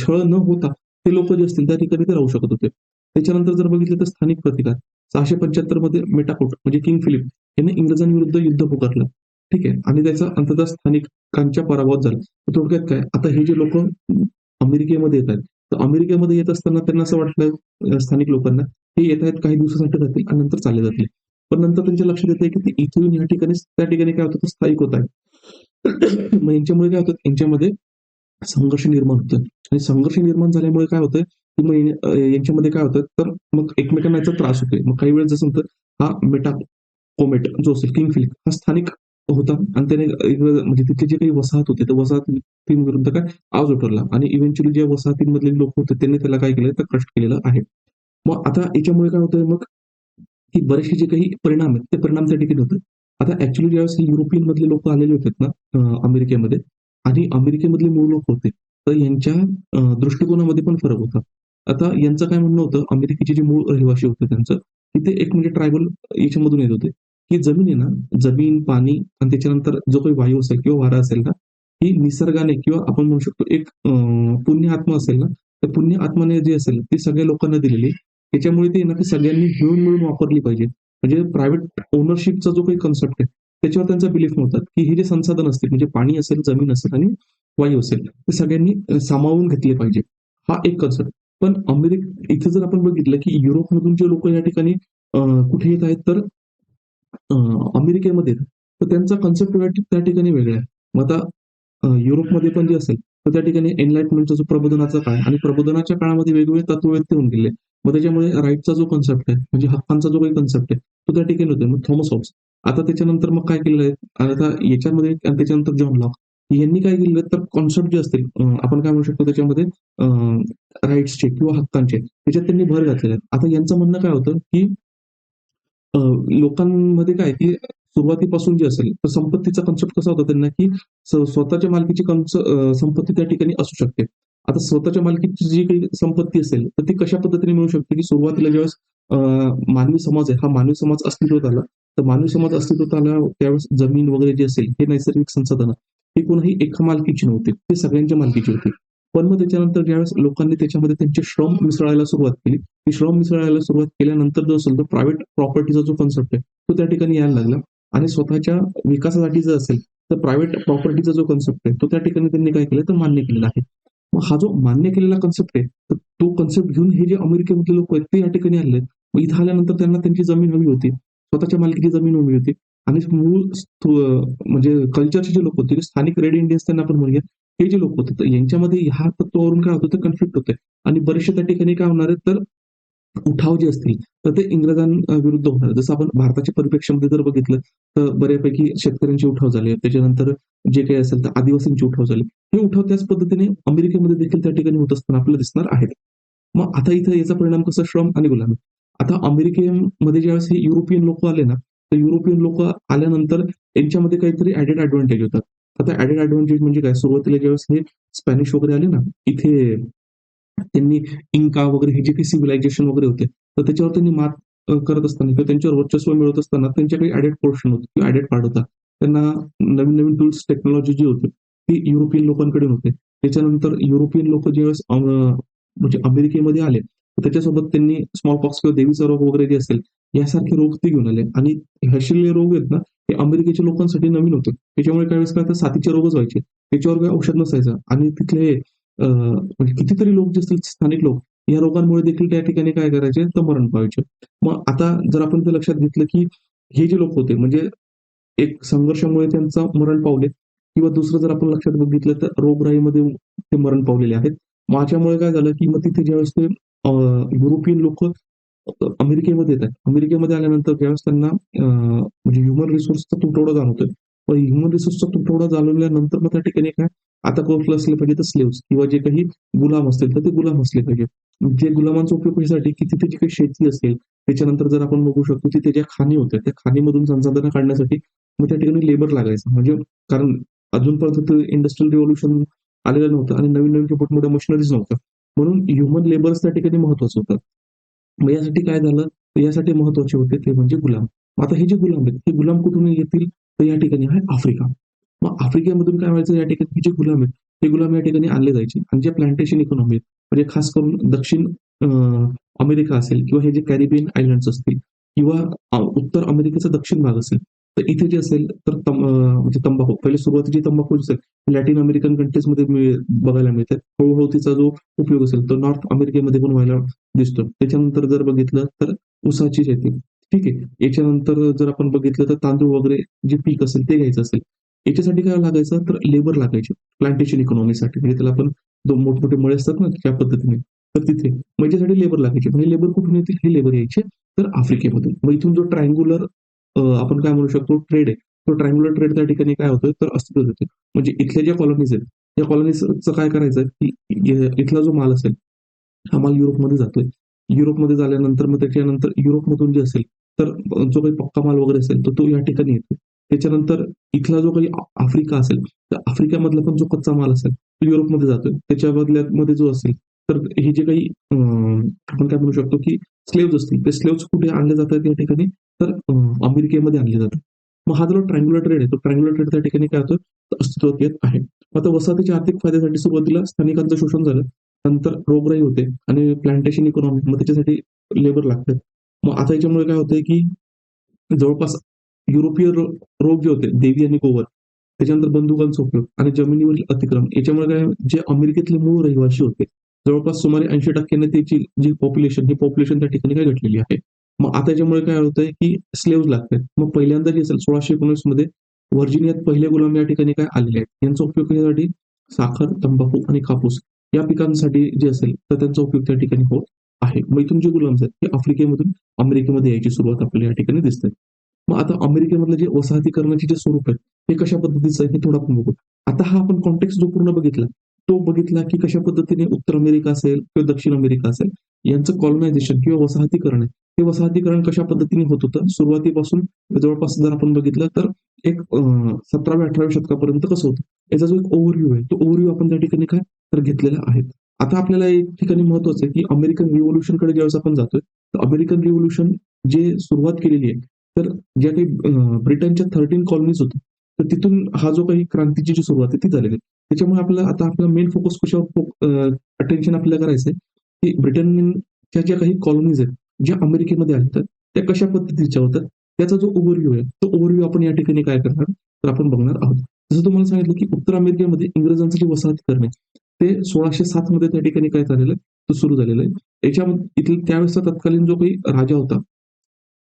छळ न होता ते लोकं जे असतील त्या ठिकाणी ते राहू शकत होते. त्याच्यानंतर जर बघितलं तर स्थानिक प्रतिकार 675 मध्ये मेटाकोट म्हणजे किंग फिलिप याने इंग्रजांविरुद्ध युद्ध पुकारलं. ठीक आहे. आणि त्याचा अंततः स्थानिकांच्या पराभवात झाला. तर थोडक्यात काय आता हे जे लोकं अमेरिकेमध्ये येत आहेत. तर अमेरिकेमध्ये येत असताना त्यांना असं वाटलं स्थानिक लोकांना, हे येत आहेत काही दिवसासाठी राहतील आणि नंतर चालले जातील. पण नंतर त्यांच्या लक्षात येतंय की ते इथे येऊन या ठिकाणी त्या ठिकाणी काय होतं ते स्थायिक होत आहे. मग यांच्यामुळे काय होतं यांच्यामध्ये संघर्ष निर्माण होतोय आणि संघर्ष निर्माण झाल्यामुळे काय होतंय, की मग यांच्यामध्ये काय होतं तर मग एकमेकांना याचा त्रास होतोय. मग काही वेळेस जसं होतं हा कोमेट जो असेल किंग फिलिप हा स्थानिक होता आणि त्याने म्हणजे तिथले जे काही वसाहत होते, त्या वसाहतींविरुद्ध काय आवाज उठवला आणि इव्हेंच्युअली ज्या वसाहतींमधले लोक होते त्यांनी त्याला काय केलं तर क्रश केलेलं आहे. मग आता याच्यामुळे काय होतंय मग की बरेचसे जे काही परिणाम आहेत, ते परिणाम त्या ठिकाणी होतात. आता ॲक्चुअली ज्यावेळेस हे युरोपियन मधले लोकं आलेले होते ना अमेरिकेमध्ये आणि अमेरिकेमधले मूळ लोक होते. तर यांच्या दृष्टिकोनामध्ये पण फरक होता. आता यांचं काय म्हणणं होतं, अमेरिकेचे जे मूळ रहिवासी होते त्यांचं, की ते एक म्हणजे ट्रायबल याच्यामधून येत होते, की जमीन आहे ना, जमीन, पाणी आणि त्याच्यानंतर जो काही वायू असेल किंवा वारा असेल ना, ही निसर्गाने किंवा आपण म्हणू शकतो एक पुण्य आत्मा असेल ना, तर पुण्य आत्माने जे असेल, ती सगळ्या लोकांना दिलेली त्याच्यामुळे ते ना, की सगळ्यांनी मिळून वापरली पाहिजे. म्हणजे प्रायव्हेट ओनरशिपचा जो काही कन्सेप्ट आहे, त्याच्यावर त्यांचा बिलीफ नव्हता, की हे जे संसाधन असतील म्हणजे पाणी असेल, जमीन असेल आणि वायू असेल, ते सगळ्यांनी सामावून घेतले पाहिजे. हा एक कन्सेप्ट. पण इथे जर आपण बघितलं, की युरोपमधून जे लोकं या ठिकाणी कुठे येत आहेत तर अ, अमेरिकेमध्ये येतात. तर त्यांचा कन्सेप्ट त्या ठिकाणी वेगळा आहे. मग आता युरोपमध्ये पण जे असेल, तर त्या ठिकाणी एनलाइटमेंटचा जो प्रबोधनाचा काळ आणि प्रबोधनाच्या काळामध्ये वेगवेगळे तत्व व्यक्त होऊन गेले. मग त्याच्यामुळे राईटचा जो कन्सेप्ट आहे, म्हणजे हक्कांचा जो काही कन्सेप्ट आहे, तो त्या ठिकाणी होता. मग थॉमस हॉब्स. आता त्याच्यानंतर मग काय केलेलं आहे, आता याच्यामध्ये आणि त्याच्यानंतर जॉन लॉक यांनी काय केलेलं तर कन्सेप्ट जे असतील आपण काय म्हणू शकतो त्याच्यामध्ये राइट्सचे किंवा हक्कांचे त्याच्यात त्यांनी भर घातलेले आहेत. आता यांचं म्हणणं काय होतं, की लोकांमध्ये काय की सुरुवातीपासून जे असेल, तर संपत्तीचा कन्सेप्ट कसा होता त्यांना, की स्वतःच्या मालकीची संपत्ती त्या ठिकाणी असू शकते. आता स्वतःच्या मालकीची जी काही संपत्ती असेल, तर ती कशा पद्धतीने मिळू शकते, की सुरुवातीला ज्यावेळेस मानवी समाज आहे, हा मानवी समाज अस्तित्वात आला. तर मानवी समाज अस्तित्वात आला त्यावेळेस जमीन वगैरे जे असेल, हे नैसर्गिक संसाधनं, ही कोणाही एका मालकीची नव्हती. ती सगळ्यांच्या मालकीची होती. पण मग त्याच्यानंतर ज्यावेळेस लोकांनी त्याच्यामध्ये त्यांचे श्रम मिसळायला सुरुवात केली, ती श्रम मिसळायला सुरुवात केल्यानंतर जो असेल तो प्रायव्हेट प्रॉपर्टीचा जो कन्सेप्ट आहे, तो त्या ठिकाणी यायला लागला आणि स्वतःच्या विकासासाठी जर असेल, तर प्रायव्हेट प्रॉपर्टीचा जो कन्सेप्ट आहे, तो त्या ठिकाणी त्यांनी काय केलं तर मान्य केलेला आहे. मग हा जो मान्य केलेला कन्सेप्ट आहे, तर तो कन्सेप्ट घेऊन हे जे अमेरिकेमधले लोकं आहेत, ते या ठिकाणी आलेत. मग इथं आल्यानंतर त्यांना त्यांची जमीन हवी होती. स्वतःच्या मालकीची जमीन हवी होती आणि मूळ म्हणजे कल्चरचे जे लोक होते, जे स्थानिक रेड इंडियन्स त्यांना आपण म्हणूया, हे जे लोक होते, तर यांच्यामध्ये ह्या तत्वावरून काय होतं, तर कन्फ्लिक्ट होतंय आणि बरेचसे त्या ठिकाणी काय होणार आहे, तर उठाव जे असतील, तर ते विरुद्ध होणार. जसं आपण भारताच्या परिप्रेक्ष्यामध्ये जर बघितलं, तर बऱ्यापैकी शेतकऱ्यांचे उठाव झाले. त्याच्यानंतर जे काही असेल, तर आदिवासींचे उठाव झाले. हे उठाव त्याच पद्धतीने अमेरिकेमध्ये देखील त्या ठिकाणी होत असताना आपल्याला दिसणार आहेत. मग आता इथं याचा परिणाम कसा श्रम आणि गुलामी. आता अमेरिकेमध्ये ज्यावेळेस हे युरोपियन लोकं आले ना, तर युरोपियन लोकं आल्यानंतर यांच्यामध्ये काहीतरी ॲडेड एडव्हांटेज होतात. आता ॲडेड एडव्हांटेज म्हणजे काय? सुरुवातीला ज्यावेळेस हे स्पॅनिश वगैरे आले ना, इथे त्यांनी इंका वगैरे हे जे काही सिव्हिलायझेशन वगैरे होते, तर त्याच्यावर त्यांनी मात करत असताना किंवा त्यांच्यावर वर्चस्व मिळवत असताना त्यांच्याकडे ॲडेड पोर्शन होतं किंवा ॲडेड पार्ट होता. त्यांना नवीन-नवीन टूल्स, टेक्नॉलॉजी जी होती, ती युरोपियन लोकांकडे होते. त्याच्यानंतर युरोपियन लोकं ज्यावेळेस म्हणजे अमेरिकेमध्ये आले, तर त्याच्यासोबत त्यांनी स्मॉलपॉक्स किंवा देवीचा रोग वगैरे जे असेल, यासारखे रोग ते घेऊन आले आणि हे असलेले रोग आहेत ना, हे अमेरिकेच्या लोकांसाठी नवीन होते. त्याच्यामुळे काही वेळेस काय तर साथीचे रोगच व्हायचे. त्याच्यावर काही औषध नसायचं आणि तिथले म्हणजे कितीतरी लोक जे असतील स्थानिक लोक, या रोगांमुळे देखील त्या ठिकाणी काय करायचे तर मरण पावायचे. मग आता जर आपण ते लक्षात घेतलं, की हे जे लोक होते म्हणजे एक संघर्षामुळे त्यांचं मरण पावले किंवा दुसरं जर आपण लक्षात बघितलं तर रोगराईमध्ये ते मरण पावलेले आहेत. मग अशामुळे काय झालं, की मग तिथे ज्यावेळेस ते युरोपियन लोकं अमेरिकेमध्ये येतात. अमेरिकेमध्ये आल्यानंतर ज्यावेळेस त्यांना म्हणजे ह्युमन रिसोर्सचा तुटवडा जाणवतोय. पण ह्युमन रिसोर्सचा तुटवडा जाणवल्यानंतर मग त्या ठिकाणी काय आता कुठलं असले पाहिजे तर स्लेव्हज किंवा जे काही गुलाम असतील तर ते गुलाम असले पाहिजे. जे गुलामांचा उपयोग कशासाठी की तिथे जी काही शेती असेल, त्याच्यानंतर जर आपण बघू शकतो तिथे ज्या खाणी होत्या, त्या खाणीमधून संसाधनं काढण्यासाठी मग त्या ठिकाणी लेबर लागायचं. म्हणजे कारण अजूनपर्यंत ते इंडस्ट्रियल रिव्होल्यूशन आलेलं नव्हतं आणि नवीन-नवीन मोठ्या-मोठ्या मशिनरीज नव्हत्या. म्हणून ह्युमन लेबर्स त्या ठिकाणी महत्वाचं होतं. मग यासाठी काय झालं, तर यासाठी महत्वाचे होते ते म्हणजे गुलाम. मग आता हे जे गुलाम आहेत, हे गुलाम कुठून येतील? तर या ठिकाणी आहे आफ्रिका. मग आफ्रिकेमधून काय व्हायचं या ठिकाणी हे जे गुलाम आहेत, ते गुलाम या ठिकाणी आणले जायचे आणि जे प्लांटेशन इकॉनॉमी आहेत, म्हणजे खास करून दक्षिण अ, अमेरिका असेल किंवा हे जे कॅरिबियन आयलंड्स असतील किंवा उत्तर अमेरिकेचा दक्षिण भाग असेल, तर इथे जे असेल तर म्हणजे तंबाखू पहिले सुरुवातीची तंबाखू असेल, लॅटिन अमेरिकन कंट्रीजमध्ये बघायला मिळतात. हळू तिचा जो उपयोग असेल तो नॉर्थ अमेरिकेमध्ये पण व्हायला दिसतो. त्याच्यानंतर जर बघितलं तर ऊसाची शेती. ठीक आहे. याच्यानंतर जर आपण बघितलं तर तांदूळ वगैरे जे पीक असेल ते घ्यायचं असेल. याच्यासाठी काय लागायचं तर लेबर लागायचे. प्लांटेशन इकॉनॉमीसाठी म्हणजे त्याला आपण 2 मोठमोठे मळे असतात ना त्या पद्धतीने. तर तिथे मग याच्यासाठी लेबर लागायचे. मग हे लेबर कुठून येतील? हे लेबर यायचे तर आफ्रिकेमधून. मग इथून जो ट्रायंग्युलर आपण काय म्हणू शकतो ट्रेड आहे. तो ट्रायंग्युलर ट्रेड त्या ठिकाणी काय होतोय तर अस्तित्वात येतोय. म्हणजे इथल्या ज्या कॉलनीज आहेत, त्या कॉलनीजचं काय करायचं की इथला जो माल असेल हा माल युरोपमध्ये जातोय. युरोपमध्ये झाल्यानंतर मग त्याच्यानंतर युरोपमधून जे असेल, तर जो काही पक्का माल वगैरे असेल, तर तो या ठिकाणी येतो. त्याच्यानंतर इथला जो काही आफ्रिका असेल, तर आफ्रिकामधला पण जो कच्चा माल असेल, तो युरोपमध्ये जातोय. त्याच्या बदल्यामध्ये जो असेल, तर हे जे काही आपण काय म्हणू शकतो, की स्लेव्हज असतील, ते स्लेव्हज कुठे आणले जातात या ठिकाणी, तर अमेरिकेमध्ये आणले जातात. मग हा जो ट्रायंग्युलर ट्रेड आहे, तो ट्रायंग्युलर ट्रेड त्या ठिकाणी काय होतं, तर अस्तित्वात येत आहे. मग आता वसाहतीच्या आर्थिक फायद्यासाठी सुरुवातीला स्थानिकांचं शोषण झालं. नंतर रोगराई होते आणि प्लांटेशन इकॉनॉमी मग त्याच्यासाठी लेबर लागतात. मग आता याच्यामुळे काय होतंय, की जवळपास युरोपीय रोग जे होते, देवी आणि गोवर, त्याच्यानंतर बंदुकांचा उपयोग आणि जमिनीवरील अतिक्रमण याच्यामुळे काय जे अमेरिकेतले मूळ रहिवासी होते, जवळपास सुमारे 80% त्याची जी पॉप्युलेशन ही पॉप्युलेशन त्या ठिकाणी काय घटलेली आहे. मग आता याच्यामुळे काय होतंय, की स्लेव्हज लागतात. मग पहिल्यांदा जे असेल 1619 मध्ये व्हर्जिनियात पहिले गुलाम या ठिकाणी काय आलेले आहेत. यांचा उपयोग कशासाठी साखर, तंबाखू आणि कापूस या पिकांसाठी जे असेल, तर त्यांचा उपयोग त्या ठिकाणी होत आहे. मग इथून जे गुलाम्स आहेत, ते आफ्रिकेमधून अमेरिकेमध्ये यायची सुरुवात आपल्याला या ठिकाणी दिसते. मग आता अमेरिकेमधलं जे वसाहतीकरणाचे जे स्वरूप आहे, हे कशा पद्धतीचं आहे हे थोडं आपण बघू. आता हा आपण कॉन्टेक्स्ट जो पूर्ण बघितला, तो बघितला की कशा पद्धतीने उत्तर अमेरिका असेल किंवा दक्षिण अमेरिका असेल, यांचं कॉलनायझेशन किंवा वसाहतीकरण आहे. ते वसाहतीकरण कशा पद्धतीने होत होतं, सुरुवातीपासून जवळपास जर आपण बघितलं तर एक 17व्या-18व्या शतकापर्यंत कसं होतं. याचा जो एक ओव्हरव्ह्यू आहे, तो ओव्हरव्ह्यू आपण त्या ठिकाणी काय तर घेतलेला आहे. आता आपल्याला एक ठिकाणी महत्वाचं आहे, की अमेरिकन रिव्होल्यूशनकडे ज्यावेळेस आपण जातोय, तर अमेरिकन रिव्होल्यूशन जे सुरुवात केलेली आहे, तर ज्या काही ब्रिटनच्या 13 कॉलनीज होत्या, तर तिथून हा जो काही क्रांतीची जी सुरुवात आहे ती झालेली आहे. त्याच्यामुळे आपल्याला आता आपला मेन फोकस कशावर अटेन्शन आपल्याला करायचंय, की ब्रिटनच्या ज्या काही कॉलनीज आहेत, ज्या अमेरिकेमध्ये आल्या, त्या कशा पद्धतीच्या होत्या, त्याचा जो ओव्हरव्ह्यू आहे, तो ओव्हरव्ह्यू आपण या ठिकाणी काय करणार, तर आपण बघणार आहोत. जसं तुम्हाला सांगितलं, की उत्तर अमेरिकेमध्ये इंग्रजांचं जे वसाहतीकरण आहे, ते 1607 मध्ये त्या ठिकाणी काय झालेलं आहे, तो सुरू झालेलं आहे. याच्यामध्ये इथले त्यावेळेसचा तत्कालीन जो काही राजा होता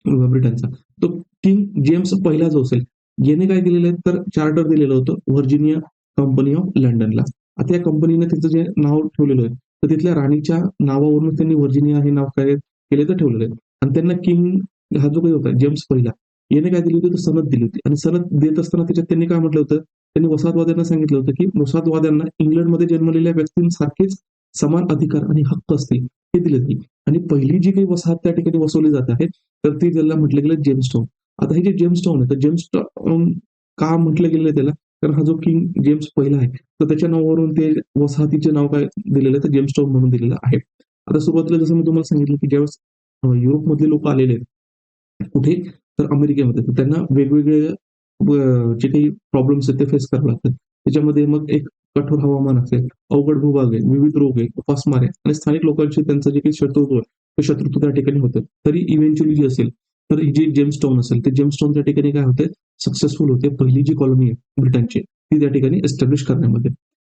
ब्रिटनचा, तो किंग जेम्स पहिला जो असेल, याने काय केलेलं आहे, तर चार्टर दिलेलं होतं व्हर्जिनिया कंपनी ऑफ लंडनला. आता या कंपनीने त्याचं जे नाव ठेवलेलं आहे, तर तिथल्या राणीच्या नावावरून त्यांनी व्हर्जिनिया हे नाव काय केले तर ठेवलेलं आहे. आणि त्यांना किंग हा जो काही होता जेम्स पहिला, याने काय दिली होती, तर सनद दिली होती आणि सनद देत असताना त्याच्यात त्यांनी काय म्हटलं होतं, त्यांनी वसाहतवाद्यांना सांगितलं होतं, की वसाहतवाद्यांना इंग्लंडमध्ये जन्मलेल्या व्यक्तींसारखेच समान अधिकार आणि हक्क असतील, हे दिले जाईल. आणि पहिली जी काही वसाहत त्या ठिकाणी वसवली जात आहे, तर ती त्याला म्हटलं गेलं जेम्सटाउन. आता हे जे जेम्सटाउन आहे, तर जेम्सटाउन का म्हटलं गेलं त्याला? कारण हा जो किंग जेम्स पहिला आहे, तर त्याच्या नावावरून ते वसाहतीचे नाव काय दिलेलं आहे, तर जेम्सटाउन म्हणून दिलेलं आहे. आता सुरुवातीला जसं मी तुम्हाला सांगितलं, की ज्यावेळेस युरोपमधले लोकं आलेले आहेत. कुठे? तर अमेरिकेमध्ये. तर त्यांना वेगवेगळे जे काही प्रॉब्लेम्स आहेत ते फेस करावे लागतात. त्याच्यामध्ये मग एक कठोर हवामान असेल, अवघड भूभाग आहे, विविध रोग आहे, उपासमार आहे आणि स्थानिक लोकांशी त्यांचं जे काही शत्रुत्व आहे, ते शत्रुत्व त्या ठिकाणी होतं. तरी इव्हेंच्युअली जे असेल, तर ही जी जेम्सटाउन असेल, ते जेम्सटाउन त्या ठिकाणी काय होते, सक्सेसफुल होते. पहिली जी कॉलनी आहे ब्रिटनची, ती त्या ठिकाणी एस्टॅब्लिश करण्यामध्ये.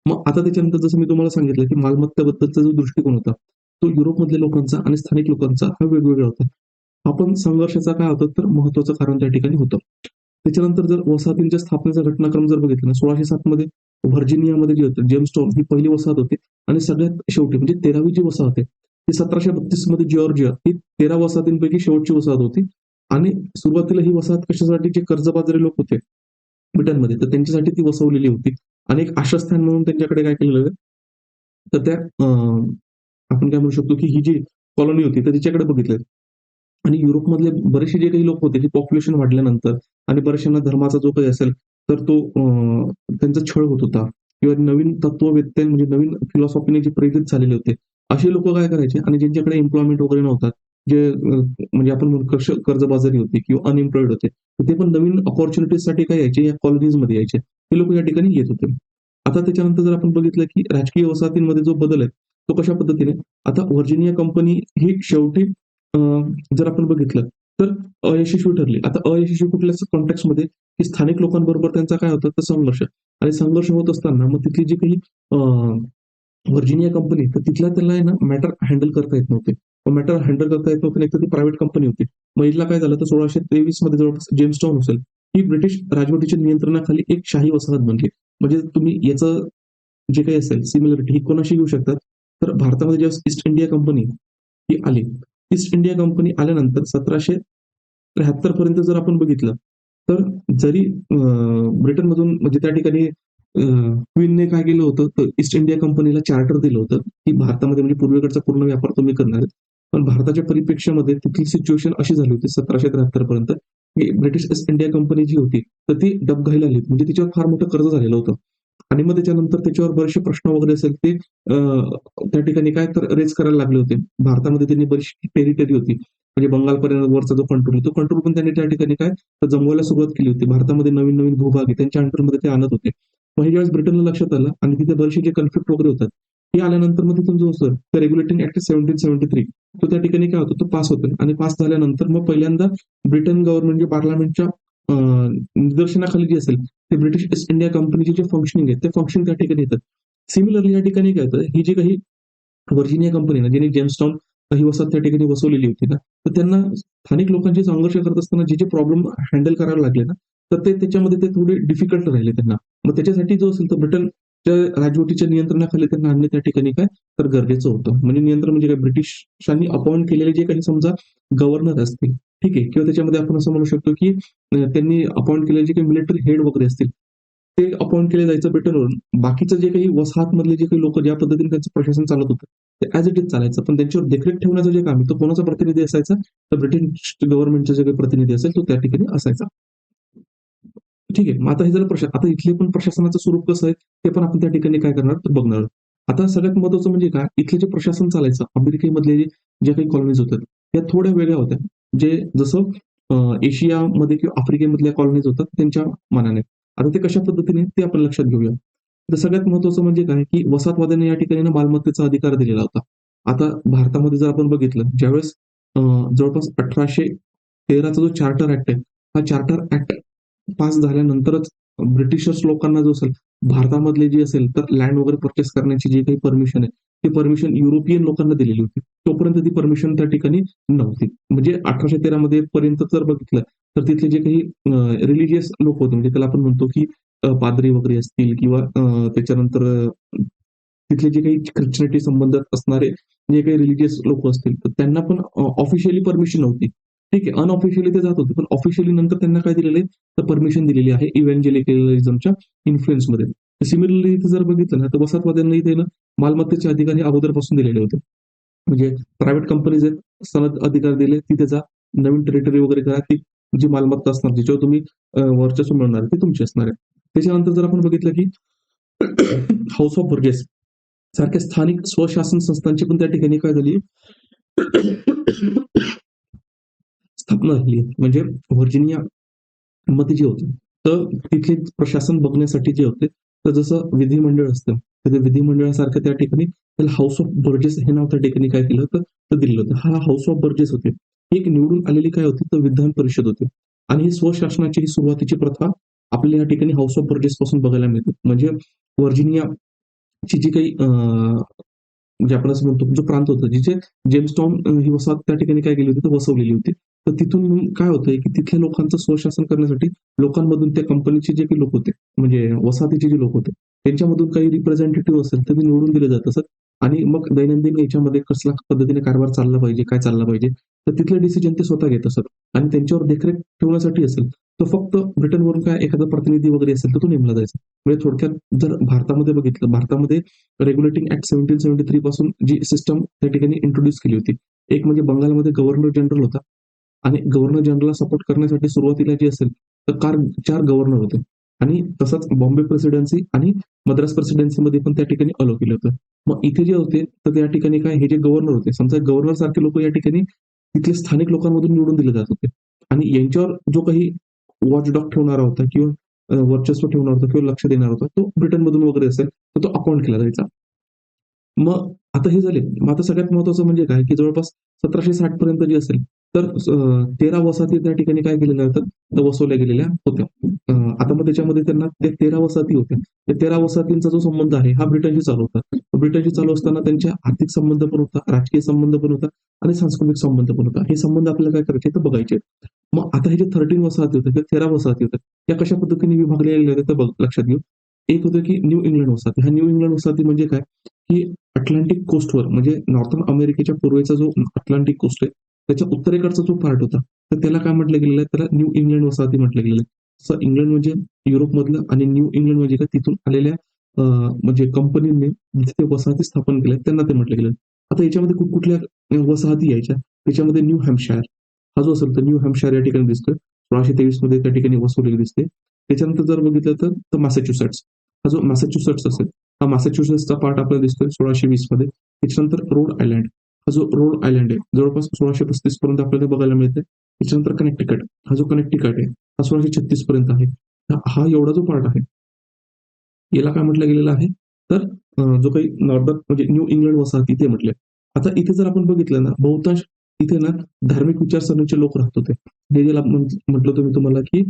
मग आता त्याच्यानंतर जसं मी तुम्हाला सांगितलं, की मालमत्तेबद्दलचा जो दृष्टिकोन होता, तो युरोपमधल्या लोकांचा आणि स्थानिक लोकांचा हा वेगवेगळा होता. आपण संघर्षाचा काय होतं, तर महत्त्वाचं कारण त्या ठिकाणी होतं. त्याच्यानंतर जर वसाहतींच्या स्थापनेचा घटनाक्रम जर बघितला ना, 1607 मध्ये व्हर्जिनियामध्ये जे होतं जेम्सटाऊन ही पहिली वसाहत होती आणि सगळ्यात शेवटी म्हणजे 13वी जी वसाहत आहे ती 1732 मध्ये जॉर्जिया ही 13 वसाहतींपैकी शेवटची वसाहत होती. आणि सुरुवातीला ही वसाहत कशासाठी जे कर्जबाजारी लोक होते ब्रिटनमध्ये तर त्यांच्यासाठी ती वसवलेली होती. आणि एक आश्रयस्थान म्हणून त्यांच्याकडे काय केलेलं आहे तर त्या आपण काय म्हणू शकतो की ही जी कॉलनी होती तर तिच्याकडे बघितलं. आणि युरोपमधले बरेचसे जे काही लोक होते ते पॉप्युलेशन वाढल्यानंतर आणि बऱ्याचशांना धर्माचा जो काही असेल तर तो त्यांचा छळ होत होता किंवा नवीन तत्ववेत्ते म्हणजे नवीन फिलॉसॉफीने जे प्रेरित झालेले होते असे लोक काय करायचे आणि ज्यांच्याकडे एम्प्लॉयमेंट वगैरे नव्हता जे म्हणजे आपण म्हणू कर्जबाजारी होते किंवा अनएम्प्लॉईड होते तर ते पण नवीन अपॉर्च्युनिटीजसाठी काय यायचे या कॉलनीजमध्ये यायचे हे लोक या ठिकाणी येत होते. आता त्याच्यानंतर जर आपण बघितलं की राजकीय वसाहतींमध्ये जो बदल आहे तो कशा पद्धतीने आता व्हर्जिनिया कंपनी ही शेवटी जर आपण बघितलं तर अयशस्वी ठरली. आता अयशस्वी कुठल्याच कॉन्टेक्स्टमध्ये की स्थानिक लोकांबरोबर त्यांचा काय होतं तर संघर्ष आणि संघर्ष होत असताना मग तिथली जी काही व्हर्जिनिया कंपनी तर तिथल्या त्यांना आहे ना मॅटर हँडल करता येत नव्हते. मॅटर हँडल करता येत नव्हते एक तर ती प्रायव्हेट कंपनी होती. मग हिला काय झालं तर 1623 मध्ये जवळपास जेम्सटाऊन असेल ही ब्रिटिश राजवटीच्या नियंत्रणाखाली एक शाही वसाहत बनली. म्हणजे तुम्ही याचं जे काही असेल सिमिलरिटी ही कोणाशी घेऊ शकतात तर भारतामध्ये जेव्हा ईस्ट इंडिया कंपनी ही आली. ईस्ट इंडिया कंपनी आल्यानंतर 1773 पर्यंत जर आपण बघितलं तर जरी ब्रिटनमधून म्हणजे त्या ठिकाणी क्वीनने काय केलं होतं तर ईस्ट इंडिया कंपनीला चार्टर दिलं होतं की भारतामध्ये म्हणजे पूर्वेकडचा पूर्ण व्यापार तुम्ही करणार आहेत. पण भारताच्या परिप्रेक्ष्यामध्ये तिथली सिच्युएशन अशी झाली होती 1773 पर्यंत की ब्रिटिश ईस्ट इंडिया कंपनी जी होती तर ती डबघाईला आली म्हणजे तिच्यावर फार मोठं कर्ज झालेलं होतं. आणि मग त्याच्यानंतर त्याच्यावर बरेचसे प्रश्न वगैरे असेल ते त्या ठिकाणी काय तर रेज करायला लागले होते. भारतामध्ये त्यांनी बरीचशी टेरिटरी होती. म्हणजे बंगालपर्यंत वरचा जो कंट्रोल तो कंट्रोल पण त्यांनी त्या ठिकाणी काय तर जमवायला सुरुवात केली होती. भारतामध्ये नवीन-नवीन भूभाग आहे त्यांच्या अंडरमध्ये ते आणत होते. मग हे ज्यावेळेस ब्रिटनला लक्षात आलं आणि तिथे बरेचसे जे कन्फ्लिक्ट वगैरे होतात, हे आल्यानंतर मग तिथून जो असतो तर रेग्युलेटिंग ऍक्ट 1773 तो त्या ठिकाणी काय होतो तो पास होतो आणि पास झाल्यानंतर मग पहिल्यांदा ब्रिटन गव्हर्नमेंट पार्लमेंटच्या निदर्शनाखाली जे असेल ते ब्रिटिश ईस्ट इंडिया कंपनीचे जे फंक्शनिंग आहे ते फंक्शन त्या ठिकाणी येतात. सिमिलरली या ठिकाणी काय होतं ही जी काही व्हर्जिनिया कंपनी ना ज्यांनी जेम्सटाऊन ही वसाहत त्या ठिकाणी बसवलेली होती ना तर त्यांना स्थानिक लोकांचे संघर्ष करत असताना जे प्रॉब्लेम हँडल करावे लागले ना तर ते त्याच्यामध्ये ते थोडे डिफिकल्ट राहिले त्यांना. मग त्याच्यासाठी जो असेल तर ब्रिटनच्या राजवटीच्या नियंत्रणाखाली त्यांना आणणे त्या ठिकाणी काय तर गरजेचं होतं. म्हणजे नियंत्रण म्हणजे काय ब्रिटिशांनी अपॉइंट केलेले जे काही समजा गव्हर्नर असतील ठीक आहे किंवा त्याच्यामध्ये आपण असं म्हणू शकतो की त्यांनी अपॉइंट केलेले जे काही मिलिटरी हेड वगैरे असतील ते अपॉइंट केले जायचं ब्रिटनवरून. बाकीचं जे काही वसाहतमधले जे काही लोक ज्या पद्धतीने त्यांचं प्रशासन चालत होतं ते ॲज इट इज चालायचं. पण त्यांच्यावर देखरेख ठेवण्याचं जे काम आहे तो कोणाचा प्रतिनिधी असायचा तर ब्रिटिश गव्हर्नमेंटचा जे काही प्रतिनिधी असेल तो त्या ठिकाणी असायचा. ठीक आहे. मग आता हे झालं आता इथले पण प्रशासनाचं स्वरूप कसं आहे ते पण आपण त्या ठिकाणी काय करणार तर बघणार आहोत. आता सगळ्यात महत्त्वाचं म्हणजे काय इथलं जे प्रशासन चालायचं अमेरिकेमधले जे काही कॉलनीज होत्या त्या थोड्या वेगळ्या होत्या. जे जसं एशियामध्ये किंवा आफ्रिकेमधल्या कॉलनीज होतात त्यांच्या मानाने. आता ते कशा पद्धतीने ते आपण लक्षात घेऊया. तर सगळ्यात महत्त्वाचं म्हणजे काय की वसाहतवाद्यांनी या ठिकाणी ना मालमत्तेचा अधिकार दिलेला होता. आता भारतामध्ये जर आपण बघितलं ज्यावेळेस जवळपास 1813 चा जो चार्टर ऍक्ट आहे हा चार्टर ऍक्ट पास झाल्यानंतरच ब्रिटिशर्स लोकांना जो असेल भारतामधले जे असेल तर लँड वगैरे परचेस करण्याची जी काही परमिशन आहे ती परमिशन युरोपियन लोकांना दिलेली होती. तोपर्यंत ती परमिशन त्या ठिकाणी नव्हती. म्हणजे 1813 मध्ये पर्यंत जर बघितलं तर तिथले जे काही रिलिजियस लोक होते म्हणजे त्याला आपण म्हणतो की पाद्री वगैरे असतील किंवा त्याच्यानंतर तिथले जे काही ख्रिश्चनिटी संबंधात असणारे जे काही रिलिजियस लोक असतील तर त्यांना पण ऑफिशियली परमिशन नव्हती. ठीक आहे. अनऑफिशियली ते जात होते. पण ऑफिशियली नंतर त्यांना काय दिलेलं आहे तर परमिशन दिलेली आहे इव्हॅन्जेलिकलिझमच्या इन्फ्लुएन्समध्ये. सिमिलरली इथे जर बघितलं ना तर वसाहतवाद्यांना इथे ना मालमत्तेचे अधिकार हे अगोदरपासून दिलेले होते. म्हणजे प्रायव्हेट कंपनीज आहेत, सनद अधिकार दिले, तिथे जा, नवीन टेरिटरी वगैरे करा, ती जी मालमत्ता असणार, ज्याच्यावर तुम्ही वर्चस्व मिळवणार ती तुमची असणार आहे. त्याच्यानंतर जर आपण बघितलं की हाऊस ऑफ बर्जेस सारख्या स्थानिक स्वशासन संस्थांची पण त्या ठिकाणी काय झाली स्थापना झाली. म्हणजे व्हर्जिनिया मध्ये जे होतं तर तिथले प्रशासन बघण्यासाठी जे होते तर जसं विधिमंडळ असतं तर ते विधिमंडळासारखं त्या ठिकाणी त्याला हाऊस ऑफ बर्जेस हे नाव त्या ठिकाणी काय केलं होतं तर दिलेलं होतं. हा हाऊस ऑफ बर्जेस होते ही एक निवडून आलेली काय होती तर विधान परिषद होती. आणि ही स्वशासनाची ही सुरुवातीची प्रथा आपल्याला या ठिकाणी हाऊस ऑफ बर्जेस पासून बघायला मिळते. म्हणजे व्हर्जिनिया ची जी काही म्हणजे आपण असं म्हणतो जो प्रांत होता, जिथे जेम्स टाउन ही वसाहत त्या ठिकाणी काय केली होती, तर वसवलेली होती. तर तिथून मग काय होतंय, की तिथल्या लोकांचं स्वशासन करण्यासाठी लोकांमधून त्या कंपनीचे जे काही लोक होते, म्हणजे वसाहतीचे जे लोक होते, त्यांच्यामधून काही रिप्रेझेंटेटिव्ह असेल, तर ते निवडून दिले जात असत आणि मग दैनंदिन याच्यामध्ये कसल्या पद्धतीने कारभार चालला पाहिजे, काय चालला पाहिजे, तर तिथले डिसिजन ते स्वतः घेत असत आणि त्यांच्यावर देखरेख ठेवण्यासाठी असेल, तर फक्त ब्रिटनवरून काय एखादा प्रतिनिधी वगैरे असेल, तर तो नेमला जायचा. म्हणजे थोडक्यात जर भारतामध्ये बघितलं, भारतामध्ये रेग्युलेटिंग ऍक्ट 1773 पासून जी सिस्टम त्या ठिकाणी इंट्रोड्यूस केली होती. एक म्हणजे बंगालमध्ये गव्हर्नर जनरल होता आणि गव्हर्नर जनरलला सपोर्ट करण्यासाठी सुरुवातीला जे असेल तर 4 गव्हर्नर होते आणि तसंच बॉम्बे प्रेसिडेन्सी आणि मद्रास प्रेसिडेन्सीमध्ये पण त्या ठिकाणी अलो केलं होतं. मग इथे जे होते तर त्या ठिकाणी काय हे जे गव्हर्नर होते, समजा गव्हर्नर सारखे लोक या ठिकाणी तिथले स्थानिक लोकांमधून निवडून दिले जात होते आणि यांच्यावर जो काही वॉचडॉग ठेवणारा होता किंवा वर्चस्व ठेवणार होता किंवा लक्ष देणार होता, तो ब्रिटनमधून वगैरे असेल, तर तो अपॉइंट केला जायचा. मग आता हे झाले. मग आता सगळ्यात महत्त्वाचं म्हणजे काय, की जवळपास 1760 पर्यंत जे असेल, तर 13 वसाहती त्या ठिकाणी काय केलेल्या होत्या, तर वसवल्या गेलेल्या होत्या. आता मग त्याच्यामध्ये त्यांना त्या 13 वसाहती होत्या. त्या 13 वसाहतींचा जो संबंध आहे, हा ब्रिटनशी चालू होता. ब्रिटनशी चालू असताना त्यांच्या आर्थिक संबंध पण होता, राजकीय संबंध पण होता आणि सांस्कृतिक संबंध पण होता. हे संबंध आपल्याला काय करायचे, तर बघायचे. मग आता हे जे 13 वसाहती होत्या किंवा 13 वसाहती होत्या, त्या कशा पद्धतीने विभागल्या गेल्या होत्या, तर बघ लक्षात घेऊ. एक होतं की न्यू इंग्लंड वसाहती. हा न्यू इंग्लंड वसाहती म्हणजे काय, की अटलांटिक कोस्टवर म्हणजे नॉर्थर्न अमेरिकेच्या पूर्वेचा जो अटलांटिक कोस्ट आहे, त्याच्या उत्तरेकडचा जो पार्ट होता, तर त्याला काय म्हटलं गेलेलं आहे, त्याला न्यू इंग्लंड वसाहती म्हटलं गेलेलं आहे. तसं इंग्लंड म्हणजे युरोपमधलं आणि न्यू इंग्लंड म्हणजे काय तिथून आलेल्या म्हणजे कंपनीने जिथे वसाहती स्थापन केल्या त्यांना ते म्हटलं गेलं. आता याच्यामध्ये कुठल्या वसाहती यायच्या, त्याच्यामध्ये न्यू हॅम्पशायर हा जो असेल तर न्यू हॅम्पशायर या ठिकाणी दिसतोय. 1623 मध्ये त्या ठिकाणी वसवलेली दिसते. त्याच्यानंतर जर बघितलं तर मॅसेच्युसेट्स हा जो मॅसेच्युसेट्स असेल, हा मॅसेच्युसेट्सचा पार्ट आपल्याला दिसतोय 1620 मध्ये. त्याच्यानंतर रोड आयलँड हा जो रोड आयलँड आहे जवळपास 1635 पर्यंत आपल्याला बघायला मिळते. त्याच्यानंतर कनेक्टिकट हा जो कनेक्टिकट आहे हा 1636 पर्यंत आहे. हा एवढा जो पार्ट आहे याला काय म्हटलं गेलेलं आहे, तर जो काही नॉर्दर्न म्हणजे न्यू इंग्लंड वसाहती ते म्हटले. आता इथे जर आपण बघितलं ना, बहुतांश इथे ना धार्मिक विचारसरणीचे लोक राहत होते. हे ज्याला म्हटलं होतं मी तुम्हाला, की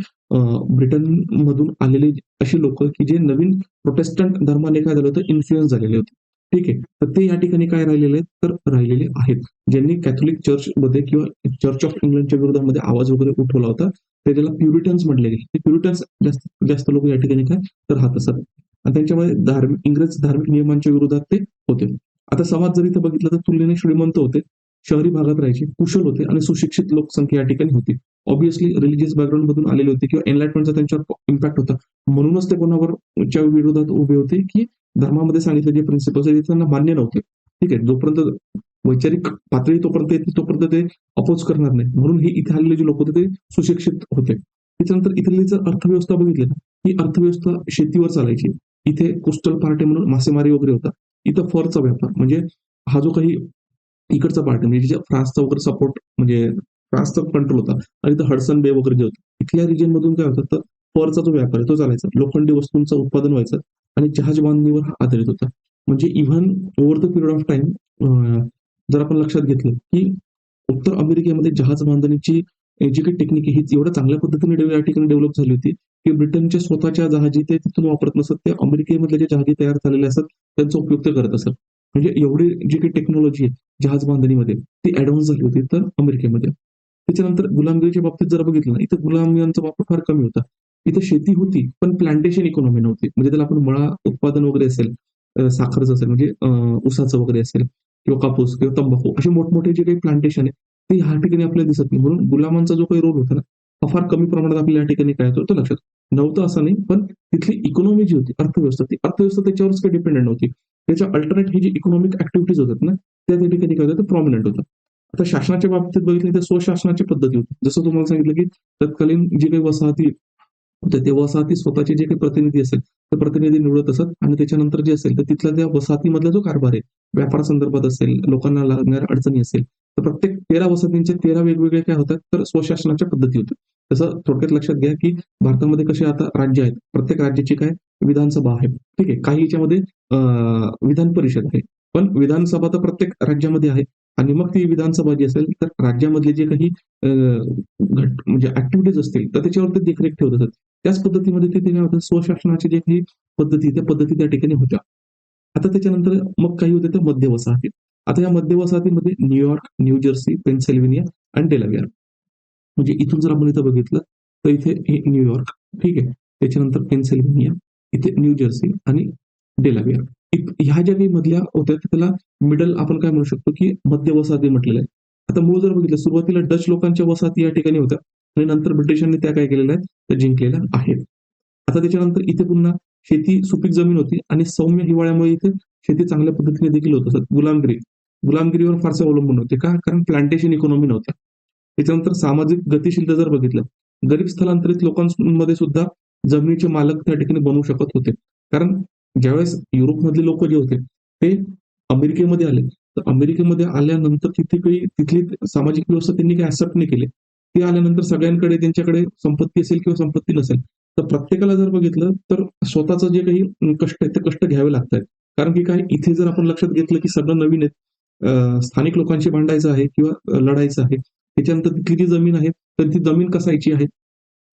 ब्रिटनमधून आलेले अशी लोकं, की जे नवीन प्रोटेस्टंट धर्माने काय झालं होतं, इन्फ्लुअन्स झालेले होते. ठीक आहे. तर ते या ठिकाणी काय राहिलेले आहेत, तर राहिलेले आहेत. ज्यांनी कॅथोलिक चर्चमध्ये किंवा चर्च ऑफ इंग्लंडच्या विरोधामध्ये आवाज वगैरे उठवला होता, ते त्याला प्युरिटन्स म्हटले गेले. ते प्युरिटन्स जास्तीत जास्त लोक या ठिकाणी काय तर राहत असतात. आणि त्यांच्यामध्ये इंग्रज धार्मिक नियमांच्या विरोधात ते होते. आता समाज जर इथं बघितलं तर तुलनेने श्रीमंत होते, शहरी भागात राहायचे, कुशल होते आणि सुशिक्षित लोकसंख्या या ठिकाणी होती. ऑब्व्हियसली रिलिजियस बॅकग्राऊंड मधून आलेले होते किंवा एनलाइटमेंटचा त्यांच्यावर इम्पॅक्ट होता. म्हणूनच ते कोणावर च्या विरोधात उभे होते, की धर्मामध्ये सांगितले जे प्रिन्सिपल्स आहेत ते त्यांना मान्य नव्हते. ठीक आहे. जोपर्यंत वैचारिक पातळी तोपर्यंत येते तोपर्यंत ते अपोज करणार नाही. म्हणून हे इथे आलेले जे लोक होते ते सुशिक्षित होते. त्याच्यानंतर इथली जर अर्थव्यवस्था बघितली ना, ही अर्थव्यवस्था शेतीवर चालायची. इथे कोस्टल पार्टी म्हणून मासेमारी वगैरे होता. इथं फरचा व्यापार म्हणजे हा जो काही इकडचा पार्ट आहे म्हणजे फ्रान्सचा वगैरे सपोर्ट म्हणजे फ्रान्सचा कंट्रोल होता आणि इथं हडसन बे वगैरे जे होतं. इथल्या रिजन मधून काय होतं तर फरचा जो व्यापार आहे तो चालायचा. लोखंडी वस्तूंचं उत्पादन व्हायचं आणि जहाज बांधणीवर हा आधारित होता. म्हणजे even over the period of time जर आपण लक्षात घेतलं, की उत्तर अमेरिकेमध्ये जहाज बांधणीची जी काही टेक्निक आहे, ही एवढ्या चांगल्या पद्धतीने या ठिकाणी डेव्हलप झाली होती, की ब्रिटनच्या स्वतःच्या जहाजी ते तिथून वापरत नसत. ते अमेरिकेमधले जे जहाजी तयार झालेले असतात, त्यांचा उपयोग ते करत असत. म्हणजे एवढी जी काही टेक्नॉलॉजी आहे जहाज बांधणीमध्ये, ती ॲडव्हान्स झाली होती तर अमेरिकेमध्ये. त्याच्यानंतर गुलामगिरीच्या बाबतीत जर बघितलं ना, इथं गुलामांचा वापर फार कमी होता. इथं शेती होती, पण प्लांटेशन इकॉनॉमी नव्हती. म्हणजे त्याला आपण मळा उत्पादन वगैरे असेल, साखरचं असेल म्हणजे ऊसाचं वगैरे असेल किंवा कापूस किंवा तंबाखू असे मोठमोठे जे काही प्लांटेशन आहे, ते ह्या ठिकाणी आपल्याला दिसत नाही. म्हणून गुलामांचा जो काही रोल होता ना, हा फार कमी प्रमाणात आपल्याला या ठिकाणी काय होतं लक्षात नव्हतं असं नाही, पण तिथली इकॉनॉमी जी होती, अर्थव्यवस्था, ती अर्थव्यवस्था त्याच्यावरच काही डिपेंडंट नव्हती. त्याच्या अल्टरनेट ही जी इकॉनॉमिक ॲक्टिव्हिटीज होतात ना, त्या ठिकाणी काय होतं प्रॉमिनंट होतं. आता शासनाच्या बाबतीत बघितलं तर स्वशासनाची पद्धती होती. जसं तुम्हाला सांगितलं, की तत्कालीन जी काही वसाहती होत्या, त्या वसाहती स्वतःचे जे काही प्रतिनिधी असेल, ते प्रतिनिधी निवडत असत आणि त्याच्यानंतर जे असेल, तर तिथल्या त्या वसाहतीमधला जो कारभार आहे, व्यापारासंदर्भात असेल, लोकांना लागणाऱ्या अडचणी असेल, तर प्रत्येक 13 वसाहतींचे 13 वेगवेगळे काय होतात, तर स्वशासनाच्या पद्धती होत्या. तसं थोडक्यात लक्षात घ्या, की भारतामध्ये कसे आता राज्य आहेत. प्रत्येक राज्याची काय विधानसभा आहे. ठीक आहे. काही याच्यामध्ये विधान परिषद आहे. पण विधानसभा तर प्रत्येक राज्यामध्ये आहे आणि मग ती विधानसभा जी असेल, तर राज्यामधले जे काही म्हणजे ॲक्टिव्हिटीज असतील, तर त्याच्यावर ते देखरेख ठेवत असतात. त्याच पद्धतीमध्ये तिथे काय होतं, स्वशासनाची जे काही पद्धती, त्या पद्धती त्या ठिकाणी होत्या. आता त्याच्यानंतर मग काही होते तर मध्य वसाहती. आता या मध्य वसाहतीमध्ये न्यूयॉर्क, न्यू जर्सी, पेन्सिल्व्हेनिया आणि डेलावेअर. म्हणजे इथून जर आपण इथं बघितलं तर इथे हे न्यूयॉर्क, ठीक आहे. त्याच्यानंतर पेन्सिल्व्हेनिया, इथे न्यू जर्सी आणि डेलावेअर. ह्या ज्या काही मधल्या होत्या त्याला मिडल आपण काय म्हणू शकतो की मध्य वसाहती म्हटलेलं आहे. आता मूळ जर बघितलं सुरुवातीला डच लोकांच्या वसाहती या ठिकाणी होत्या आणि नंतर ब्रिटिशांनी त्या काय केलेल्या आहेत त्या जिंकलेल्या आहेत. आता त्याच्यानंतर इथे पुन्हा शेती सुपीक जमीन होती आणि सौम्य हिवाळ्यामुळे इथे शेती चांगल्या पद्धतीने देखील होत असत. गुलामगिरीवर फारसे अवलंबून होते का? कारण प्लांटेशन इकॉनॉमी नव्हत्या. त्याच्यानंतर सामाजिक गतिशीलता जर बघितलं, गरीब स्थलांतरित लोकांमध्ये सुद्धा जमिनीचे मालक त्या ठिकाणी बनवू शकत होते. कारण ज्यावेळेस युरोपमधले लोक जे होते ते अमेरिकेमध्ये आले, तर अमेरिकेमध्ये आल्यानंतर तिथे काही तिथली सामाजिक व्यवस्था त्यांनी काही ऍक्सेप्ट नाही केली. ते आल्यानंतर सगळ्यांकडे त्यांच्याकडे संपत्ती असेल किंवा संपत्ती नसेल, तर प्रत्येकाला जर बघितलं तर स्वतःचं जे काही कष्ट आहेत ते कष्ट घ्यावे लागतात. कारण की काय इथे जर आपण लक्षात घेतलं की सगळं नवीन आहे, स्थानिक लोकांशी भांडायचं आहे किंवा लढायचं आहे. त्याच्यानंतर तिथली जी जमीन आहे, तर ती जमीन कसायची आहे.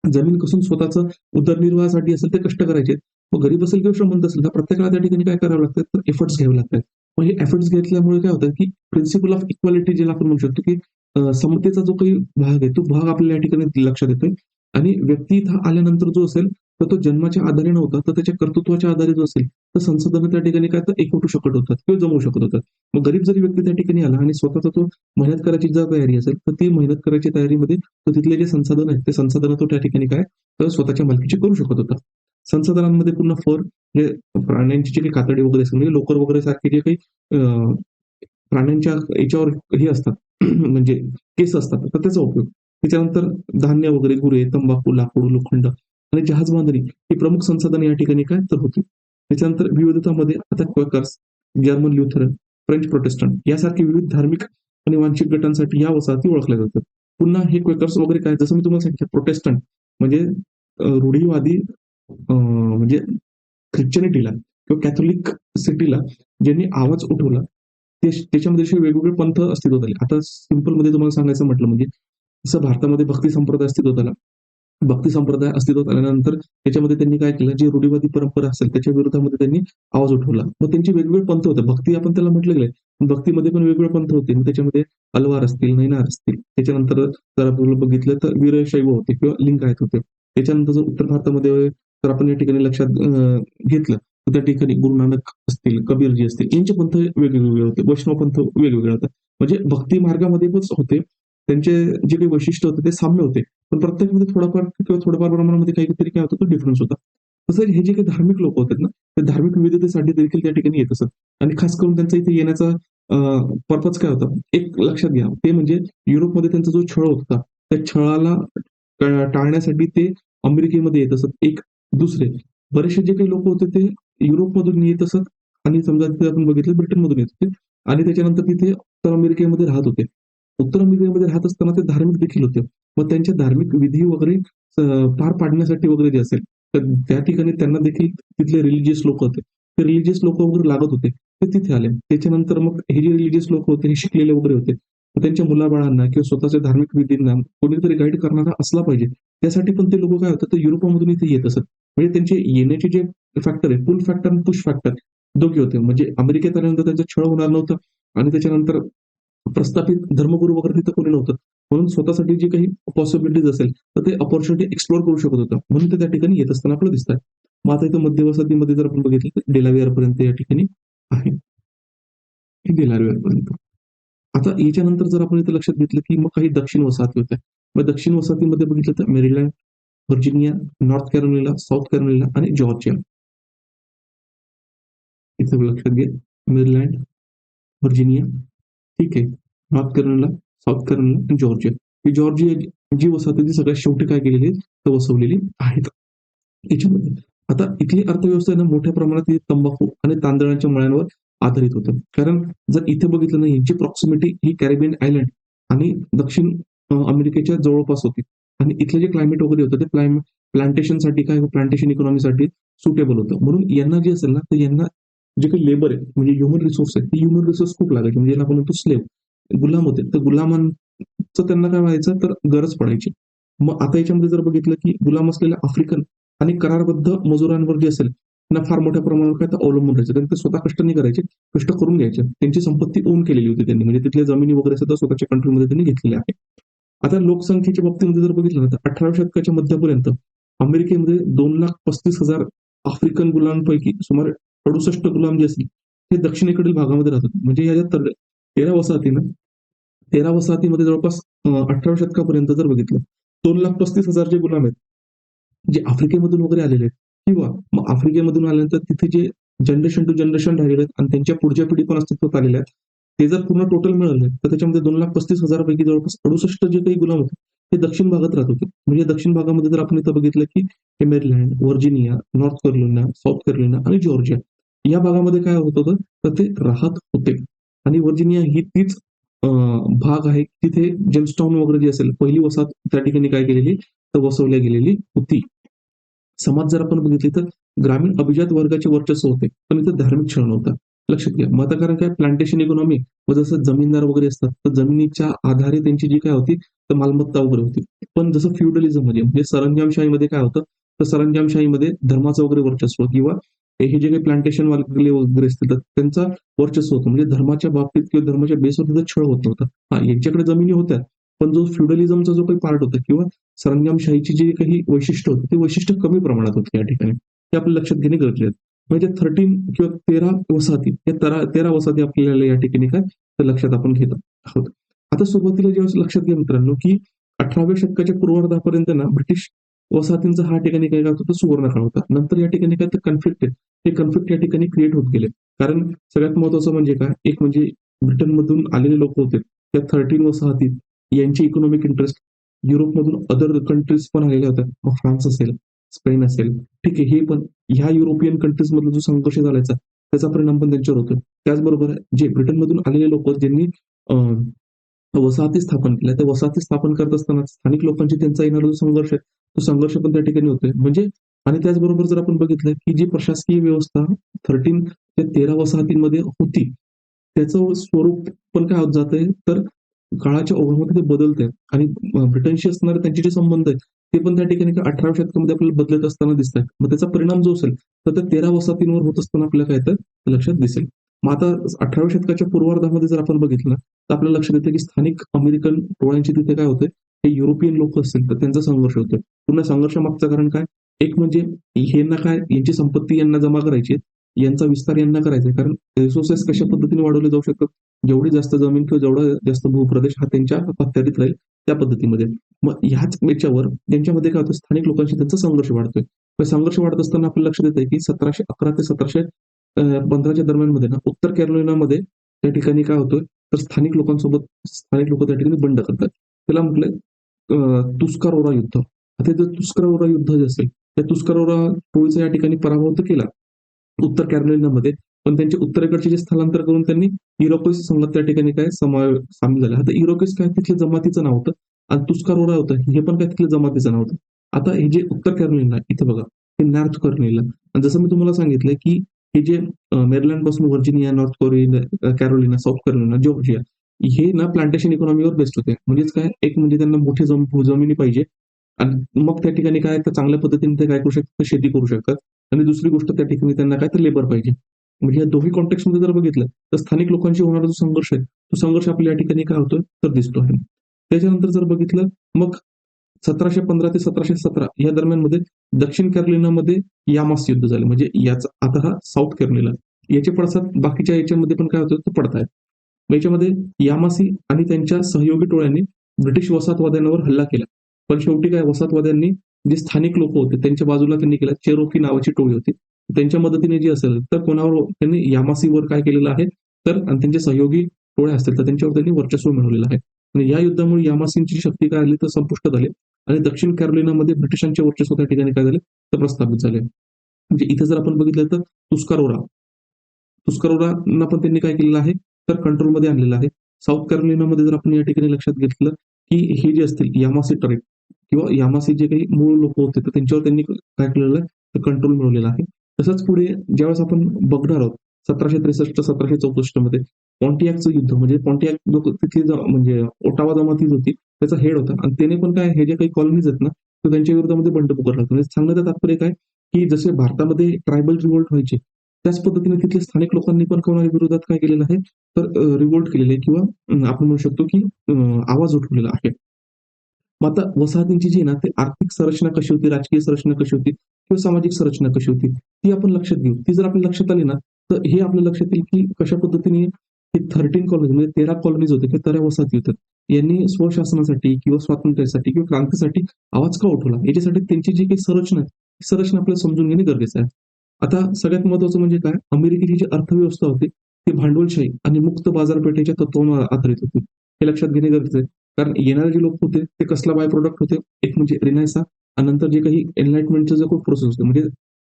जमीन कसून स्वतःचं उदरनिर्वाहासाठी असेल ते कष्ट करायचे. मग गरीब असेल किंवा श्रीमंत असेल, तर प्रत्येकाला त्या ठिकाणी काय करावं लागतं, तर एफर्ट्स घ्यावे लागतात. मग हे एफर्ट्स घेतल्यामुळे काय होतं, की प्रिन्सिपल ऑफ इक्वालिटी ज्याला आपण म्हणू शकतो, की समतेचा जो काही भाग आहे, तो भाग आपल्याला या ठिकाणी लक्षात येतोय आणि व्यक्ती इथं आल्यानंतर जो असेल, तर तो जन्माच्या आधारे नव्हता, तर त्याच्या कर्तृत्वाच्या आधारे जो असेल, तर संसाधनं त्या ठिकाणी काय तर एकवटू शकत होतात किंवा जमवू शकत होतात. मग गरीब जरी व्यक्ती त्या ठिकाणी आला आणि स्वतःचा तो मेहनत करायची जर तयारी असेल, तर ती मेहनत करायची तयारीमध्ये तर तिथले जे संसाधन आहेत, ते संसाधनं तो त्या ठिकाणी काय तर स्वतःच्या मालकीचे करू शकत होता. संसाधनांमध्ये पूर्ण फर जे प्राण्यांची जी काही कातडी वगैरे असते, म्हणजे लोकर वगैरे सारखे जे काही प्राण्यांच्या याच्यावर हे असतात म्हणजे केस असतात, तर त्याचा उपयोग. त्याच्यानंतर धान्य वगैरे, गुरे, तंबाखू, लाकूड, लोखंड आणि जहाज बांधणी ही प्रमुख संसाधने या ठिकाणी काय तर होती. त्याच्यानंतर विविधतामध्ये आता क्वेकर्स, जर्मन ल्युथरन, फ्रेंच प्रोटेस्टंट यासारखे विविध धार्मिक आणि वांशिक गटांसाठी या वसाहती ओळखल्या जातात. पुन्हा हे क्वेकर्स वगैरे काय जसं मी तुम्हाला सांगितलं प्रोटेस्टंट म्हणजे रूढीवादी म्हणजे ख्रिश्चनिटीला किंवा कॅथोलिक सिटीला ज्यांनी आवाज उठवला त्याच्यामध्ये असे वेगवेगळे पंथ अस्तित्वात आले. आता सिंपलमध्ये तुम्हाला सांगायचं म्हटलं म्हणजे जसं भारतामध्ये भक्ती संप्रदाय अस्तित्वात आला. भक्ती संप्रदाय अस्तित्वात आल्यानंतर त्याच्यामध्ये त्यांनी काय केलं, जी रूढीवादी परंपरा असेल त्याच्या विरोधामध्ये त्यांनी आवाज उठवला. मग त्यांचे वेगवेगळे पंथ होते. भक्ती आपण त्याला म्हटलेलं आहे. भक्तीमध्ये पण वेगवेगळे पंथ होते. मग त्याच्यामध्ये अलवार असतील, नयनार असतील. त्याच्यानंतर जर आपण बघितलं तर वीरशैव होते किंवा लिंगायत होते. त्याच्यानंतर जर उत्तर भारतामध्ये तर आपण या ठिकाणी लक्षात घेतलं तर त्या ठिकाणी गुरु नानक असतील, कबीरजी असतील यांचे पंथ वेगवेगळे होते. वैष्णव पंथ वेगवेगळे होते. म्हणजे भक्ती मार्गामध्ये पण होते. त्यांचे जे काही वैशिष्ट्य होते ते साम्य होते. पण प्रत्येकामध्ये थोडाफार किंवा थोड्याफार प्रमाणामध्ये काहीतरी काय होतं तो डिफरन्स होता. तसंच हे जे काही धार्मिक लोक होते ना, ते धार्मिक विविधतेसाठी देखील त्या ठिकाणी येत असत आणि खास करून त्यांचा इथे येण्याचा पर्पज काय होता? एक लक्षात घ्या, ते म्हणजे युरोपमध्ये त्यांचा जो छळ होता, त्या छळाला टाळण्यासाठी ते अमेरिकेमध्ये येत असत. एक दुसरे बरेचसे जे काही लोक होते ते युरोपमधून येत असत आणि समजा तिथे आपण बघितलं ब्रिटनमधून येत होते आणि त्याच्यानंतर तिथे उत्तर अमेरिकेमध्ये राहत होते. उत्तर अमेरिकेमध्ये राहत असताना ते धार्मिक देखील होते. मग त्यांच्या धार्मिक विधी वगैरे पार पाडण्यासाठी वगैरे जे असेल, तर त्या ठिकाणी त्यांना देखील तिथले रिलिजियस लोक होते. ते रिलिजियस लोक वगैरे लागत होते. ते तिथे आले. त्याच्यानंतर मग हे जे रिलिजियस लोक होते, हे शिकलेले वगैरे होते. मग त्यांच्या मुलाबाळांना किंवा स्वतःच्या धार्मिक विधींना कोणीतरी गाईड करणारा असला पाहिजे. त्यासाठी पण ते लोक काय होतात, तर युरोपामधून इथे येत असत. म्हणजे त्यांचे येण्याचे जे फॅक्टर आहे, पुल फॅक्टर आणि पुश फॅक्टर दोघे होते. म्हणजे अमेरिकेत आल्यानंतर त्यांचा छळ होणार नव्हता आणि त्याच्यानंतर प्रस्थापित धर्मगुरू वगैरे तिथं कोणी नव्हतं. म्हणून स्वतःसाठी जी काही पॉसिबिलिटीज असेल, तर ते अपॉर्च्युनिटी एक्सप्लोर करू शकत होतं. म्हणून ते त्या ठिकाणी येत असताना आपल्याला दिसतात. मग आता इथं मध्य वसाहतीमध्ये जर आपण बघितलं, तर डेलावेअर पर्यंत या ठिकाणी आहे. हे डेलावेअर पर्यंत. आता याच्यानंतर जर आपण इथे लक्षात घेतलं, की मग काही दक्षिण वसाहती होत्या. मग दक्षिण वसाहतीमध्ये बघितलं तर Maryland, Virginia, north Carolina, south Carolina आणि जॉर्जिया. इथे लक्षात घे. मेरीलँड, व्हर्जिनिया, ठीक आहे. नॉर्थ कॅरोलिना, साऊथ कॅरोलिना आणि जॉर्जिया. ही जॉर्जिया जी वसाहत आहे ती सगळ्यात शेवटी काय केलेली आहे, तर वसवलेली आहेत याच्यामध्ये. आता इथली अर्थव्यवस्था आहे ना मोठ्या प्रमाणात ही तंबाखू आणि तांदळाच्या मळ्यांवर आधारित होतं. कारण जर इथे बघितलं ना यांची प्रॉक्सिमिटी ही कॅरिबियन आयलंड आणि दक्षिण अमेरिकेच्या जवळपास होती आणि इथलं जे क्लायमेट वगैरे होतं ते प्लांटेशनसाठी काय प्लांटेशन इकॉनॉमीसाठी सुटेबल होतं. म्हणून यांना जे असेल ना तर यांना जे काही लेबर आहे म्हणजे ह्युमन रिसोर्स आहे, ते ह्युमन रिसोर्स खूप लागायचे. म्हणजे याला आपण म्हणतो स्लेव्ह, गुलाम होते. तर गुलामांचं त्यांना काय व्हायचं तर गरज पडायची. मग आता याच्यामध्ये जर बघितलं की गुलाम असलेल्या आफ्रिकन आणि करारबद्ध मजुरांवर जे असेल त्यांना फार मोठ्या प्रमाणावर काय तर अवलंबून राहायचं. त्यांनी ते स्वतः कष्ट नाही करायचे, कष्ट करून घ्यायचे. त्यांची संपत्ती ओन केलेली होती त्यांनी, म्हणजे तिथल्या जमिनी वगैरे सुद्धा स्वतःच्या कंट्रीमध्ये त्यांनी घेतलेल्या आहे. आता लोकसंख्येच्या बाबतीमध्ये जर बघितलं ना, तर 18व्या शतकाच्या मध्यापर्यंत अमेरिकेमध्ये 2,35,000 आफ्रिकन गुलामांपैकी सुमारे 68 गुलाम जे असतील, हे दक्षिणेकडील भागामध्ये राहत होते. म्हणजे या ज्या 13 वसाहती ना, 13 वसाहतीमध्ये जवळपास 18व्या शतकापर्यंत जर बघितलं, 2,35,000 जे गुलाम आहेत, जे आफ्रिकेमधून वगैरे आलेले आहेत किंवा मग आफ्रिकेमधून आल्यानंतर तिथे जे जनरेशन टू जनरेशन राहिलेले आहेत आणि त्यांच्या पुढच्या पिढी पण अस्तित्वात आलेल्या आहेत, ते जर पूर्ण टोटल मिळाले तर त्याच्यामध्ये 2,35,000 पैकी जवळपास 68 जे काही गुलाम होते ते दक्षिण भागात राहत होते. म्हणजे दक्षिण भागामध्ये जर आपण इथं बघितलं की हे Maryland, Virginia, north Carolina, south Carolina आणि जॉर्जिया या भागामध्ये काय होत होतं, तर ते राहत होते. आणि व्हर्जिनिया ही तीच भाग आहे तिथे जेम्सटाउन वगैरे जे असेल पहिली वसाहत त्या ठिकाणी काय केलेली तर वसवल्या गेलेली होती. समाज जर आपण बघितली तर ग्रामीण अभिजात वर्गाचे वर्चस्व होते, पण इथं धार्मिक छळ नव्हता. लक्षात घ्या. मग आता कारण काय प्लांटेशन इकॉनॉमी व जसं जमीनदार वगैरे असतात, तर जमिनीच्या आधारे त्यांची जी काय होती, तर मालमत्ता वगैरे होती. पण जसं फ्युडलिझम मध्ये म्हणजे सरंजामशाहीमध्ये काय होतं, तर सरंजामशाहीमध्ये धर्माचं वगैरे वर्चस्व किंवा हे जे काही प्लांटेशन वाले वगैरे असतील, तर त्यांचा वर्चस्व होतं. म्हणजे धर्माच्या बाबतीत किंवा धर्माच्या बेसवर तिथं छळ होत नव्हता. हा यांच्याकडे जमिनी होत्या, पण जो फ्युडलिझमचा जो काही पार्ट होता किंवा सरंजामशाहीची जी काही वैशिष्ट्य होती, ते वैशिष्ट्य कमी प्रमाणात होती या ठिकाणी. हे आपल्या लक्षात घेणे गरजेचे आहे. म्हणजे 13 किंवा 13 वसाहती, या 13 वसाहती आपल्याला या ठिकाणी काय तर लक्षात आपण घेत आहोत. आता सुरुवातीला जेव्हा लक्षात घ्या मित्रांनो, की 18व्या शतकाच्या पूर्वार्धापर्यंत ना ब्रिटिश वसाहतींचा हा ठिकाणी काय होतं, तर सुवर्ण काळ होता. नंतर या ठिकाणी काय तर कन्फ्लिक्ट आहे. हे कन्फ्लिक्ट या ठिकाणी क्रिएट होत गेले. कारण सगळ्यात महत्त्वाचं म्हणजे काय, एक म्हणजे ब्रिटनमधून आलेले लोक होते. त्या 13 वसाहतीत यांची इकॉनॉमिक इंटरेस्ट युरोपमधून अदर कंट्रीज पण आलेल्या होत्या. मग फ्रान्स असेल, स्पेन असेल, ठीक आहे. हे पण ह्या युरोपियन कंट्रीज मधला जो संघर्ष झालायचा त्याचा परिणाम पण त्यांच्यावर होतो. त्याचबरोबर जे ब्रिटनमधून आलेले लोक ज्यांनी वसाहती स्थापन केल्या, त्या वसाहती स्थापन करत असताना स्थानिक लोकांची त्यांचा येणारा जो संघर्ष आहे, तो संघर्ष पण त्या ठिकाणी होतोय. म्हणजे आणि त्याचबरोबर जर आपण बघितलं, की जी प्रशासकीय व्यवस्था 13 ते 13 वसाहतींमध्ये होती, त्याचं स्वरूप पण काय होत जातंय, तर काळाच्या ओघामध्ये ते बदलतंय आणि ब्रिटनशी असणारे त्यांचे जे संबंध आहेत, ते पण त्या ठिकाणी 18व्या शतकामध्ये आपल्याला बदलत असताना दिसतात. मग त्याचा परिणाम जो असेल, तर त्या 13 वसाहतींवर होत असताना आपल्याला काय तर लक्षात दिसेल. मग आता 18व्या शतकाच्या पूर्वार्धामध्ये जर आपण बघितलं ना, तर आपल्याला लक्षात येतं की स्थानिक अमेरिकन टोळ्यांची तिथे काय होते, हे युरोपियन लोक असतील तर त्यांचा संघर्ष होतोय. पूर्ण संघर्षामागचं कारण काय, एक म्हणजे ह्यांना काय यांची संपत्ती यांना जमा करायची आहे, यांचा विस्तार यांना करायचा आहे. कारण रिसोर्सेस कशा पद्धतीने वाढवले जाऊ शकतात, जेवढी जास्त जमीन किंवा जेवढा जास्त भूप्रदेश हा त्यांच्या अखत्यारीत राहील त्या पद्धतीमध्ये. मग ह्याच याच्यावर त्यांच्यामध्ये काय होतं, स्थानिक लोकांशी त्यांचा संघर्ष वाढतोय. मग संघर्ष वाढत असताना आपल्याला लक्षात येतंय की 1711 ते 1715च्या दरम्यानमध्ये ना उत्तर कॅरोलिनामध्ये त्या ठिकाणी काय होतं, तर स्थानिक लोकांसोबत स्थानिक लोक त्या ठिकाणी बंड करतात. त्याला म्हटलंय तुस्कारोरा युद्ध. आता जर तुस्कारोरा युद्ध जे असेल, त्या तुस्कारोरा टोळीचा या ठिकाणी पराभव तर केला उत्तर कॅरोलिनामध्ये, पण त्यांचे उत्तरेकडचे जे स्थलांतर करून त्यांनी इरोकेस संघात त्या ठिकाणी काय सामील झाले. आता इरोकेस काय तिथल्या जमातीचं नाव होतं आणि तुस्कारोरा होतं हे पण काय तिथल्या जमातीचं नाव होतं. आता हे जे उत्तर कॅरोलिना इथे बघा, हे नॉर्थ कॅरोलिना आणि जसं मी तुम्हाला सांगितलं की हे जे मेरीलँड पासून Virginia, north Carolina, south Carolina, Georgia हे ना प्लांटेशन इकॉनॉमीवर बेस्ड होते. म्हणजेच काय, एक म्हणजे त्यांना मोठी जमिनी पाहिजे आणि मग त्या ठिकाणी काय तर चांगल्या पद्धतीने ते काय करू शकतात, शेती करू शकतात आणि दुसरी गोष्ट त्या ठिकाणी त्यांना काय तर लेबर पाहिजे. म्हणजे या दोन्ही कॉन्टेक्स्ट मध्ये जर बघितलं तर स्थानिक लोकांशी होणारा जो संघर्ष आहे, तो संघर्ष आपल्या या ठिकाणी काय होतोय तर दिसतो आहे. त्याच्यानंतर जर बघितलं मग 1715 ते 1717 या दरम्यान दक्षिण कॅरोलिनामध्ये यामास युद्ध झालं. म्हणजे याचा आता हा साऊथ कॅरोलिना याचे पडसाद बाकीच्या याच्यामध्ये पण काय होतं तो पडतायत. याच्यामध्ये यामासी आणि त्यांच्या सहयोगी टोळ्यांनी ब्रिटिश वसाहतवाद्यांवर हल्ला केला. पण शेवटी काय वसाहतवाद्यांनी जे स्थानिक लोक होते त्यांच्या बाजूला त्यांनी केला. चेरोकी नावाची टोळी होती. त्यांच्या मदतीने जे असेल तर कोणावर त्यांनी यामासीवर काय केलेलं आहे, तर आणि त्यांचे सहयोगी टोळ्या असतील तर त्यांच्यावर त्यांनी वर्चस्व मिळवलेलं आहे. आणि या युद्धामुळे यामासींची शक्ती काय आली तर संपुष्टात आली आणि दक्षिण कॅरोलिनामध्ये ब्रिटिशांचे वर्चस्व त्या ठिकाणी काय झाले तर प्रस्थापित झाले. म्हणजे इथे जर आपण बघितलं तर तुस्कारोरा तुस्कारोरांना पण त्यांनी काय केलेलं आहे तर कंट्रोलमध्ये आणलेलं आहे. साऊथ कॅरोलिनामध्ये जर आपण या ठिकाणी लक्षात घेतलं की हे जे असतील यामासी ट्राईब किंवा यामासी जे काही मूळ लोक होते तर त्यांच्यावर त्यांनी काय केलेलं आहे तर कंट्रोल मिळवलेला आहे. तसंच पुढे ज्यावेळेस आपण बघणार आहोत 1763-1764 मध्ये पॉन्टियाकचं युद्ध, म्हणजे पॉन्टियाक जो तिथली म्हणजे ओटावा जमाती होती त्याचा हेड होता आणि त्याने पण काय हे जे काही कॉलनीज आहेत ना तर त्यांच्या विरोधामध्ये बंड पुकारला. म्हणजे सांगण्याचं तात्पर्य काय की जसे भारतामध्ये ट्रायबल रिव्होल्ट व्हायचे, त्याच पद्धतीने तिथल्या स्थानिक लोकांनी पण कोणाच्या विरोधात काय केलेलं आहे, तर रिव्होल्ट केलेलं आहे किंवा आपण म्हणू शकतो की आवाज उठवलेला आहे. मग आता वसाहतींची जी आहे ना, ती आर्थिक संरचना कशी होती, राजकीय संरचना कशी होती किंवा सामाजिक संरचना कशी होती, ती आपण लक्षात घेऊ. ती जर आपल्या लक्षात आली ना, तर हे आपल्या लक्षात येईल की कशा पद्धतीने हे 13 कॉलनीज म्हणजे 13 कॉलनीज होते किंवा 13 वसाहती होत्या. यांनी स्वशासनासाठी किंवा स्वातंत्र्यासाठी किंवा क्रांतीसाठी आवाज का उठवला? याच्यासाठी त्यांची जी काही संरचना आहे, ती संरचना आपल्याला समजून घेणे गरजेचं आहे. आता सगळ्यात महत्त्वाचं म्हणजे काय, अमेरिकेची जी अर्थव्यवस्था होती, ती भांडवलशाही आणि मुक्त बाजारपेठेच्या तत्त्वावर आधारित होती. हे लक्षात घेणे गरजेचं आहे. कारण येणारे जे लोक होते, ते कसला बाय प्रॉडक्ट होते? एक म्हणजे रिनायसा आणि नंतर जे काही एनलाइटमेंटचा जो काही प्रोसेस असतो, म्हणजे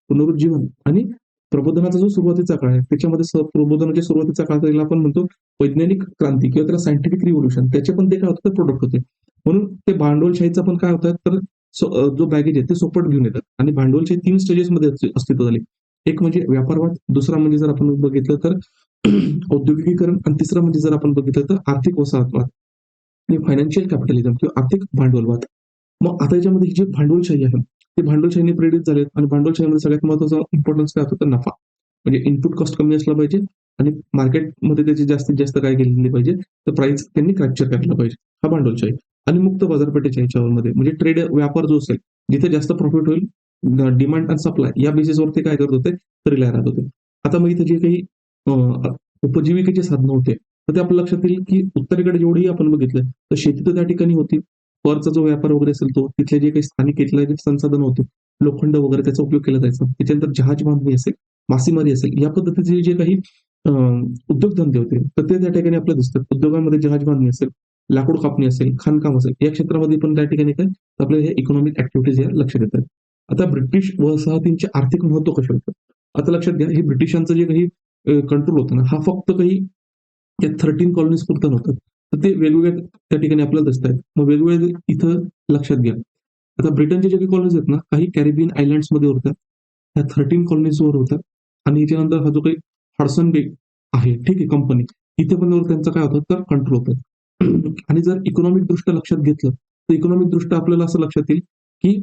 पुनरुज्जीवन आणि प्रबोधनाचा जो सुरुवातीचा काळ आहे, त्याच्यामध्ये प्रबोधनाच्या सुरुवातीचा काळ त्याला आपण म्हणतो वैज्ञानिक क्रांती किंवा त्याला सायंटिफिक रिव्होल्यूशन. त्याचे पण ते काय होतं, प्रोडक्ट होते. म्हणून ते भांडवलशाहीचा पण काय होतं, तर जो बॅगेज आहे ते सोपट घेऊन येतात आणि भांडवलशाही 3 स्टेजेसमध्ये अस्तित्वात आली. एक म्हणजे व्यापारवाद, दुसरा म्हणजे जर आपण बघितलं तर औद्योगिकीकरण आणि तिसरं म्हणजे जर आपण बघितलं तर आर्थिक वसाहतवाद आणि फायनान्शियल कॅपिटलिझम किंवा आर्थिक भांडवलवाद. मग आता याच्यामध्ये ही जी भांडवलशाही आहे, ते भांडवलशाहीने प्रेरित झालेत आणि भांडवलशाहीमध्ये सगळ्यात महत्त्वाचा इम्पोर्टन्स काय होतं, तर नफा. म्हणजे इनपुट कॉस्ट कमी असला पाहिजे आणि मार्केटमध्ये त्याची जास्तीत जास्त काय केली पाहिजे, तर प्राइस त्यांनी कॅप्चर करायला पाहिजे. हा भांडवलशाही आणि मुक्त बाजारपेठेच्या ह्याच्यामध्ये म्हणजे ट्रेड व्यापार जो असेल, जिथे जास्त प्रॉफिट होईल, डिमांड आणि सप्लाय या बेसिसवरती काय करत होते, तर रिलाय राहत होते. आता मग इथे जे काही उपजीविकेचे साधनं होते, तर ते आपल्या लक्षात येईल की उत्तरेकडे जेवढेही आपण बघितलं, तर शेती तर त्या ठिकाणी होती. फरचा जो व्यापार वगैरे असेल तो, तिथले जे काही स्थानिक इथले जे संसाधन होते, लोखंड वगैरे त्याचा उपयोग केला जायचा. त्याच्यानंतर जहाज बांधणी असेल, मासेमारी असेल, या पद्धतीचे जे काही उद्योगधंदे होते, तर ते त्या ठिकाणी आपल्याला दिसतात. उद्योगांमध्ये जहाज बांधणी असेल, लाकूड कापणी असेल, खाणकाम असेल, या क्षेत्रामध्ये पण त्या ठिकाणी काय आपल्या हे इकॉनॉमिक ॲक्टिव्हिटीज या लक्षात येतात. आता ब्रिटिश वसाहतींचे आर्थिक महत्त्व कसे होतं? आता लक्षात घ्या, हे ब्रिटिशांचं जे काही कंट्रोल होतं ना, हा फक्त काही त्या 13 कॉलनीज पुरतं नव्हतं. तर ते वेगवेगळ्या त्या ठिकाणी आपल्याला दिसतायत. मग वेगवेगळे इथं लक्षात घ्या. आता ब्रिटनच्या ज्या काही कॉलनीज आहेत ना, काही कॅरिबियन आयलँड्समध्ये होत्या. ह्या 13 कॉलनीजवर होत्या आणि याच्यानंतर हा जो काही हडसन बे आहे, ठीक आहे, कंपनी. इथे पण त्यांचं काय होतं, तर कंट्रोल होतं. आणि जर इकॉनॉमिक दृष्ट्या लक्षात घेतलं, तर इकॉनॉमिक दृष्ट्या आपल्याला असं लक्षात येईल, की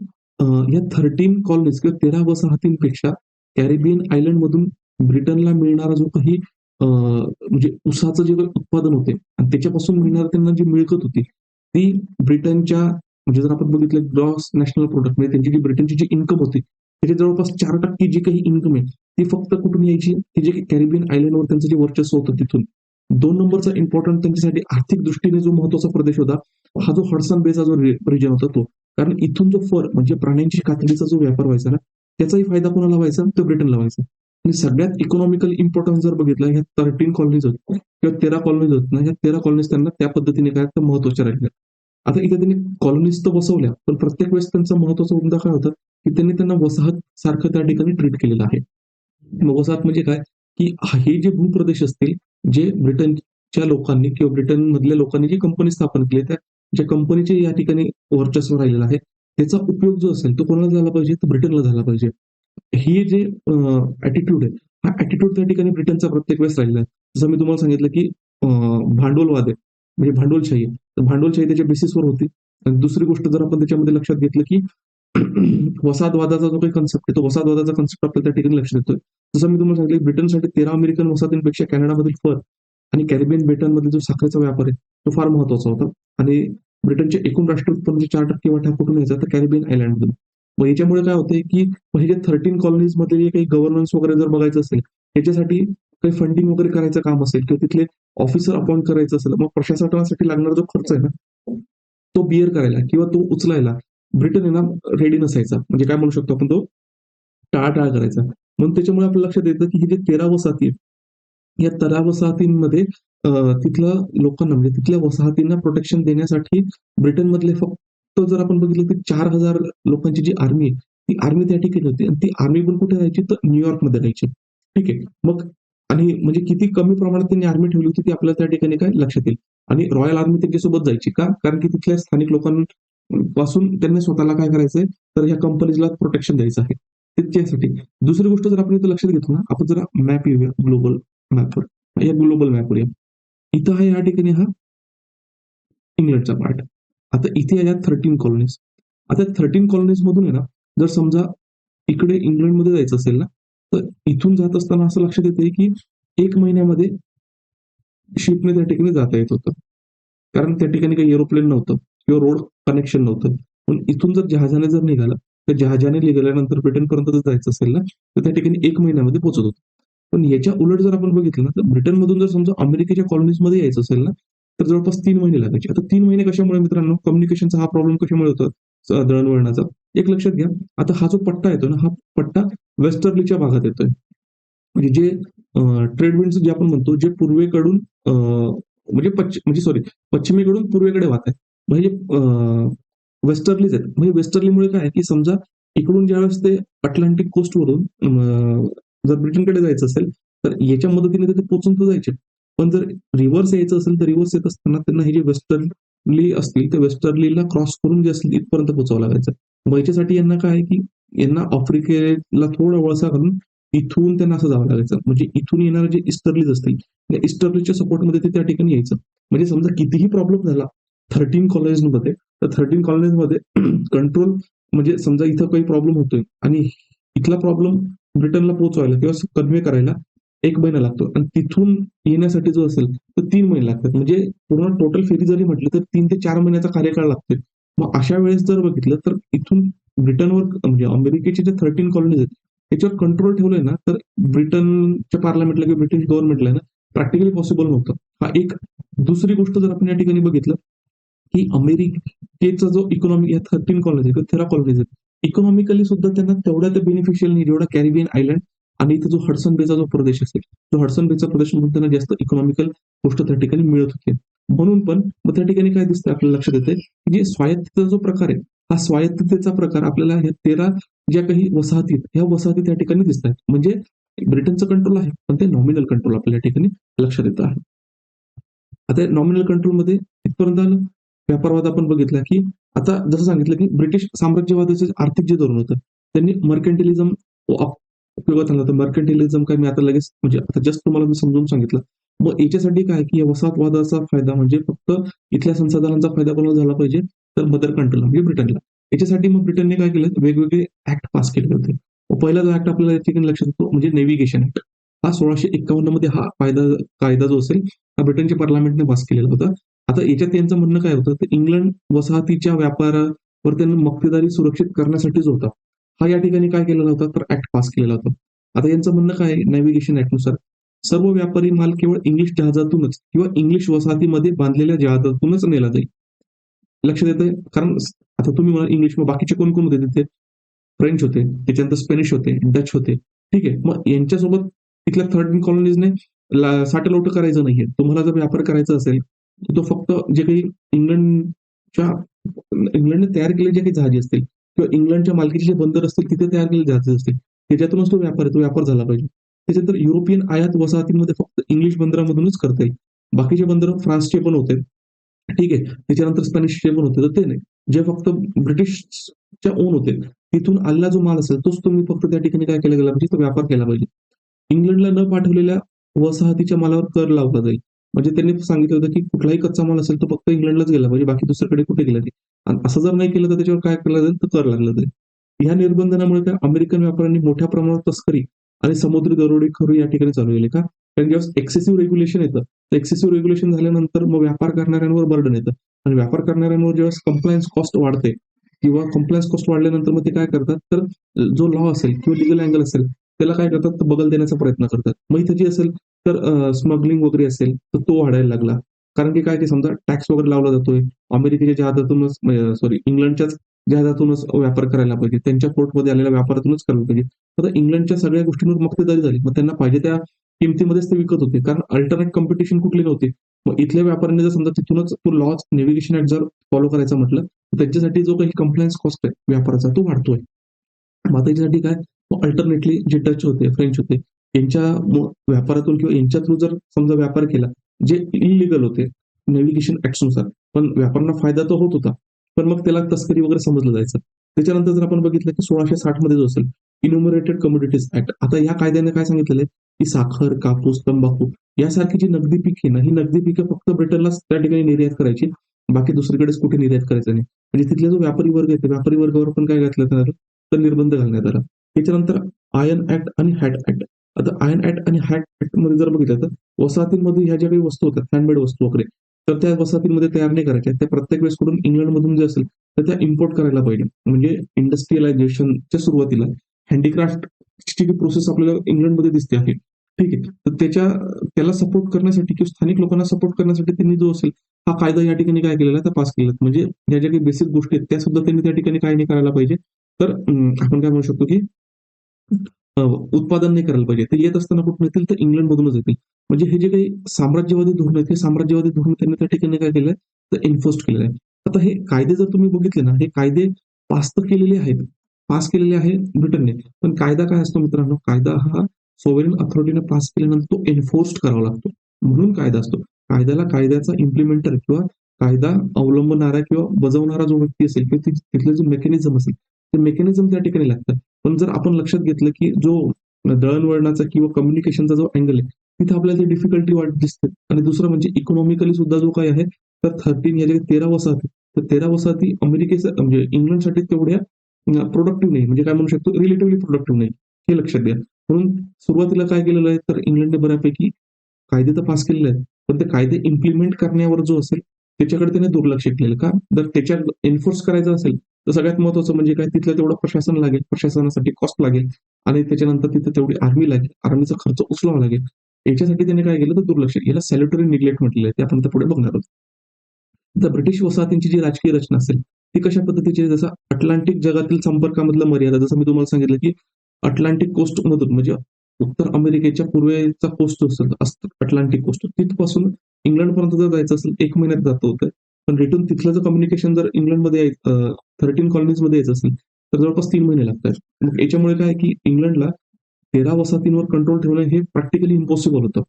या 13 कॉलनीज किंवा 13 वसाहतींपेक्षा कॅरिबियन आयलंडमधून ब्रिटनला मिळणारा जो काही म्हणजे ऊसाचं जे उत्पादन होते आणि त्याच्यापासून मिळणारं त्यांना जी मिळकत होती, ती ब्रिटनच्या म्हणजे जर आपण बघितलं ग्रॉस नॅशनल प्रोडक्ट म्हणजे त्यांची जी ब्रिटनची जी इन्कम होती, त्याच्या जवळपास 4% जी काही इन्कम आहे, ती फक्त कुठून यायची? ती जे कॅरिबियन आयलंडवर त्यांचं जे वर्चस्व होतं तिथून. 2 नंबरचा इम्पॉर्टंट त्यांच्यासाठी आर्थिक दृष्टीने जो महत्त्वाचा प्रदेश होता, हा जो हडसन बेचा जो रिजन होता तो. कारण इथून जो फर म्हणजे प्राण्यांची कातडीचा जो व्यापार व्हायचा ना, त्याचाही फायदा कोणाला व्हायचा? तर ब्रिटनला व्हायचा. आणि सगळ्यात इकॉनॉमिकल इम्पॉर्टन्स जर बघितलं, ह्या 13 कॉलनीज होत्या किंवा 13 कॉलनीज होत ना, ह्या 13 कॉलनीज त्यांना त्या पद्धतीने काय तर महत्त्वाच्या राहिल्या. आता इथे त्यांनी कॉलनीज तर बसवल्या, पण प्रत्येक वेळेस त्यांचा महत्त्वाचा मुद्दा काय होता, की त्यांनी त्यांना वसाहत सारखं त्या ठिकाणी ट्रीट केलेलं आहे. मग वसाहत म्हणजे काय, की हे जे भूप्रदेश असतील, जे ब्रिटनच्या लोकांनी किंवा ब्रिटनमधल्या लोकांनी जी कंपनी स्थापन केली, त्या ज्या कंपनीचे या ठिकाणी वर्चस्व राहिलेलं आहे, त्याचा उपयोग जो असेल तो कोणाला झाला पाहिजे, तर ब्रिटनला झाला पाहिजे. ही जे ॲटिट्यूड आहे, हा ॲटिट्यूड त्या ठिकाणी ब्रिटनचा प्रत्येक वेळेस राहिलेला आहे. जसं मी तुम्हाला सांगितलं, की भांडवलवाद आहे, म्हणजे भांडवलशाही आहे. तर भांडवलशाही त्याच्या बेसिसवर होती. आणि दुसरी गोष्ट जर आपण त्याच्यामध्ये लक्षात घेतलं, की वसाहतवादाचा जो काही कन्सेप्ट आहे, तो वसाहतवादाचा कन्सेप्ट आपल्याला त्या ठिकाणी लक्षात येतोय. जसं मी तुम्हाला सांगितलं, ब्रिटनसाठी 13 अमेरिकन वसाहतींपेक्षा कॅनडामधील फर आणि कॅरिबियन बेटांमधील जो साखरेचा व्यापार आहे, तो फार महत्त्वाचा होता. आणि ब्रिटनच्या एकूण राष्ट्रीय उत्पन्नाचे 4% वाटा कुठून यायचा, तर कॅरिबियन आयलँडमधून. मग याच्यामुळे काय होतंय, की मग हे जे 13 कॉलनीज मधले जे काही गव्हर्नन्स वगैरे जर बघायचं असेल, त्याच्यासाठी काही फंडिंग वगैरे करायचं काम असेल किंवा तिथले ऑफिसर अपॉइंट करायचं असेल, मग प्रशासनासाठी लागणारा जो खर्च आहे ना, तो बिअर करायला किंवा तो उचलायला ब्रिटन आहे ना रेडी नसायचा. म्हणजे काय म्हणू शकतो आपण, तो टाळाटाळ करायचा. म्हणून त्याच्यामुळे आपल्या लक्षात येतं, की हे जे 13 वसाहती आहेत, या 13 वसाहतींमध्ये अ, तिथल्या लोकांना म्हणजे तिथल्या वसाहतींना प्रोटेक्शन देण्यासाठी ब्रिटनमधले फक्त जर आपण बघितलं तर 4,000 लोकांची जी आर्मी आहे, ती आर्मी त्या ठिकाणी होती आणि ती आर्मी पण कुठे राहायची, तर न्यूयॉर्कमध्ये राहायची. ठीक आहे. मग आणि म्हणजे किती कमी प्रमाणात त्यांनी आर्मी ठेवली होती, ती आपल्याला त्या ठिकाणी काय लक्षात येईल. आणि रॉयल आर्मी त्यांच्यासोबत जायची का? कारण की तिथल्या स्थानिक लोकांपासून त्यांनी स्वतःला काय करायचंय, तर ह्या कंपनीजला प्रोटेक्शन द्यायचं आहे. त्याच्यासाठी. दुसरी गोष्ट जर आपण इथं लक्षात घेतलं ना, आपण जरा मॅप येऊया ग्लोबल मॅपवर. या ग्लोबल मॅपवर या. इथं आहे या ठिकाणी हा इंग्लंडचा पार्ट. आता इथे आहे 13 कॉलनीज. आता 13 कॉलनीज मधून आहे ना, जर समजा इकडे इंग्लंडमध्ये जायचं असेल ना, तर इथून जात असताना असं लक्षात येतंय, की 1 महिन्यामध्ये शिपने त्या ठिकाणी जाता येत होतं. कारण त्या ठिकाणी काही एरोप्लेन नव्हतं किंवा रोड कनेक्शन नव्हतं. पण इथून जर जहाजाने जर निघालं, तर जहाजाने निघाल्यानंतर ब्रिटनपर्यंत जर जायचं असेल ना, तर त्या ठिकाणी 1 महिन्यामध्ये पोहोचत होतं. पण याच्या उलट जर आपण बघितलं ना, तर ब्रिटनमधून जर समजा अमेरिकेच्या कॉलनीजमध्ये यायचं असेल ना, तर जवळपास 3 महिने लागायचे. आता 3 महिने कशामुळे मित्रांनो, कम्युनिकेशनचा हा प्रॉब्लेम कशामुळे होतो दळणवळणाचा. एक लक्षात घ्या, आता हा जो पट्टा येतो ना, हा पट्टा वेस्टर्लीच्या भागात येतोय. म्हणजे जे ट्रेड विंड्स जे आपण म्हणतो, जे पूर्वेकडून म्हणजे म्हणजे सॉरी पश्चिमेकडून पूर्वेकडे वाहत आहे. म्हणजे वेस्टर्लीज आहेत. म्हणजे वेस्टर्लीमुळे काय आहे, की समजा इकडून ज्यावेळेस ते अटलांटिक कोस्टवरून जर ब्रिटनकडे जायचं असेल, तर याच्या मदतीने ते पोहोचून तर जायचे. पण जर रिव्हर्स यायचं असेल, तर रिव्हर्स येत असताना त्यांना हे जे वेस्टर्नली असतील, त्या वेस्टर्लीला क्रॉस करून जे असतील इथपर्यंत पोहोचावं लागायचं. मग याच्यासाठी यांना काय आहे, की यांना आफ्रिकेला थोडा वळसा घालून इथून त्यांना असं जावं लागायचं. म्हणजे इथून येणारे जे इस्टर्लीज असतील, त्या इस्टर्लीजच्या सपोर्टमध्ये ते त्या ठिकाणी यायचं. म्हणजे समजा कितीही प्रॉब्लेम झाला 13 कॉलनीजमध्ये, तर 13 कॉलनीजमध्ये कंट्रोल म्हणजे समजा इथं काही प्रॉब्लेम होतोय आणि इथला प्रॉब्लेम ब्रिटनला पोहोचवायला किंवा कन्वे करायला 1 महिना लागतो आणि तिथून येण्यासाठी जो असेल तर 3 महिने लागतात. म्हणजे पूर्ण टोटल फेरी जरी म्हटली तर 3 ते 4 महिन्याचा कार्यकाळ लागतोय. मग अशा वेळेस जर बघितलं तर इथून ब्रिटनवर म्हणजे अमेरिकेचे जे 13 कॉलनीज आहेत त्याच्यावर कंट्रोल ठेवलंय ना, तर ब्रिटनच्या पार्लमेंटला किंवा ब्रिटिश गव्हर्नमेंटला ना प्रॅक्टिकली पॉसिबल नव्हतं. हा एक दुसरी गोष्ट जर आपण या ठिकाणी बघितलं, की अमेरिकेचा जो इकॉनॉमी या 13 कॉलनीज आहेत किंवा 13 कॉलनीज आहेत. इकॉनॉमिकली सुद्धा त्यांना तेवढ्या ते बेनिफिशियल नाही जेवढा कॅरिबियन आयलंड आणि इथे जो हडसन बेचा जो प्रदेश असेल, तो हडसन बेचा प्रदेश म्हणून त्यांना जास्त इकॉनॉमिकल गोष्ट त्या ठिकाणी मिळत होती. म्हणून पण मग त्या ठिकाणी काय दिसतंय आपल्याला लक्षात येतंय, की जे स्वायत्ततेचा जो प्रकार आहे, हा स्वायत्ततेचा प्रकार आपल्याला ह्या 13 ज्या काही वसाहती आहेत, ह्या वसाहती त्या ठिकाणी दिसतायत. म्हणजे ब्रिटनचं कंट्रोल आहे, पण ते नॉमिनल कंट्रोल आपल्याला या ठिकाणी लक्षात येत आहे. आता नॉमिनल कंट्रोलमध्ये इथपर्यंत आलं. व्यापारवाद आपण बघितला, की आता जसं सांगितलं, की ब्रिटिश साम्राज्यवादाचे आर्थिक जे धोरण होतं, त्यांनी मर्केंटिलिझम उपयोगात आणलं होतं. मर्केंटिलिझम काय मी आता लगेच म्हणजे आता जस्ट तुम्हाला मी समजावून सांगितलं. मग याच्यासाठी काय, की या वसाहतवादाचा फायदा म्हणजे फक्त इथल्या संसाधनांचा फायदा कोणाला झाला पाहिजे, तर मदर कंट्रीला म्हणजे ब्रिटनला. याच्यासाठी मग ब्रिटनने काय केलं, वेगवेगळे ॲक्ट पास केले होते. मग पहिला जो ॲक्ट आपल्याला या ठिकाणी लक्षात येतो म्हणजे नेव्हिगेशन ॲक्ट. हा 1651 मध्ये हा कायदा जो असेल हा ब्रिटनच्या पार्लमेंटने पास केलेला होता. आता याच्यात त्यांचं म्हणणं काय होतं, तर इंग्लंड वसाहतीच्या व्यापारावर त्यांना मक्तेदारी सुरक्षित करण्यासाठी जो होता, हा या ठिकाणी काय केलेला होता, तर ऍक्ट पास केलेला होता. आता यांचं म्हणणं काय आहे, नॅव्हिगेशन ऍक्टनुसार सर्व व्यापारी माल केवळ इंग्लिश जहाजातूनच किंवा इंग्लिश वसाहतीमध्ये बांधलेल्या जहाजातूनच नेला जाईल. लक्षात येतंय? कारण आता तुम्ही मला इंग्लिश मग बाकीचे कोण कोण होते तिथे? फ्रेंच होते, त्याच्यानंतर स्पॅनिश होते, डच होते. ठीक आहे. मग यांच्यासोबत तिथल्या 13 कॉलनीजने साटेलोट करायचं नाहीये. तुम्हाला जर व्यापार करायचा असेल, तर तो फक्त जे काही इंग्लंडच्या इंग्लंडने तयार केलेले जे काही जहाजे असतील किंवा इंग्लंडच्या मालकीचे जे बंदर असतील तिथे तयार केलेले जहाजे असतील, त्याच्यातूनच तो व्यापार आहे, तो व्यापार झाला पाहिजे. त्याच्यानंतर युरोपियन आयात वसाहतींमध्ये फक्त इंग्लिश बंदरामधूनच करता येईल. बाकीचे बंदर फ्रान्सचे पण होते. ठीक आहे. त्याच्यानंतर स्पॅनिशचे पण होते, तर ते नाही. जे फक्त ब्रिटिशच्या ओन होते, तिथून आलेला जो माल असेल, तोच तुम्ही फक्त त्या ठिकाणी काय केला गेला पाहिजे, तो व्यापार केला पाहिजे. इंग्लंडला न पाठवलेल्या वसाहतीच्या मालावर कर लावला जाईल. म्हणजे त्यांनी सांगितलं होतं, की कुठलाही कच्चा माल असेल, तो फक्त इंग्लंडलाच गेला पाहिजे, बाकी दुसरीकडे कुठे गेला नाही. आणि असं जर नाही केलं, तर त्याच्यावर काय केलं जाईल, तर कर लागला जाईल. ह्या निर्बंधनामुळे काय अमेरिकन व्यापाऱ्यांनी मोठ्या प्रमाणात तस्करी आणि समुद्री दरोडेखोरी या ठिकाणी चालू केली. का? कारण जेव्हा एक्सेसिव्ह रेग्युलेशन येतं, तर एक्सेसिव्ह रेग्युलेशन झाल्यानंतर मग व्यापार करणाऱ्यांवर बर्डन येतं आणि व्यापार करणाऱ्यांवर जेव्हा कंप्लायन्स कॉस्ट वाढते किंवा कंप्लायन्स कॉस्ट वाढल्यानंतर मग ते काय करतात, तर जो लॉ असेल किंवा लीगल अँगल असेल, त्याला काय करतात, तर बगल देण्याचा प्रयत्न करतात. मग इथं जे असेल, तर स्मगलिंग वगैरे असेल, तर तो वाढायला लागला. कारण की काय ते समजा टॅक्स वगैरे लावला जातोय. अमेरिकेच्या जहाजातूनच सॉरी इंग्लंडच्याच जहाजातूनच व्यापार करायला पाहिजे. त्यांच्या पोर्टमध्ये आलेल्या व्यापारातूनच करायला पाहिजे. आता इंग्लंडच्या सगळ्या गोष्टींवर मक्तेदारी झाली. मग त्यांना पाहिजे त्या किमतीमध्येच ते विकत होते. कारण अल्टरनेट कॉम्पिटिशन कुठली नव्हती. मग इथल्या व्यापाऱ्यांनी जर समजा तिथूनच तो लॉज नेव्हिगेशन ऍक्ट जर फॉलो करायचं म्हटलं, तर त्यांच्यासाठी जो काही कंप्लायन्स कॉस्ट आहे व्यापाराचा तो वाढतोय. मग आता याच्यासाठी काय अल्टरनेटली जे डच होते, फ्रेंच होते, यांच्या व्यापारातून किंवा यांच्या थ्रू जर समजा व्यापार केला, जे इल्लीगल होते नेव्हिगेशन ऍक्ट्सनुसार, पण व्यापाऱ्यांना फायदा तर होत होता. पण मग त्याला तस्करी वगैरे समजलं जायचं. त्याच्यानंतर जर आपण बघितलं की 1660 मध्ये जो असेल इन्युमरेटेड कमोडिटीज ऍक्ट. आता या कायद्याने काय सांगितलेलं आहे, की साखर, कापूस, तंबाखू यासारखी जी नगदी पिके ना, ही नगदी पिके फक्त ब्रिटनलाच त्या ठिकाणी निर्यात करायची. बाकी दुसरीकडेच कुठे निर्यात करायचं नाही. म्हणजे तिथला जो व्यापारी वर्ग आहे, त्या व्यापारी वर्गावर पण काय घातलं तर निर्बंध घालण्यात आला. त्याच्यानंतर आयर्न ऍक्ट आणि हॅट ऍक्ट. आता आयर्न ऍक्ट आणि हॅट ऍक्ट मध्ये जर बघितलं तर वसाहतींमध्ये ह्या ज्या काही वस्तू होतात हँडमेड वस्तू वगैरे, तर त्या वसाहतींमध्ये तयार नाही करायच्या. त्या प्रत्येक वेळेस कुठून इंग्लंडमधून जे असेल तर त्या इम्पोर्ट करायला पाहिजे. म्हणजे इंडस्ट्रियलायझेशनच्या सुरुवातीला हँडीक्राफ्टची जी प्रोसेस आपल्याला इंग्लंडमध्ये दिसते आहे. ठीक आहे. तर त्याला सपोर्ट करण्यासाठी किंवा स्थानिक लोकांना सपोर्ट करण्यासाठी त्यांनी जो असेल हा कायदा या ठिकाणी काय केलेला आहे पास केलेला. म्हणजे ह्या ज्या काही बेसिक गोष्टी आहेत त्या सुद्धा त्यांनी त्या ठिकाणी काय नाही करायला पाहिजे. तर आपण काय म्हणू शकतो की उत्पादन नाही करायला पाहिजे. ते येत असताना कुठून येतील तर इंग्लंडमधूनच येतील. म्हणजे हे जे काही साम्राज्यवादी धोरण आहेत, हे साम्राज्यवादी धोरण त्यांनी त्या ठिकाणी काय केलंय तर एन्फोर्स केलेलं आहे. आता हे कायदे जर तुम्ही बघितले ना, हे कायदे पास तर केलेले आहेत. पास केलेले आहे ब्रिटनने. पण कायदा काय असतो मित्रांनो, कायदा हा सॉव्हरेन अथॉरिटीने पास केल्यानंतर तो एन्फोर्स करावा लागतो. म्हणून कायदा असतो. कायद्याला कायद्याचा इम्प्लिमेंटर किंवा कायदा अवलंबणारा किंवा बजावणारा जो व्यक्ती असेल किंवा तिथलं जे मेकॅनिझम असेल, ते मेकॅनिझम त्या ठिकाणी लागतं. पण जर आपण लक्षात घेतलं की जो दळणवळणाचा किंवा कम्युनिकेशनचा जो अँगल आहे तिथे आपल्याला डिफिकल्टी वाट दिसते. आणि दुसरं म्हणजे इकॉनॉमिकली सुद्धा जो काही आहे तर 13 या ज्या 13 वसाहती, तर 13 वसाहती अमेरिकेचं म्हणजे इंग्लंडसाठी तेवढ्या प्रोडक्टिव्ह नाही. म्हणजे काय म्हणू शकतो रिलेटिव्हली प्रोडक्टिव्ह नाही. हे लक्षात घ्या. म्हणून सुरुवातीला काय केलेलं आहे तर इंग्लंडने बऱ्यापैकी कायदे तर पास केलेले आहेत. पण ते कायदे इम्प्लिमेंट करण्यावर जो असेल त्याच्याकडे त्याने दुर्लक्ष केलेलं का? जर त्याच्यात एन्फोर्स करायचं असेल तर सगळ्यात महत्वाचं म्हणजे काय तिथलं तेवढं प्रशासन लागेल. प्रशासनासाठी कॉस्ट लागेल आणि त्याच्यानंतर तिथे तेवढी आर्मी लागेल. आर्मीचा खर्च उचलावा लागेल. याच्यासाठी त्याने काय केलं तर दुर्लक्ष. याला सॅल्युटरी निग्लेक्ट म्हटलेलं आहे. ते आपण पुढे बघणार आहोत. तर ब्रिटिश वसाहतींची जी राजकीय रचना असेल ती कशा पद्धतीची आहे, जसं अटलांटिक जगातील संपर्कामधलं मर्यादा, जसं मी तुम्हाला सांगितलं की अटलांटिक कोस्ट मधून म्हणजे उत्तर अमेरिकेच्या पूर्वेचा कोस्ट असतो अटलांटिक कोस्ट तिथपासून इंग्लंडपर्यंत जर जायचं असेल 1 महिन्यात जातं होतं. पण रिटर्न तिथलं जर कम्युनिकेशन जर इंग्लंडमध्ये 13 कॉलनीजमध्ये यायचं असेल तर जवळपास 3 महिने लागतात. मग याच्यामुळे काय की इंग्लंडला 13 वसाहतींवर कंट्रोल ठेवणं हे प्रॅक्टिकली इम्पॉसिबल होतं.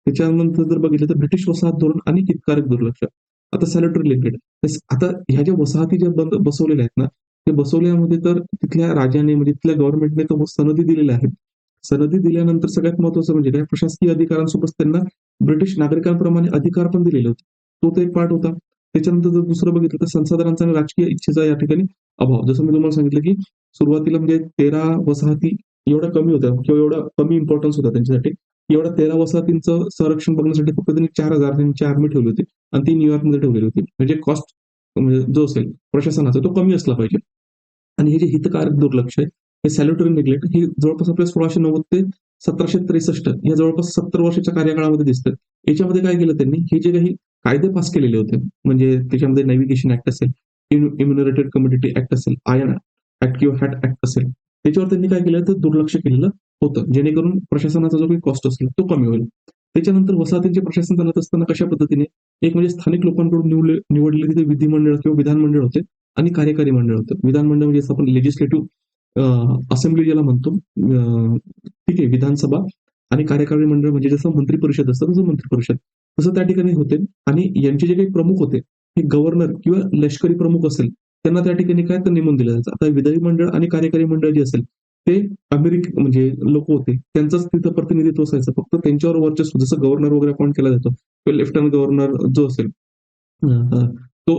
त्याच्यानंतर जर बघितलं तर ब्रिटिश वसाहत धोरण आणि हितकारक दुर्लक्ष. आता सॅनिटरी लिंकेड. आता ह्या ज्या वसाहती ज्या बसवलेल्या आहेत ना, ते बसवल्यामध्ये तर तिथल्या राजाने म्हणजे तिथल्या गव्हर्नमेंटने तर सनदी दिलेल्या आहेत. सनदी दिल्यानंतर सगळ्यात महत्वाचं म्हणजे काय प्रशासकीय अधिकारांसोबत त्यांना ब्रिटिश नागरिकांप्रमाणे अधिकार पण दिलेले होते. तो तर एक पार्ट होता. त्याच्यानंतर जर दुसरं बघितलं तर संसाधनांचा आणि राजकीय इच्छेचा या ठिकाणी अभाव. जसं मी तुम्हाला सांगितलं की सुरुवातीला म्हणजे 13 वसाहती एवढ्या कमी होत्या किंवा एवढा कमी इम्पॉर्टन्स होता त्यांच्यासाठी. एवढ्या 13 वसाहतींचं संरक्षण बघण्यासाठी फक्त त्यांनी 4,000 त्यांची आर्मी ठेवली होती आणि ती न्यूयॉर्कमध्ये ठेवलेली होती. म्हणजे कॉस्ट म्हणजे जो असेल प्रशासनाचा तो कमी असला पाहिजे. आणि हे जे हितकारक दुर्लक्ष आहे, हे सॅल्युटरी निग्लेक्ट हे जवळपास आपल्या 1690 ते 1763 या जवळपास 70 वर्षाच्या कार्यकाळामध्ये दिसतं. याच्यामध्ये काय केलं त्यांनी, हे जे काही कायदे पास केलेले होते, म्हणजे त्याच्यामध्ये नेव्हिगेशन ऍक्ट असेल, इम्युनरेटेड कम्युनिटी ऍक्ट असेल, आयर्न ऍक्ट किंवा हॅट ऍक्ट असेल, त्याच्यावर त्यांनी काय केलं तर दुर्लक्ष केलेलं होतं. जेणेकरून प्रशासनाचा जो काही कॉस्ट असेल तो कमी होईल. त्याच्यानंतर वसाहतींचे प्रशासन चालत असताना कशा पद्धतीने एक म्हणजे स्थानिक लोकांकडून निवडलेले ते विधिमंडळ किंवा विधानमंडळ होते आणि कार्यकारी मंडळ होतं. विधानमंडळ म्हणजे जसं आपण लेजिस्लेटिव्ह असेंब्ली ज्याला म्हणतो, ठीक आहे, विधानसभा. आणि कार्यकारी मंडळ म्हणजे जसं मंत्री परिषद असतं तसं मंत्री परिषद तसं त्या ठिकाणी होते. आणि यांचे जे काही प्रमुख होते हे गव्हर्नर किंवा लष्करी प्रमुख असेल त्यांना त्या ठिकाणी काय तर नेमून दिलं जायचं. आता विधायी मंडळ आणि कार्यकारी मंडळ जे असेल ते म्हणजे लोक होते त्यांचंच तिथं प्रतिनिधित्व असायचं. फक्त त्यांच्यावर वर्चस्व जसं गव्हर्नर वगैरे अपॉइंट केला जातो किंवा लेफ्टनंट गव्हर्नर जो असेल तो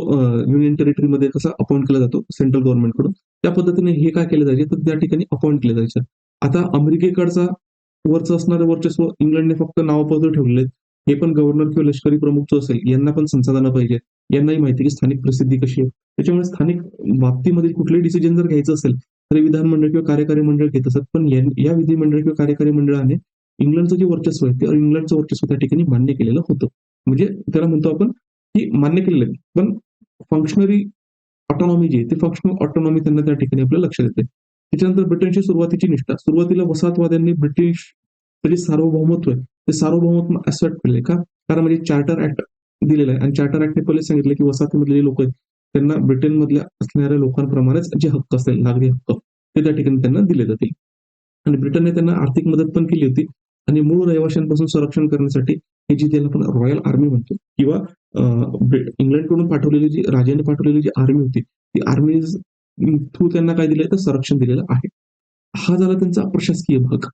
युनियन टेरिटरीमध्ये कसा अपॉइंट केला जातो सेंट्रल गव्हर्नमेंटकडून, त्या पद्धतीने हे काय केलं जायचे तर त्या ठिकाणी अपॉइंट केलं जायचं. आता अमेरिकेकडचा वरचं असणारं वर्चस्व इंग्लंडने फक्त नावापुरतं ठेवलेले आहेत. हे पण गव्हर्नर किंवा लष्करी प्रमुख जो असेल यांना पण संसाधनं पाहिजे. यांनाही माहिती की स्थानिक प्रसिद्धी कशी आहे. त्याच्यामुळे स्थानिक बाबतीमध्ये कुठलेही डिसिजन जर घ्यायचं असेल तर विधानमंडळ किंवा कार्यकारी मंडळ घेत असत. पण या विधिमंडळ किंवा कार्यकारी मंडळाने इंग्लंडचं जे वर्चस्व आहे ते इंग्लंडचं वर्चस्व त्या ठिकाणी मान्य केलेलं होतं. म्हणजे त्याला म्हणतो आपण की मान्य केलेलं आहे. पण फंक्शनरी ऑटोनॉमी जी आहे, ती फंक्शनल ऑटोनॉमी त्यांना त्या ठिकाणी आपल्या लक्षात येते. त्याच्यानंतर ब्रिटनची सुरुवातीची निष्ठा. सुरुवातीला वसाहतवाद्यांनी ब्रिटिश जे सार्वभौमत्व आहे, ते सार्वभौमत्व असर्ट केले का? कारण म्हणजे चार्टर ऍक्ट दिलेला आहे आणि चार्टर ऍक्टने पहिले सांगितलं की वसाहतीमधले जे लोक आहेत त्यांना ब्रिटनमधल्या असणाऱ्या लोकांप्रमाणेच जे हक्क असतील नागरी हक्क ते त्या ठिकाणी त्यांना दिले जातील. आणि ब्रिटनने त्यांना आर्थिक मदत पण केली होती. आणि मूळ रहिवाशांपासून संरक्षण करण्यासाठी हे जी त्याला आपण रॉयल आर्मी म्हणतो किंवा इंग्लंडकडून पाठवलेली जी राजाने पाठवलेली जी आर्मी होती ती आर्मी थ्रू त्यांना काय दिलं तर संरक्षण दिलेलं आहे. हा झाला त्यांचा प्रशासकीय भाग.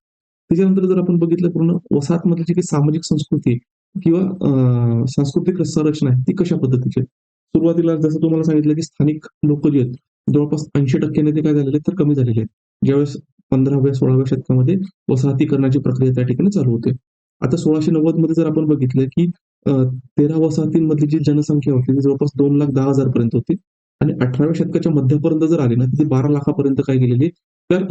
त्याच्यानंतर जर आपण बघितलं पूर्ण वसाहतमधली जी काही सामाजिक संस्कृती आहे किंवा सांस्कृतिक संरचना आहे ती कशा पद्धतीची आहे. सुरुवातीला जसं तुम्हाला सांगितलं की स्थानिक लोक जे आहेत जवळपास 80% ते काय झालेले तर कमी झालेले आहेत. ज्यावेळेस 15व्या-16व्या शतकामध्ये वसाहतीकरणाची प्रक्रिया त्या ठिकाणी चालू होते. आता 1690 मध्ये जर आपण बघितलं, की 13 वसाहतींमधली जी जनसंख्या होती ती जवळपास 2,10,000 पर्यंत होती आणि 18व्या शतकाच्या मध्यापर्यंत जर आली ना, तर ती 12 लाखापर्यंत काय गेलेली तर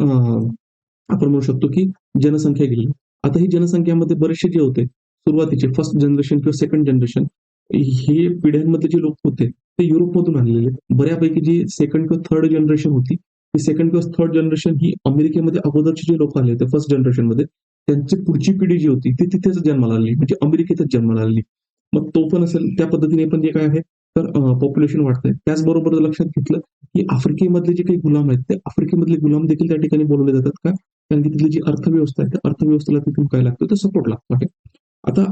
आपण म्हणू शकतो, की जनसंख्या गेली. आता ही जनसंख्यामध्ये बरेचसे जे होते, सुरुवातीचे फर्स्ट जनरेशन किंवा सेकंड जनरेशन हे पिढ्यांमधले जे लोक होते, ते युरोपमधून आलेले. बऱ्यापैकी जी सेकंड किंवा थर्ड जनरेशन होती, ती सेकंड किंवा थर्ड जनरेशन ही अमेरिकेमध्ये अगोदरचे जे लोक आले होते फर्स्ट जनरेशनमध्ये, त्यांची पुढची पिढी जी होती ती तिथेच जन्माला आलेली, म्हणजे अमेरिकेतच जन्माला आलेली. मग तो पण असेल त्या पद्धतीने पण जे काय आहे, तर पॉप्युलेशन वाढतंय. त्याचबरोबर लक्षात घेतलं, की आफ्रिकेमधले जे काही गुलाम आहेत, ते आफ्रिकेमधले गुलाम देखील त्या ठिकाणी बोलावले जातात का? कारण की तिथली जी अर्थव्यवस्था आहे, त्या अर्थव्यवस्थेला तिथून काय लागतं, तर सपोर्ट लागतो आहे. आता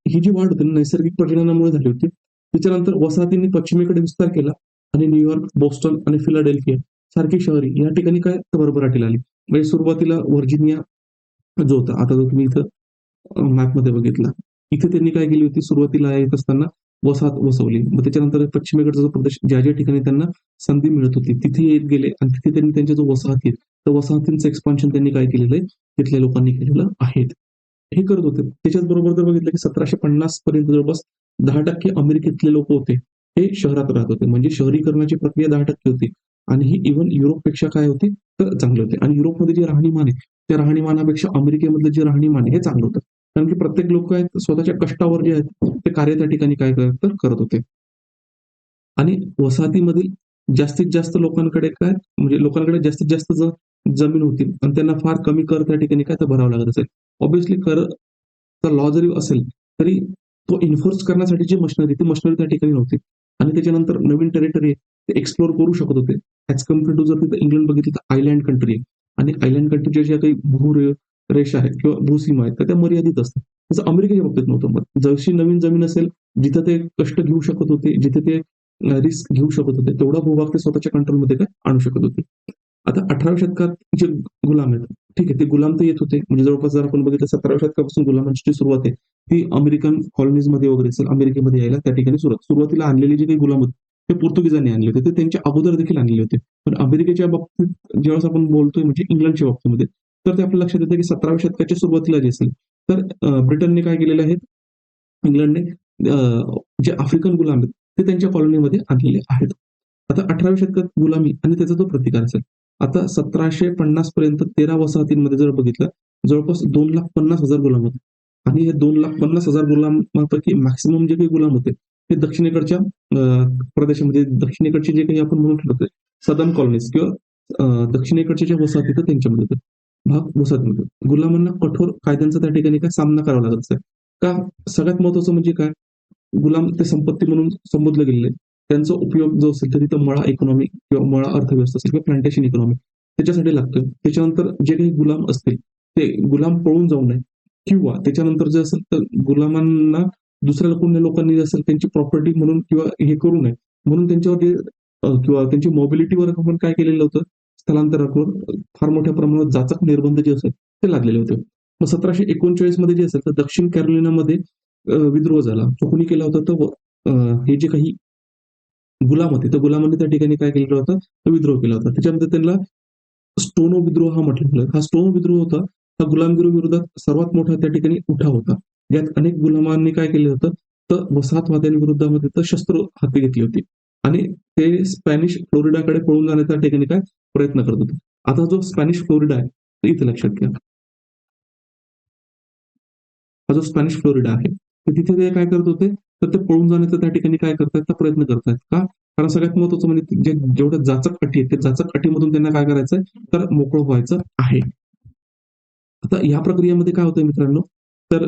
ही जी वाढ होती ना, नैसर्गिक प्रजननामुळे झाली होती. त्याच्यानंतर वसाहतींनी पश्चिमेकडे विस्तार केला आणि न्यूयॉर्क, बोस्टन आणि फिलाडेल्फिया सारखी शहरी या ठिकाणी काय तर भरभराटीला आली. म्हणजे सुरुवातीला व्हर्जिनिया जो होता, आता जर तुम्ही इथं मॅपमध्ये बघितला, इथे त्यांनी काय केली होती, सुरुवातीला येत असताना वसाहत वसवली. मग त्याच्यानंतर पश्चिमेकडचा जो प्रदेश ज्या ठिकाणी त्यांना संधी मिळत होती, तिथे येत गेले आणि तिथे त्यांनी त्यांच्या जो वसाहती आहेत, त्या वसाहतींचं एक्सपान्शन त्यांनी काय केलेलं आहे, तिथल्या लोकांनी केलेलं आहे. हे करत होते. त्याच्याच बरोबर जर बघितलं, की 1750 पर्यंत जवळपास 10% अमेरिकेतले लोक होते, हे शहरात राहत होते. म्हणजे शहरीकरणाची प्रक्रिया 10% होती आणि ही इव्हन युरोपपेक्षा काय होती, तर चांगली होती. आणि युरोपमध्ये जे राहणीमान आहे, त्या राहणीमानापेक्षा अमेरिकेमधलं जे राहणीमान आहे, हे चांगलं होतं. कारण की प्रत्येक लोक आहेत स्वतःच्या कष्टावर जे आहेत, ते कार्य त्या ठिकाणी काय तर करत होते. आणि वसाहतीमधील जास्तीत जास्त लोकांकडे काय म्हणजे लोकांकडे जास्तीत जास्त जमीन होती आणि त्यांना फार कमी कर त्या ठिकाणी काय तर भरावा लागत असेल. ऑब्व्हियसली करचा लॉ जरी असेल, तरी तो एन्फोर्स करण्यासाठी जी मशिनरी ती मशिनरी त्या ठिकाणी नव्हती. आणि त्याच्यानंतर नवीन टेरिटरी ते एक्सप्लोर करू शकत होते. ॲज कंपेअर टू जर तिथं इंग्लंड बघितलं तर आयलँड कंट्री आहे आणि आयलँड कंट्रीच्या ज्या काही रेषा आहेत किंवा भूसीमा आहेत, तर त्या मर्यादित असतात. तसं अमेरिकेच्या बाबतीत नव्हतं. मग जशी नवीन जमीन असेल, जिथं ते कष्ट घेऊ शकत होते, जिथे ते रिस्क घेऊ शकत होते, तेवढा भूभाग ते स्वतःच्या कंट्रोलमध्ये काय आणू शकत होते. आता 18व्या शतकात जे गुलाम आहेत, ठीक आहे, ते गुलाम तर येत होते. म्हणजे जवळपास जर आपण बघितलं 17व्या शतकापासून गुलामांची जी सुरुवात आहे, ती अमेरिकन कॉलनीजमध्ये वगैरे असेल, अमेरिकेमध्ये यायला त्या ठिकाणी सुरुवातीला आणलेले जे काही गुलाम होते, ते पोर्तुगीजांनी आणले होते. ते त्यांच्या अगोदर देखील आणलेले होते. पण अमेरिकेच्या बाबतीत ज्यावेळेस आपण बोलतोय म्हणजे इंग्लंडच्या बाबतीमध्ये, तर ते आपल्या लक्षात येतं की 17व्या शतकाच्या सुरुवातीला जे असेल, तर ब्रिटनने काय केलेलं आहे, इंग्लंडने जे आफ्रिकन गुलाम आहेत, ते त्यांच्या कॉलनीमध्ये आणलेले आहेत. आता 18व्या शतकात गुलामी आणि त्याचा जो प्रतिकार असेल. आता 1750 पर्यंत 13 वसाहतींमध्ये जर बघितलं, जवळपास 2,50,000 गुलाम होते आणि हे 2,50,000 गुलामांपैकी मॅक्सिमम जे काही गुलाम होते, ते दक्षिणेकडच्या प्रदेशामध्ये दक्षिणेकडचे जे काही आपण म्हणू शकतो सदर्न कॉलनीज किंवा दक्षिणेकडच्या ज्या वसाहती होत्या त्यांच्यामध्ये होते. भाग वसाहतीमध्ये. गुलामांना कठोर कायद्यांचा त्या ठिकाणी काय सामना करावा लागत असे. का? सगळ्यात महत्त्वाचं म्हणजे काय? गुलाम ते संपत्ती म्हणून संबोधले गेलेले आहेत. त्यांचा उपयोग जो असेल तर तिथं मळा इकॉनॉमी किंवा मळा अर्थव्यवस्था असेल किंवा प्लांटेशन इकॉनॉमी त्याच्यासाठी लागतं. त्याच्यानंतर जे काही गुलाम असतील, ते गुलाम पळून जाऊ नये किंवा त्याच्यानंतर जे असेल तर गुलामांना दुसऱ्या कोणी लोकांनी जे असेल त्यांची प्रॉपर्टी म्हणून किंवा हे करू नये. म्हणून त्यांच्यावर जे किंवा त्यांची मोबिलिटीवर आपण काय केलेलं होतं, स्थलांतरावर फार मोठ्या प्रमाणात जाचक निर्बंध जे असेल ते लादलेले होते. मग 1739 मध्ये जे असेल तर दक्षिण कॅरोलिनामध्ये विद्रोह झाला. तो कोणी केला होता तर हे जे काही गुलाम होते, त्या गुलामांनी त्या ठिकाणी काय केलेलं होतं, तर विद्रोह केला होता. त्याच्यामध्ये त्यांना स्टोनो विद्रोह हा म्हटलं गेलं. हा स्टोनो विद्रोह होता, हा गुलामगिरी विरोधात सर्वात मोठा त्या ठिकाणी उठाव होता. यात अनेक गुलामांनी काय केलं होतं, तर वसाहतवाद्यांविरोधामध्ये तर शस्त्र हाती घेतली होती आणि ते स्पॅनिश फ्लोरिडाकडे पळून जाण्याच्या ठिकाणी काय प्रयत्न करत होते. आता जो स्पॅनिश फ्लोरिडा आहे, तर इथे लक्षात घ्या. हा जो स्पॅनिश फ्लोरिडा आहे, तर तिथे ते काय करत होते, तर ते पळून जाण्याचा त्या ठिकाणी काय करतायत, तर प्रयत्न करतायत. का? कारण सगळ्यात महत्त्वाचं म्हणजे जे जेवढ्या जाचक अटी आहेत, त्या जाचक अटीमधून त्यांना काय करायचंय, तर मोकळं व्हायचं आहे. आता ह्या प्रक्रियेमध्ये काय होतंय मित्रांनो, तर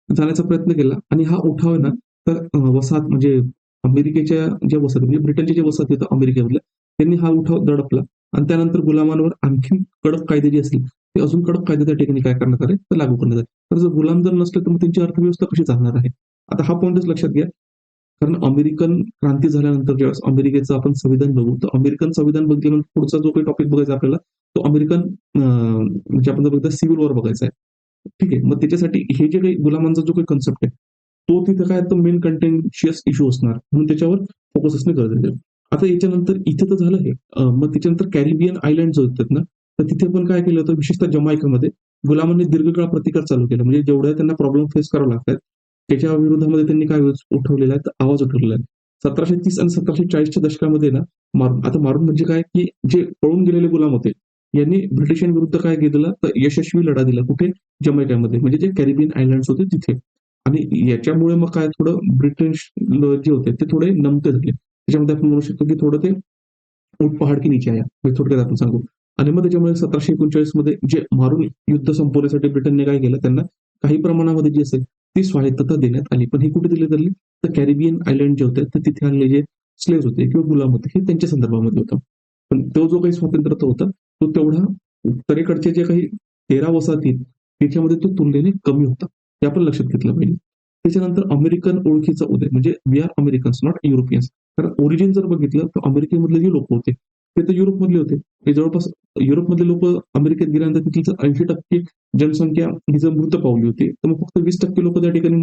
जाण्याचा प्रयत्न केला आणि हा उठाव आहे ना, तर वसाहत म्हणजे अमेरिकेच्या ज्या वसाहती म्हणजे ब्रिटनच्या ज्या वसाहती होत्या अमेरिकेमधल्या, त्यांनी हा उठाव दडपला आणि त्यानंतर गुलामांवर आणखीन कडक कायदे जे असतील, ते अजून कडक कायदे त्या ठिकाणी काय करण्यात आले, तर लागू करण्यात आले. तर जर गुलाम जर नसले, तर मग त्यांची अर्थव्यवस्था कशी चालणार आहे? आता हा पॉइंटच लक्षात घ्या. कारण अमेरिकन क्रांती झाल्यानंतर ज्यावेळेस अमेरिकेचं आपण संविधान बघू, तर अमेरिकन संविधान बघितल्यानंतर पुढचा जो काही टॉपिक बघायचा आपल्याला, तो अमेरिकन म्हणजे आपण जर बघितलं सिव्हिल वॉर बघायचा आहे. ठीक आहे. मग त्याच्यासाठी हे जे काही गुलामांचा जो काही कन्सेप्ट आहे, तो तिथे काय तो मेन कंटेन्शियस इश्यू असणार. म्हणून त्याच्यावर फोकस असणं गरजेचं आहे. आता याच्यानंतर इथे तर झालं हे. मग त्याच्यानंतर कॅरिबियन आयलँड जे होतात ना, तर तिथे पण काय केलं होतं, विशेषतः जमायकामध्ये गुलामांनी दीर्घकाळ प्रतिकार चालू केला. म्हणजे जेवढ्या त्यांना प्रॉब्लेम फेस करावे लागतात, त्याच्या विरोधामध्ये त्यांनी काय उठवलेला आहे, तर आवाज उठवलेला आहे. 1730 आणि 1740च्या दशकामध्ये ना मारून, आता मारून म्हणजे काय, की जे पळून गेलेले गुलाम होते, यांनी ब्रिटिशांविरुद्ध काय केलेलं, तर यशस्वी लढा दिला. कुठे? जमैकामध्ये, म्हणजे जे कॅरिबियन आयलँड्स होते तिथे. आणि याच्यामुळे मग काय, थोडं ब्रिटिश जे होते ते थोडे नमते झाले. त्याच्यामध्ये आपण म्हणू शकतो, की थोडं ते ऊंट पहाड के नीचे आया, मी थोडक्यात आपण सांगू. आणि मग त्याच्यामुळे 1739 मध्ये जे मारून युद्ध संपवण्यासाठी ब्रिटनने काय केलं, त्यांना काही प्रमाणामध्ये जी असेल ती स्वायत्तता देण्यात आली. पण ही कुठे दिली गेली, तर कॅरिबियन आयलंड जे होते, तर तिथे आलेले जे स्लेव्ह होते किंवा गुलाम होते, हे त्यांच्या संदर्भामध्ये होतं. पण तो जो काही स्वातंत्र्य होता, तो तेवढा उत्तरेकडचे जे काही 13 वसाहती त्याच्यामध्ये तो तुलनेने कमी होता. हे आपण लक्षात घेतलं पाहिजे. त्याच्यानंतर अमेरिकन ओळखीचा उदय, म्हणजे we are Americans not Europeans. कारण ओरिजिन जर बघितलं तर अमेरिकेमधले जे लोक होते ते तर युरोपमधले होते. हे जवळपास युरोपमधले लोक अमेरिकेत गेल्यानंतर तिथली 80% जनसंख्या ही जर मृत पावली होती, तर मग फक्त 20% लोक त्या ठिकाणी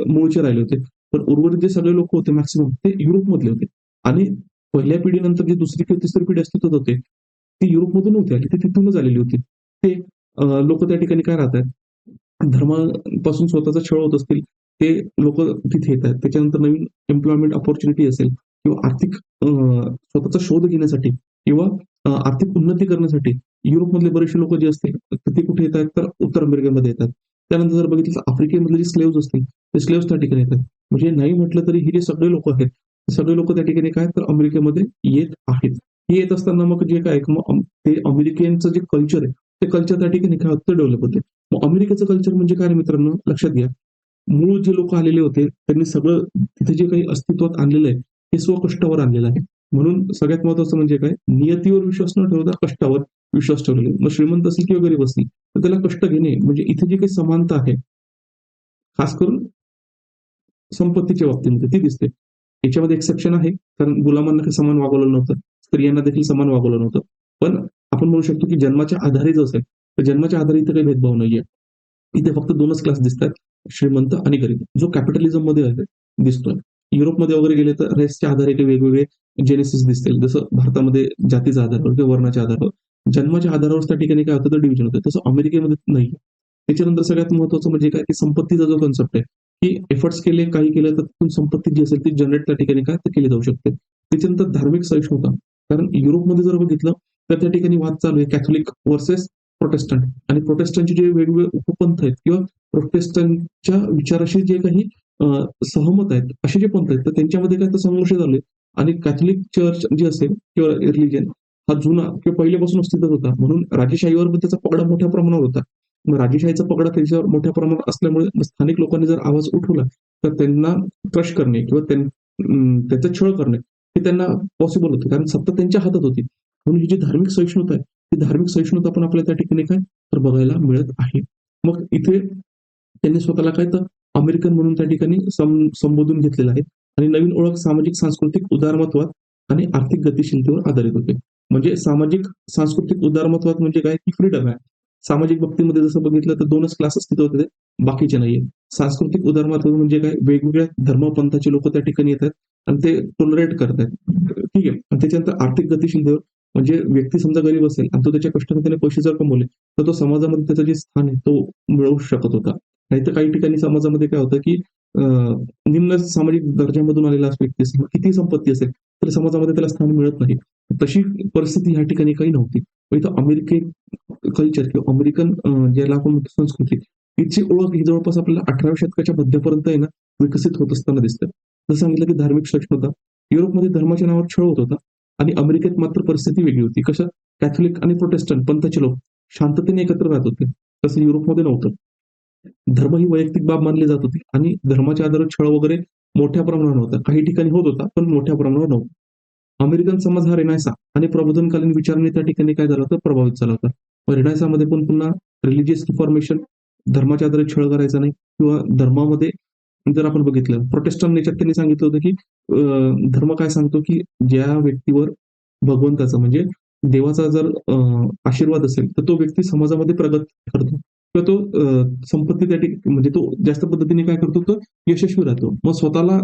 मूळचे राहिले होते. पण उर्वरित जे सगळे लोक होते मॅक्सिमम ते युरोपमधले होते. आणि पहिल्या पिढीनंतर जी दुसरी किंवा तिसरी पिढी अस्तित्वात होते, ती युरोपमधून नव्हती आली, ती तिथूनच आलेली होती. ते लोक त्या ठिकाणी काय राहतात, धर्मापासून स्वतःचा छळ होत असतील, ते लोक तिथे येतात. त्याच्यानंतर नवीन एम्प्लॉयमेंट अपॉर्च्युनिटी असेल किंवा आर्थिक स्वतःचा शोध घेण्यासाठी किंवा आर्थिक उन्नती करण्यासाठी युरोपमधले बरेचसे लोक जे असतील, तर ते कुठे येतात, तर उत्तर अमेरिकेमध्ये येतात. त्यानंतर जर बघितलं तर आफ्रिकेमधले जे स्लेव्स असतील, ते स्लेव्स त्या ठिकाणी येतात. म्हणजे नाही म्हटलं तरी हे जे सगळे लोक आहेत, ते सगळे लोक त्या ठिकाणी काय, तर अमेरिकेमध्ये येत आहेत. हे येत असताना मग जे काय, मग ते अमेरिकेचं जे कल्चर आहे, ते कल्चर त्या ठिकाणी काय होतं, डेव्हलप होते. मग अमेरिकेचं कल्चर म्हणजे काय रे मित्रांनो, लक्षात घ्या. मूळ जे लोक आलेले होते, त्यांनी सगळं तिथे जे काही अस्तित्वात आणलेलं आहे, हे स्वकष्टावर आणलेलं आहे. म्हणून सगळ्यात महत्त्वाचं म्हणजे काय, नियतीवर विश्वास न ठेवता कष्टावर विश्वास ठेवलेला. मग श्रीमंत असेल किंवा गरीब असतील, तर त्याला कष्ट घेणे, म्हणजे इथे जी काही समानता आहे, खास करून संपत्तीच्या बाबतीमध्ये ती दिसते. याच्यामध्ये एक्सेप्शन आहे, कारण गुलामांना काही समान वागवलं नव्हतं. स्त्रियांना देखील समान वागवलं नव्हतं. पण आपण म्हणू शकतो, की जन्माच्या आधारे जर असेल, तर जन्माच्या आधारे इथे काही भेदभाव नाहीये. इथे फक्त 2च क्लास दिसतात, श्रीमंत आणि गरीब, जो कॅपिटलिझममध्ये आहे दिसतोय. युरोपमध्ये वगैरे गेले तर रेसच्या आधारे काही वेगवेगळे जेनेसिस दिसतील. जसं भारतामध्ये जातीच्या आधारावर किंवा वर्णाच्या आधारावर. जन्माच्या आधारावर त्या ठिकाणी काय होतं, तर डिव्हिजन होतं. तसं अमेरिकेमध्ये नाही. त्याच्यानंतर सगळ्यात महत्त्वाचं म्हणजे काय, की संपत्तीचा जो कन्सेप्ट आहे, की एफर्ट्स केले, काही केलं तर तिथून संपत्ती जी असेल ती जनरेट त्या ठिकाणी काय, तर केली जाऊ शकते. त्याच्यानंतर धार्मिक सहिष्णुता. कारण युरोपमध्ये जर बघितलं, तर त्या ठिकाणी वाद चालू आहे कॅथोलिक व्हर्सेस प्रोटेस्टंट. आणि प्रोटेस्टंटचे जे वेगवेगळे उपपंथ आहेत किंवा प्रोटेस्टंटच्या विचाराशी जे काही सहमत आहेत, असे जे पंथ आहेत, तर त्यांच्यामध्ये काय, तर संघर्ष झाले. आणि कॅथोलिक चर्च जे असेल किंवा रिलिजन हा जुना किंवा पहिल्यापासून अस्तित्वात होता. म्हणून राजेशाहीवर पण त्याचा पगडा मोठ्या प्रमाणावर होता. मग राजेशाहीचा पगडा त्याच्यावर मोठ्या प्रमाणात असल्यामुळे स्थानिक लोकांनी जर आवाज उठवला, तर त्यांना क्रश करणे किंवा त्यांचा छळ करणे हे त्यांना पॉसिबल होतं. कारण सत्ता त्यांच्या हातात होती. म्हणून ही जी धार्मिक सहिष्णुता आहे, ती धार्मिक सहिष्णुता पण आपल्याला त्या ठिकाणी काय, तर बघायला मिळत आहे. मग इथे त्यांनी स्वतःला काय, तर अमेरिकन म्हणून त्या ठिकाणी संबोधून घेतलेलं आहे. आणि नवीन ओळख सामाजिक, सांस्कृतिक उदारमत्वात आणि आर्थिक गतिशीलतेवर आधारित होते. म्हणजे सामाजिक, सांस्कृतिक उदारमत्वात म्हणजे काय, की फ्रीडम आहे. सामाजिक बाबतीमध्ये जसं बघितलं तर 2च क्लास अस्तित्वात होते, बाकीचे नाहीये. सांस्कृतिक उदारमत्व म्हणजे काय, वेगवेगळ्या धर्मपंथाचे लोक त्या ठिकाणी येतात आणि ते टॉलरेट करतायत. ठीक आहे. आणि त्याच्यानंतर आर्थिक गतिशीलतेवर, म्हणजे व्यक्ती समजा गरीब असेल आणि तो त्याच्या कष्टाने त्याने पैसे जर कमवले, तर तो समाजामध्ये त्याचं जे स्थान आहे तो मिळवू शकत होता. नाहीतर काही ठिकाणी समाजामध्ये काय होतं, की निम्न सामाजिक दर्जामधून आलेला व्यक्ती असेल, कितीही संपत्ती असेल, तर समाजामध्ये त्याला स्थान मिळत नाही. तशी परिस्थिती ह्या ठिकाणी काही नव्हती. मग इथं अमेरिकन कल्चर किंवा अमेरिकन ज्याला आपण म्हणतो संस्कृती, हिची ओळख ही जवळपास आपल्याला 18व्या शतकाच्या मध्यापर्यंत आहे ना, विकसित होत असताना दिसतं. जसं सांगितलं, की धार्मिक सहिष्णुता. युरोपमध्ये धर्माच्या नावावर छळ होत होता आणि अमेरिकेत मात्र परिस्थिती वेगळी होती. कशा, कॅथोलिक आणि प्रोटेस्टंट पंथाचे लोक शांततेने एकत्र राहत होते. तसं युरोपमध्ये नव्हतं. धर्म ही वैयक्तिक बाब मानली जात होती आणि धर्माच्या आधारावर छळ वगैरे मोठ्या प्रमाणावर नव्हता. काही ठिकाणी होत होता, पण मोठ्या प्रमाणावर नव्हता. अमेरिकन समाज हा रेनेसाँ आणि प्रबोधनकालीन विचारांनी त्या ठिकाणी काय झालं होतं, प्रभावित झाला होता. मग रेनेसाँमध्ये पण पुन्हा रिलिजियस रिफॉर्मेशन, धर्माच्या आधारे छळ करायचा नाही किंवा धर्मामध्ये जर आपण बघितलं, प्रोटेस्टंट नेचर त्यांनी सांगितलं होतं, की धर्म काय सांगतो, की ज्या व्यक्तीवर भगवंताचा म्हणजे देवाचा जर आशीर्वाद असेल, तर तो व्यक्ती समाजामध्ये प्रगत ठरतो किंवा तो संपत्ती त्या ठिकाणी म्हणजे तो जास्त पद्धतीने काय करतो, तर यशस्वी राहतो. मग स्वतःला,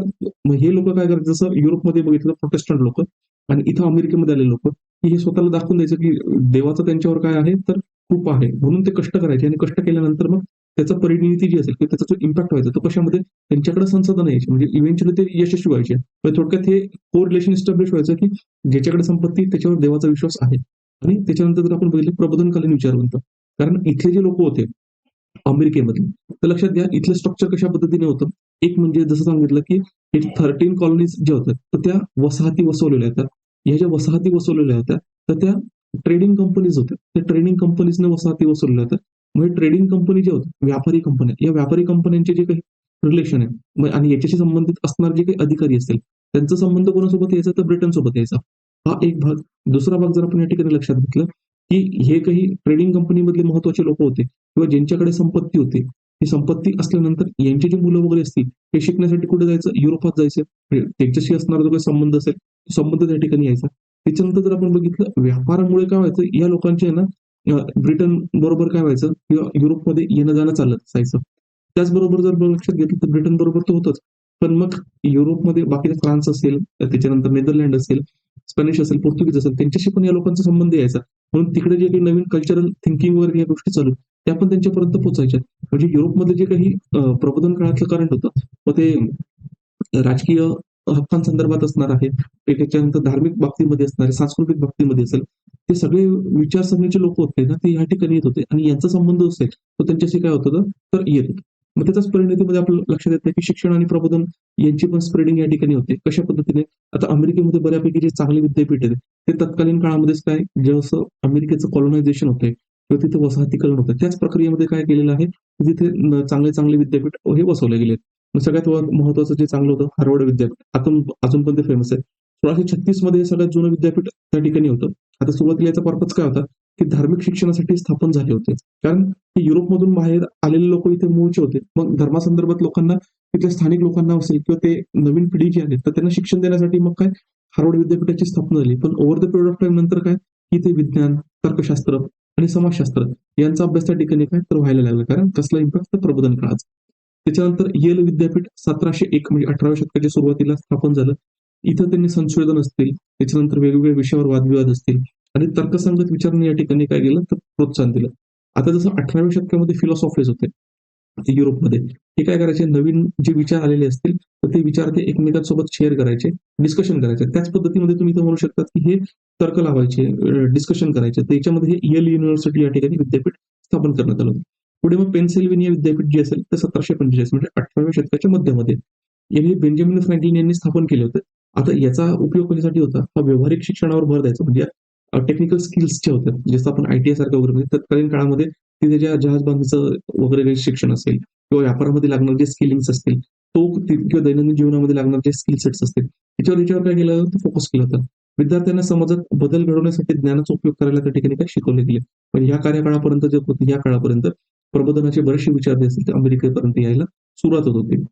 मग हे लोक काय करतात, जसं युरोपमध्ये बघितलं प्रोटेस्टंट लोक आणि इथं अमेरिकेमध्ये आलेले लोक, की हे स्वतःला दाखवून द्यायचं, की देवाचं त्यांच्यावर काय आहे, तर कृपा आहे. म्हणून ते कष्ट करायचे आणि कष्ट केल्यानंतर मग त्याचा परिणिती जी असेल किंवा त्याचा जो इम्पॅक्ट व्हायचा तो कशामध्ये त्यांच्याकडे संसाधन यायची म्हणजे इव्हेंच्युअली ते यशस्वी व्हायचे. म्हणजे थोडक्यात हे को रिलेशन इस्टॅब्लिश व्हायचं, की ज्याच्याकडे संपत्ती त्याच्यावर देवाचा विश्वास आहे. आणि त्याच्यानंतर जर आपण बघितलं प्रबोधनकालीन विचारवंत. कारण इथले जे लोकं होते अमेरिकेमधले, तर लक्षात घ्या इथलं स्ट्रक्चर कशा पद्धतीने होतं. एक म्हणजे जसं सांगितलं, की हे 13 कॉलनीज ज्या होत्या, तर त्या वसाहती वसवलेल्या होत्या. ह्या ज्या वसाहती वसवलेल्या होत्या, तर त्या ट्रेडिंग कंपनीज होत्या. त्या ट्रेडिंग कंपनीजने वसाहती वसवलेल्या होत्या. म्हणजे ट्रेडिंग कंपनी ज्या होत्या, व्यापारी कंपन्या, या व्यापारी कंपन्यांचे जे काही रिलेशन आहे आणि याच्याशी संबंधित असणारे जे काही अधिकारी असतील, त्यांचा संबंध कोणासोबत यायचा तर ब्रिटनसोबत यायचा. हा एक भाग. दुसरा भाग जर आपण या ठिकाणी लक्षात घेतलं, की हे काही ट्रेडिंग कंपनीमधले महत्त्वाचे लोकं होते किंवा ज्यांच्याकडे संपत्ती होती. ही संपत्ती असल्यानंतर यांची जी मुलं वगैरे असतील, हे शिकण्यासाठी कुठे जायचं? युरोपात जायचं. त्यांच्याशी असणारा जो काही संबंध असेल, तो संबंध त्या ठिकाणी यायचा. त्याच्यानंतर जर आपण बघितलं व्यापारामुळे काय व्हायचं, या लोकांचे आहे ना ब्रिटन बरोबर काय व्हायचं किंवा युरोपमध्ये येणं-जाणं चालत असायचं. त्याचबरोबर जर लक्षात घेतलं तर ब्रिटन बरोबर तर होतंच. पण मग युरोपमध्ये बाकी फ्रान्स असेल, त्याच्यानंतर नेदरलँड असेल, स्पॅनिश असेल, पोर्तुगीज असेल, त्यांच्याशी पण या लोकांचा संबंध यायचा. म्हणून तिकडे जे काही नवीन कल्चरल थिंकिंग वगैरे या गोष्टी चालू त्या पण त्यांच्यापर्यंत पोहोचायच्या. म्हणजे युरोपमध्ये जे काही प्रबोधन काळातलं करंट होतं, मग ते राजकीय हक्कांसंदर्भात असणार आहे, ते त्याच्यानंतर धार्मिक बाबतीमध्ये असणार आहे, सांस्कृतिक बाबतीमध्ये असेल. ते सगळे विचारसरणीचे लोक होते ना, ते ह्या ठिकाणी येत होते आणि यांचा संबंध असेल, तो त्यांच्याशी काय होत होतं, तर येत होतं. मग त्याच्याच परिणतीमध्ये आपलं लक्षात येतं, की शिक्षण आणि प्रबोधन यांची पण स्प्रेडिंग या ठिकाणी होते. कशा पद्धतीने? आता अमेरिकेमध्ये बऱ्यापैकी जे चांगले विद्यापीठ आहेत, ते तत्कालीन काळामध्येच काय जसं अमेरिकेचं कॉलोनायझेशन होतंय किंवा तिथे वसाहतीकरण होतं, त्याच प्रक्रियेमध्ये काय केलेलं आहे, तिथे चांगले-चांगले विद्यापीठ हे बसवले गेले. सगळ्यात महत्वाचं जे चांगलं होतं हार्वर्ड विद्यापीठ. आता अजून पण ते फेमस आहे. 1636 मध्ये हे सगळ्यात जुनं विद्यापीठ त्या ठिकाणी होतं. आता सुरुवातीला याचा पर्पज काय होता, की धार्मिक शिक्षणासाठी स्थापन झाले होते. कारण हे युरोपमधून बाहेर आलेले लोक इथे मूळचे होते. मग धर्मासंदर्भात लोकांना तिथल्या स्थानिक लोकांना असेल किंवा ते नवीन पिढी जी आहे, तर त्यांना शिक्षण देण्यासाठी मग काय हार्वर्ड विद्यापीठाची स्थापना झाली. पण over the period of time नंतर काय, की ते विज्ञान, तर्कशास्त्र आणि समाजशास्त्र यांचा अभ्यास त्या ठिकाणी काय तर व्हायला लागला. कारण कसला इम्पॅक्ट तर प्रबोधन काळाचा. त्याच्यानंतर येल विद्यापीठ 1701 म्हणजे 18व्या शतकाच्या सुरुवातीला स्थापन झालं. इथं त्यांनी संशोधन असतील, त्याच्यानंतर वेगवेगळ्या विषयावर वादविवाद असतील आणि तर्कसंगत विचारांनी या ठिकाणी काय केलं तर प्रोत्साहन दिलं. आता जसं 18व्या शतकामध्ये फिलॉसॉफीज होते युरोपमध्ये. हे काय करायचे नवीन जे विचार आलेले असतील, तर ते विचार ते एकमेकांसोबत शेअर करायचे, डिस्कशन करायचे. त्याच पद्धतीमध्ये तुम्ही इथं म्हणू शकता, की हे तर्क लावायचे, डिस्कशन करायचे. तर याच्यामध्ये हे येल युनिव्हर्सिटी या ठिकाणी विद्यापीठ स्थापन करण्यात आलं होतं. पुढे मग पेन्सिल्व्हेनिया विद्यापीठ जे असेल ते 1745 म्हणजे 18व्या शतकाच्या मध्यमध्ये. यांनी बेंजामिन फ्रँकलिन यांनी स्थापन केले होते. आता याचा उपयोग कशासाठी होता? हा व्यावहारिक शिक्षणावर भर द्यायचा म्हणजे टेक्निकल स्किल्स ज्या होत्या, जसं आपण आय-टी-आय सारखं वगैरे म्हणजे तत्कालीन काळामध्ये तिथे ज्या जहाज बांधणीचं वगैरे काही शिक्षण असेल किंवा व्यापारामध्ये लागणारे जे स्किलिंग्स असतील, तो किंवा दैनंदिन जीवनामध्ये लागणारे जे स्किल सेट्स असतील, याच्यावर काय केलं होतं, फोकस केलं होतं. विद्यार्थ्यांना समाजात बदल घडवण्यासाठी ज्ञानाचा उपयोग करायला त्या ठिकाणी काय शिकवले गेले. पण या कार्यकाळापर्यंत जे होते, या काळापर्यंत प्रबोधनाचे बरेचसे विचार जे असतील ते अमेरिकेपर्यंत यायला सुरुवात होत होती.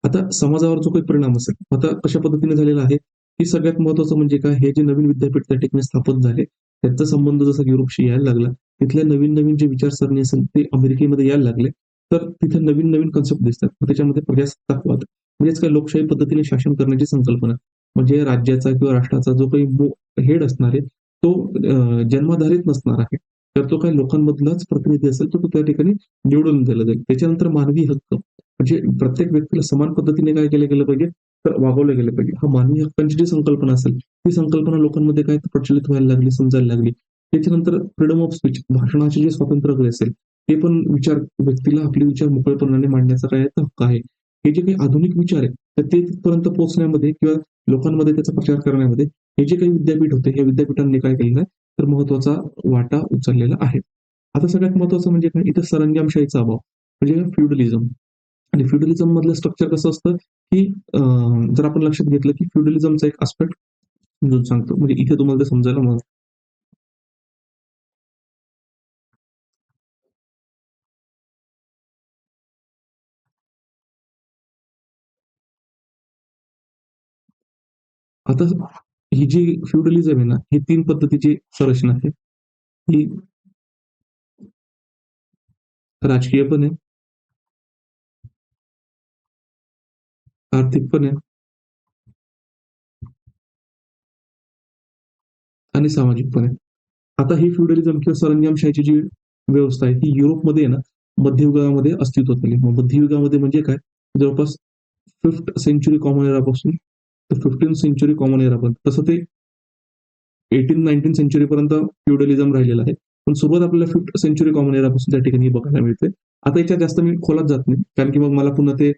आता समाजावर जो काही परिणाम असेल, आता कशा पद्धतीने झालेला आहे, की सगळ्यात महत्त्वाचं म्हणजे काय, हे जे नवीन विद्यापीठ त्या ठिकाणी स्थापन झाले, त्यांचा संबंध जसा युरोपशी यायला लागला, तिथल्या नवीन-नवीन जे विचारसरणी असेल, ते अमेरिकेमध्ये यायला लागले. तर तिथे नवीन-नवीन कन्सेप्ट दिसतात. मग त्याच्यामध्ये प्रजासत्ताकवाद म्हणजेच काय लोकशाही पद्धतीने शासन करण्याची संकल्पना. म्हणजे राज्याचा किंवा राष्ट्राचा जो काही हेड असणार आहे, तो जन्माधारित नसणार आहे. तर तो काही लोकांमधलाच प्रतिनिधी असेल, तर तो त्या ठिकाणी निवडून दिला जाईल. त्याच्यानंतर मानवी हक्क म्हणजे प्रत्येक व्यक्तीला समान पद्धतीने काय केलं गेलं पाहिजे, तर वागवलं गेलं पाहिजे. हा मानवी हक्कांची जी संकल्पना असेल, ती संकल्पना लोकांमध्ये काय प्रचलित व्हायला लागली, समजायला लागली. त्याच्यानंतर फ्रीडम ऑफ स्पीच भाषणाचे जे स्वातंत्र्य असेल, ते पण विचार व्यक्तीला आपले विचार मोकळेपणाने मांडण्याचा काय हक्क आहे. हे जे काही आधुनिक विचार आहेत, तर ते तिथपर्यंत पोहोचण्यामध्ये किंवा लोकांमध्ये त्याचा प्रचार करण्यामध्ये हे जे काही विद्यापीठ होते, या विद्यापीठांनी काय केलेलं आहे, तर महत्त्वाचा वाटा उचललेला आहे. आता सगळ्यात महत्त्वाचं म्हणजे काय, इथं सरंजामशाहीचा अभाव म्हणजे फ्युडलिझम. आणि फ्युडलिझम मधलं स्ट्रक्चर कसं असतं, की जर आपण लक्षात घेतलं, की फ्युडलिझमचा एक आस्पेक्ट समजून सांगतो. म्हणजे इथे तुम्हाला ते समजायला मग आता ही जी फ्युडलिझम आहे ना, ही 3 पद्धतीची संरचना आहे. ही राजकीय पण आहे, आर्थिक पण आहे आणि सामाजिक पण आहे. आता ही फ्युडलिझम किंवा सरंजामशाहीची जी व्यवस्था आहे, ती युरोपमध्ये आहे ना, मध्ययुगामध्ये अस्तित्वात आली. मग मध्ययुगामध्ये म्हणजे काय? जवळपास 5th सेंच्युरी कॉमन एरापासून तर 15th सेंच्युरी कॉमन एरापर्यंत. तसं ते 18-19 सेंच्युरीपर्यंत फ्युडलिझम राहिलेलं आहे. पण सुरुवात आपल्याला 5th सेंच्युरी कॉमन एरापासून त्या ठिकाणी बघायला मिळते. आता याच्यात जास्त मी खोलात जात नाही. कारण की मग मला पुन्हा ते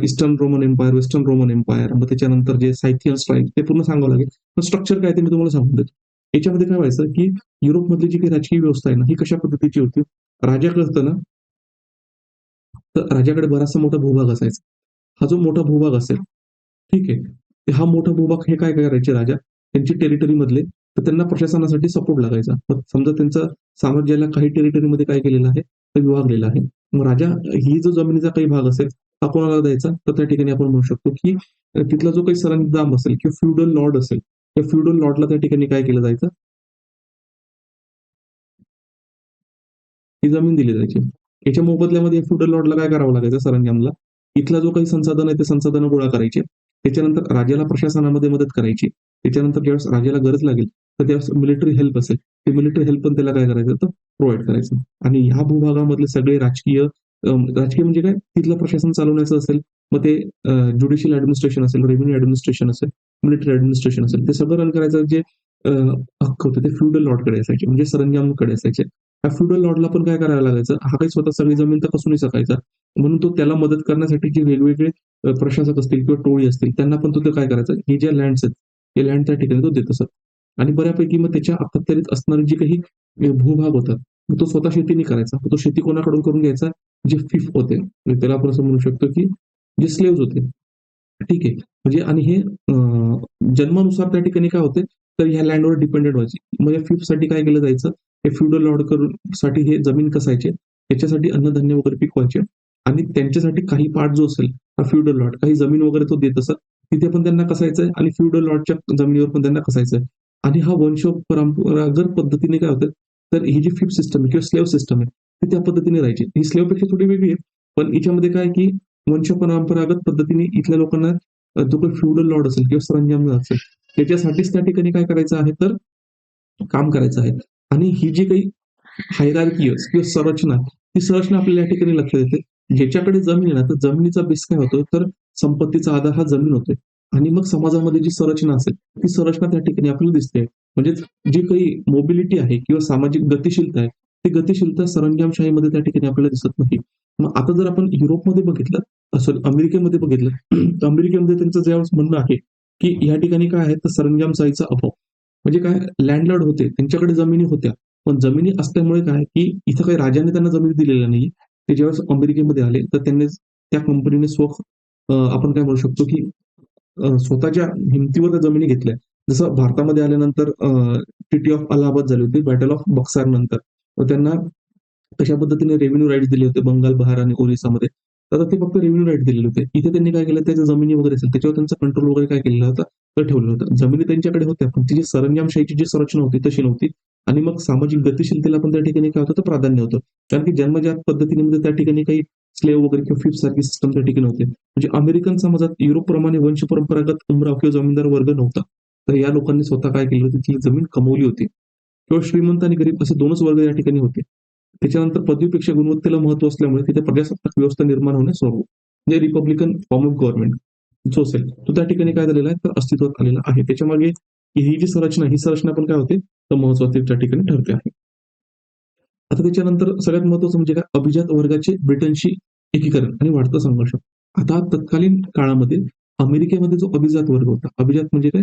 eastern Roman empire, western Roman empire, मग त्याच्यानंतर जे सायथियन स्ट्राईक ते पूर्ण सांगावं लागेल. पण स्ट्रक्चर काय ते मी तुम्हाला सांगून देतो. याच्यामध्ये काय व्हायचं, की युरोपमधली जी काही राजकीय व्यवस्था आहे ना, ही कशा पद्धतीची होती? राजाकडे असतं ना, तर राजाकडे बराचसा मोठा भूभाग असायचा. हा जो मोठा भूभाग असेल, ठीक आहे. हा मोठा भूभाग हे काय करायचे राजा, त्यांची टेरिटरीमधले, तर त्यांना प्रशासनासाठी सपोर्ट लागायचा. मग समजा त्यांचं साम्राज्याला काही टेरिटरीमध्ये काय केलेलं आहे, तर विभागलेलं आहे. मग राजा ही जो जमिनीचा काही भाग असेल, हा कोणाला द्यायचा? तर त्या ठिकाणी आपण म्हणू शकतो, की तिथला जो काही सरंजाम असेल किंवा फ्युडल लॉर्ड असेल, त्या फ्युडल लॉर्डला त्या ठिकाणी काय केलं जायचं? ही जमीन दिली जायची. याच्या मोबदल्यामध्ये फ्युडल लॉर्डला काय करावं लागायचं सरंजामला? इथला जो काही संसाधन आहे ते संसाधनं गोळा करायचे. त्याच्यानंतर राजाला प्रशासनामध्ये मदत करायची. त्याच्यानंतर ज्यावेळेस राजाला गरज लागेल, तर त्यावेळेस मिलिटरी हेल्प असेल, ते मिलिटरी हेल्प पण त्याला काय करायचं तर प्रोव्हाईड करायचं. आणि ह्या भूभागामधले सगळे राजकीय म्हणजे काय? तिथलं प्रशासन चालवण्याचं असेल, मग ते ज्युडिशियल ॲडमिनिस्ट्रेशन असेल, रेव्हेन्यू ॲडमिनिस्ट्रेशन असेल, मिलिटरी ॲडमिनिस्ट्रेशन असेल, ते सगळं रन करायचं जे हक्क होते ते फ्युडल लॉर्डकडे असायचे, म्हणजे सरंजामकडे असायचे. त्या फ्युडल लॉर्डला पण काय करायला लागायचं, हा काही स्वतः सगळी जमीन तर कसू नाही शकायचा. म्हणून तो त्याला मदत करण्यासाठी जे वेगवेगळे प्रशासक असतील किंवा टोळी असतील, त्यांना पण तो काय करायचा, हे ज्या लँड्स आहेत, हे लँड त्या ठिकाणी तो देत असत. आणि बऱ्यापैकी मग त्याच्या अखत्यारीत असणारे जे काही भूभाग होतात, मग तो स्वतः शेती करायचा. तो शेती कोणाकडून करून घ्यायचा? जे फिफ होते. म्हणजे त्याला आपण असं म्हणू शकतो, की जे स्लेव्हज होते. ठीक आहे. म्हणजे आणि हे जन्मानुसार त्या ठिकाणी काय होते, तर ह्या लँडवर डिपेंडेंट व्हायचे. मग या फिफसाठी काय केलं जायचं, हे फ्युडल लॉर्ड करून साठी हे जमीन कसायचे, त्याच्यासाठी अन्नधान्य वगैरे पिकवायचे आणि त्यांच्यासाठी काही पार्ट जो असेल, हा फ्युडल लॉर्ड काही जमीन वगैरे तो देत असत. तिथे पण त्यांना कसायचंय आणि फ्युडल लॉर्डच्या जमिनीवर पण त्यांना कसायचंय. आणि हा वंश परंपरागत पद्धतीने काय होतं, तर ही जी फिफ्थ सिस्टम आहे किंवा स्लेव्ह सिस्टम आहे, ती त्या पद्धतीने राहायची. ही स्लेव्हपेक्षा थोडी वेगळी आहे. पण याच्यामध्ये काय, की वंश परंपरागत पद्धतीने इथल्या लोकांना जो काही फ्युडल लॉर्ड असेल किंवा सरंजाम असेल, त्याच्यासाठीच त्या ठिकाणी काय करायचं आहे, तर काम करायचं आहे. आणि ही जी काही हायरार्की किंवा संरचना, ती संरचना आपल्याला या ठिकाणी लक्षात येते. ज्याच्याकडे जमीन आहे ना, तर जमिनीचा बेस काय होतो, तर संपत्तीचा आधार हा जमीन होतोय. आणि मग समाजामध्ये जी संरचना असेल, ती संरचना त्या ठिकाणी आपल्याला दिसते. म्हणजेच जी काही मोबिलिटी आहे किंवा सामाजिक गतिशीलता आहे, ती गतिशीलता सरंजामशाहीमध्ये त्या ठिकाणी आपल्याला दिसत नाही. मग आता जर आपण युरोपमध्ये बघितलं, सॉरी अमेरिकेमध्ये बघितलं, तर अमेरिकेमध्ये त्यांचं ज्यावेळेस म्हणणं आहे, की या ठिकाणी काय आहे, तर सरंजामशाहीचा अभाव. म्हणजे काय लँडलॉर्ड होते, त्यांच्याकडे जमिनी होत्या. पण जमिनी असल्यामुळे काय, की इथं काही राजाने त्यांना जमिनी दिलेल्या नाही. ते ज्यावेळेस अमेरिकेमध्ये आले, तर त्यांनी त्या कंपनीने आपण काय म्हणू शकतो, की स्वतःच्या हिमतीवर त्या जमिनी घेतल्या. जसं भारतामध्ये आल्यानंतर ट्रिटी ऑफ अलाहाबाद झाली होती, बॅटल ऑफ बक्सार नंतर. मग त्यांना तशा पद्धतीने रेव्हेन्यू राईट्स दिले होते बंगाल, बिहार आणि ओरिसामध्ये. तर आता ते फक्त रेव्हेन्यू राईट दिलेले होते. इथे त्यांनी काय केलं, त्याच्या जमिनी वगैरे असेल, त्याच्यावर त्यांचा कंट्रोल वगैरे काय केलेला होता, तर ठेवलेलं होतं. जमिनी त्यांच्याकडे होत्या, पण ती जी सरंजामशाहीची जी संरचना होती तशी नव्हती. आणि मग सामाजिक गतिशीलतेला पण त्या ठिकाणी काय होतं, तर प्राधान्य होतं. कारण की जन्मजात पद्धतीने त्या ठिकाणी काही स्लेव्ह वगैरे किंवा फिफ सारखी सिस्टम त्या ठिकाणी होते. म्हणजे अमेरिकन समाजात युरोपप्रमाणे वंश परंपरागत उमराव किंवा जमीनदार वर्ग नव्हता. तर या लोकांनी स्वतः काय केलं होतं, ती जमीन कमवली होती. किंवा श्रीमंत आणि गरीब असे दोनच वर्ग या ठिकाणी होते. त्याच्यानंतर पदवीपेक्षा गुणवत्तेला महत्व असल्यामुळे तिथे प्रजासत्ताक व्यवस्था निर्माण होण्यास सुरू. म्हणजे रिपब्लिकन फॉर्म ऑफ गव्हर्नमेंट जो असेल, तो त्या ठिकाणी काय झालेला आहे, तर अस्तित्वात आलेला आहे. त्याच्यामागे ही जी संरचना, ही संरचना पण काय होते, तर महत्वाची त्या ठिकाणी ठरते आहे. आता त्याच्यानंतर सगळ्यात महत्वाचं म्हणजे काय, अभिजात वर्गाचे ब्रिटनशी एकीकरण आणि वाढता संघर्ष. आता तत्कालीन काळामध्ये अमेरिकेमध्ये जो अभिजात वर्ग होता, अभिजात म्हणजे काय,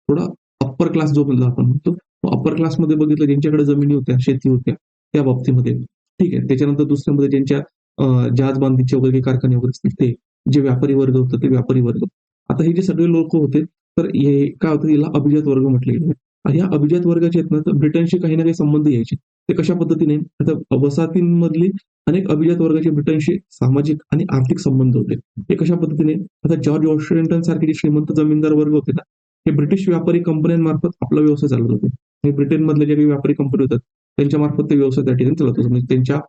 थोडा अप्पर क्लास जो म्हणतो आपण म्हणतो, अप्पर क्लासमध्ये बघितलं ज्यांच्याकडे जमिनी होत्या, शेती होत्या, त्या बाबतीमध्ये ठीक आहे. त्याच्यानंतर दुसऱ्यामध्ये ज्यांच्या जहाज बांधणीचे वगैरे काही कारखाने वगैरे असतील ते, जे व्यापारी वर्ग होता ते व्यापारी वर्ग. आता हे जे सगळे लोक होते, तर हे काय होतं, याला अभिजात वर्ग म्हटले गेले. आणि ह्या अभिजात वर्गाचे आहेत ना, तर ब्रिटनशी काही ना काही संबंध यायचे. ते कशा पद्धतीने, आता वसाहतींमधली अनेक अभिजात वर्गाचे ब्रिटनशी सामाजिक आणि आर्थिक संबंध होते. ते कशा पद्धतीने, आता जॉर्ज वॉशिंग्टन सारखे जे श्रीमंत जमीनदार वर्ग होते ना, हे ब्रिटिश व्यापारी कंपन्यांमार्फत आपला व्यवसाय चालवत होते. हे ब्रिटनमधले जे काही व्यापारी कंपनी होतात, त्यांच्या मार्फत ते व्यवसाय त्या ठिकाणी चालवत होते. म्हणजे त्यांच्या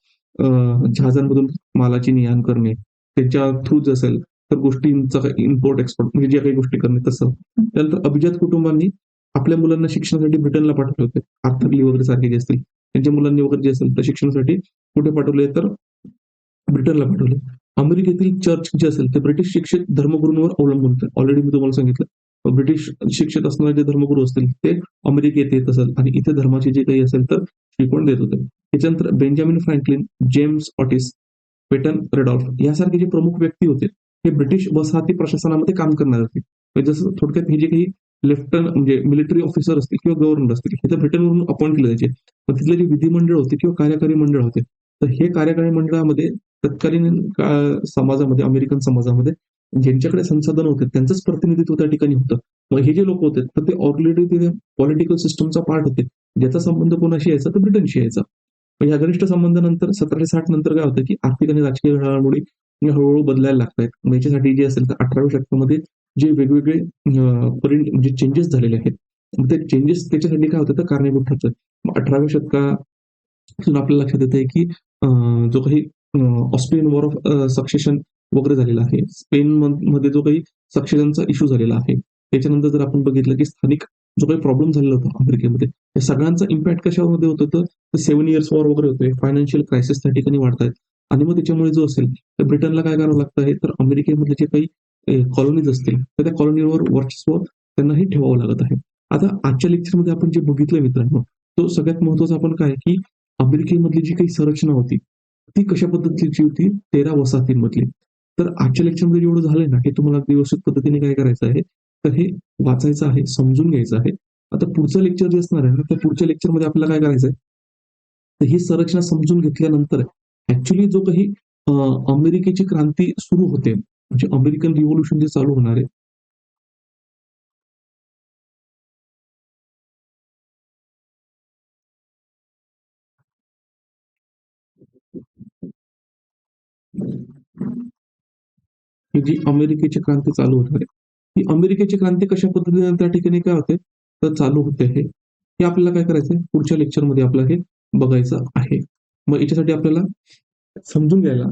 जहाजांमधून मालाची ने-आण करणे, त्यांच्या थ्रूच असेल तर गोष्टींचा इम्पोर्ट एक्सपोर्ट म्हणजे ज्या काही गोष्टी करणे तसं. त्यानंतर अभिजात कुटुंबांनी आपल्या मुलांना शिक्षणासाठी ब्रिटनला पाठवले होते. आर्थर ली वगैरे सारखे जे असतील, त्यांच्या मुलांनी वगैरे जे असेल तर शिक्षणासाठी कुठे पाठवले तर ब्रिटनला पाठवले. अमेरिकेतील चर्च जे असेल ते ब्रिटिश शिक्षित धर्मगुरूंवर अवलंबून होते. ऑलरेडी मी तुम्हाला सांगितलं. ब्रिटिश शिक्षित असणारे जे धर्मगुरू असतील ते अमेरिकेत येत असेल आणि इथे धर्माचे जे काही असेल तर शिकवण देत होते. त्याच्यानंतर Benjamin Franklin, James Otis, Peyton Randolph यासारखे जे प्रमुख व्यक्ती होते, हे ब्रिटिश वसाहती प्रशासनामध्ये काम करणारे होते. म्हणजे जसं थोडक्यात हे जे काही लेफ्टनंट म्हणजे मिलिटरी ऑफिसर असतील किंवा गव्हर्नर असतील, हे तर ब्रिटनवरून अपॉइंट केले जायचे. पण तिथले जे विधिमंडळ होते किंवा कार्यकारी मंडळ होते, तर हे कार्यकारी मंडळामध्ये तत्कालीन समाजामध्ये, अमेरिकन समाजामध्ये ज्यांच्याकडे संसाधन होते त्यांचंच प्रतिनिधित्व त्या ठिकाणी होतं. मग हे जे लोक होते तर ते ऑलरेडी ते पॉलिटिकल सिस्टमचा पार्ट होते. ज्याचा संबंध कोणाशी यायचा तर ब्रिटनशी यायचा. पण या घनिष्ठ संबंधानंतर 1760 नंतर काय होतं की आर्थिक आणि राजकीय घडामोडी हळूहळू बदलायला लागतायत. मग याच्यासाठी जे असेल तर 18व्या शतकामध्ये जे वेगवेगळे म्हणजे चेंजेस झालेले आहेत. मग ते चेंजेस त्याच्यासाठी काय होतं तर कारणीभूत ठरतात. मग 18व्या शतकातून आपल्याला लक्षात येतंय की जो काही ऑस्ट्रियन वॉर ऑफ सक्सेशन वगैरे झालेला आहे. स्पेन मध्ये जो काही सक्सेशनचा इश्यू झालेला आहे. त्याच्यानंतर जर आपण बघितलं की स्थानिक जो काही प्रॉब्लेम झालेला होता अमेरिकेमध्ये, या सगळ्यांचा इम्पॅक्ट कशामध्ये होत होतं तर 7 इयर्स वॉर वगैरे होतोय. फायनान्शियल क्रायसिस त्या ठिकाणी वाढतायत. आणि मग त्याच्यामुळे जो असेल तर ब्रिटनला काय करावं लागतं आहे तर अमेरिकेमधले जे काही कॉलनीज असतील तर त्या कॉलनीवर वर्चस्व त्यांनाही ठेवावं लागत आहे. आता आजच्या लेक्चरमध्ये आपण जे बघितलं मित्रांनो, तो सगळ्यात महत्त्वाचा आपण काय की अमेरिकेमधली जी काही संरचना होती, ती कशा पद्धतीची होती 13 वसाहतींमधली. तर आजच्या लेक्चरमध्ये जेवढं झालंय ना, हे तुम्हाला अगदी व्यवस्थित पद्धतीने काय करायचं आहे, तर हे वाचायचं आहे, समजून घ्यायचं आहे. आता पुढचं लेक्चर जे असणार आहे ना, त्या पुढच्या लेक्चरमध्ये आपल्याला काय करायचंय, तर ही संरचना समजून घेतल्यानंतर ऍक्च्युली जो काही अमेरिकेची क्रांती सुरू होते, म्हणजे अमेरिकन रिव्होल्यूशन जे चालू होणार आहे, ही जी अमेरिकेची क्रांती चालू होणार आहे, ही अमेरिकेची क्रांती कशा पद्धतीने त्या ठिकाणी काय होते, तर चालू होते हे आपल्याला काय करायचंय, पुढच्या लेक्चरमध्ये आपल्याला हे बघायचं आहे. मग याच्यासाठी आपल्याला समजून घ्यायला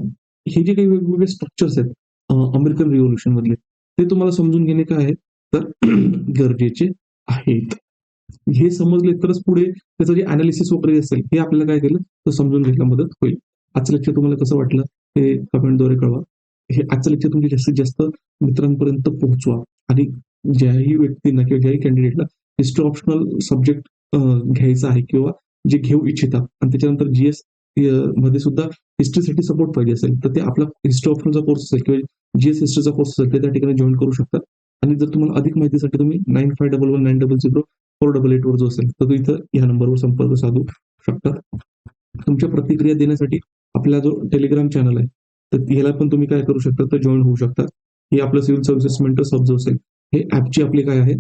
हे जे काही वेगवेगळे स्ट्रक्चर्स आहेत अमेरिकन रिव्होल्यूशन मधले, ते तुम्हाला समजून घेणे काय आहे तर गरजेचे आहेत. हे समजले तरच पुढे त्याचं जे अनालिसिस वगैरे असेल हे आपल्याला काय केलं तर समजून घ्यायला मदत होईल. आजचं लेक्चर तुम्हाला कसं वाटलं ते कमेंटद्वारे कळवा. हे आजचं लेक्चर तुमच्या जास्तीत जास्त मित्रांपर्यंत पोहोचवा आणि ज्याही व्यक्तींना किंवा ज्याही कॅन्डिडेटला हिस्ट्री ऑप्शनल सब्जेक्ट घ्यायचा आहे किंवा जे घेऊ इच्छितात आणि त्याच्यानंतर जीएस मध्ये सुद्धा हिस्ट्रीसाठी सपोर्ट पाहिजे असेल तर ते आपला हिस्ट्री ऑप्शनचा कोर्स असेल किंवा जीएस हिस्ट्रीचा कोर्स असेल ते त्या ठिकाणी जॉईन करू शकतात. आणि जर तुम्हाला अधिक माहितीसाठी तुम्ही 9511900488 वर जो असेल तर तो इथं ह्या नंबरवर संपर्क साधू शकतात. तुमच्या प्रतिक्रिया देण्यासाठी आपला जो टेलिग्राम चॅनल आहे तर ह्याला पण तुम्ही काय करू शकता तर जॉईन होऊ शकता. हे आपलं सिव्हिल सर्व्हिसेस मेंटर सब जो असेल हे ऍपची आपली काय आहे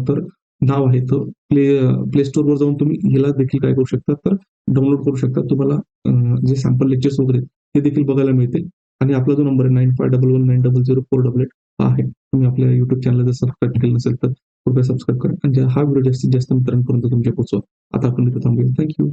तर नाव आहे तर प्ले स्टोअरवर जाऊन तुम्ही ह्याला देखील काय करू शकता तर डाउनलोड करू शकता. तुम्हाला जे सॅम्पल लेक्चर्स वगैरे ते देखील बघायला मिळतील. आणि आपला जो नंबर आहे 9511900488 हा आहे. तुम्ही आपल्या युट्यूब चॅनलला जर सबस्क्राईब केलं नसेल तर कृपया सबस्क्राईब करा आणि हा व्हिडिओ जास्तीत जास्त मित्रांपर्यंत तुमच्या पोहोचवा. आता आपण इथे थांबूया. थँक्यू.